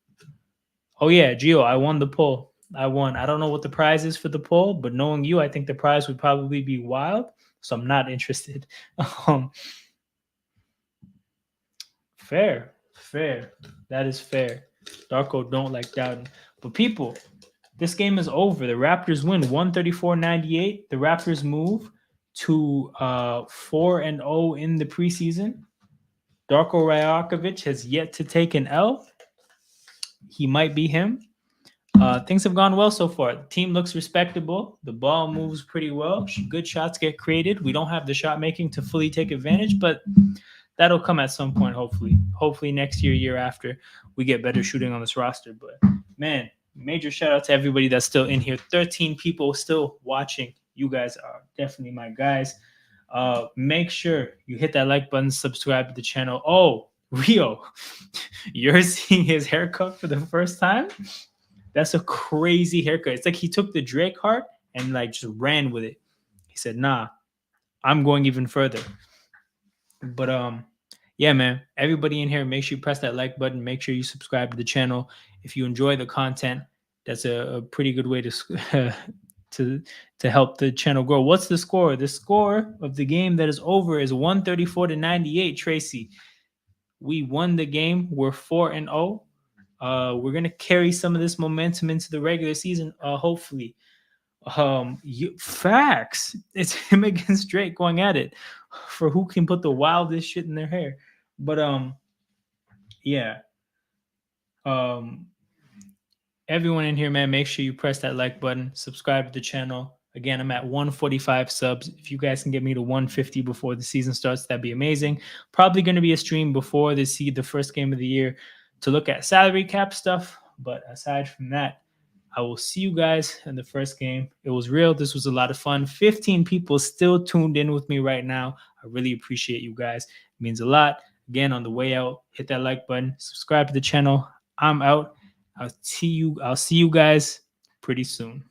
Oh, yeah, Gio, I won the poll. I won. I don't know what the prize is for the poll, but knowing you, I think the prize would probably be wild, so I'm not interested. Fair. That is fair. Darko don't like doubting. But people, this game is over. The Raptors win 134-98. The Raptors move to 4-0 in the preseason. Darko Rajakovic has yet to take an L. He might be him. Things have gone well so far. The team looks respectable. The ball moves pretty well. Good shots get created. We don't have the shot making to fully take advantage, but that'll come at some point, hopefully. Hopefully next year after, we get better shooting on this roster. But, man, major shout out to everybody that's still in here. 13 people still watching. You guys are definitely my guys. Make sure you hit that like button, subscribe to the channel. Oh, Rio, you're seeing his haircut for the first time? That's a crazy haircut. It's like he took the Drake heart and like just ran with it. He said, nah, I'm going even further. But yeah, man, everybody in here, make sure you press that like button. Make sure you subscribe to the channel. If you enjoy the content, that's a pretty good way to help the channel grow. What's the score? The score of the game that is over is 134-98, Tracy. We won the game. We're 4-0. We're gonna carry some of this momentum into the regular season, hopefully. Facts. It's him against Drake going at it for who can put the wildest shit in their hair. But yeah. Everyone in here, man, make sure you press that like button, subscribe to the channel. Again, I'm at 145 subs. If you guys can get me to 150 before the season starts, that'd be amazing. Probably going to be a stream before the first game of the year to look at salary cap stuff. But aside from that, I will see you guys in the first game. It was real. This was a lot of fun. 15 people still tuned in with me right now. I really appreciate you guys. It means a lot. Again, on the way out, hit that like button, subscribe to the channel. I'm out. I'll see you guys pretty soon.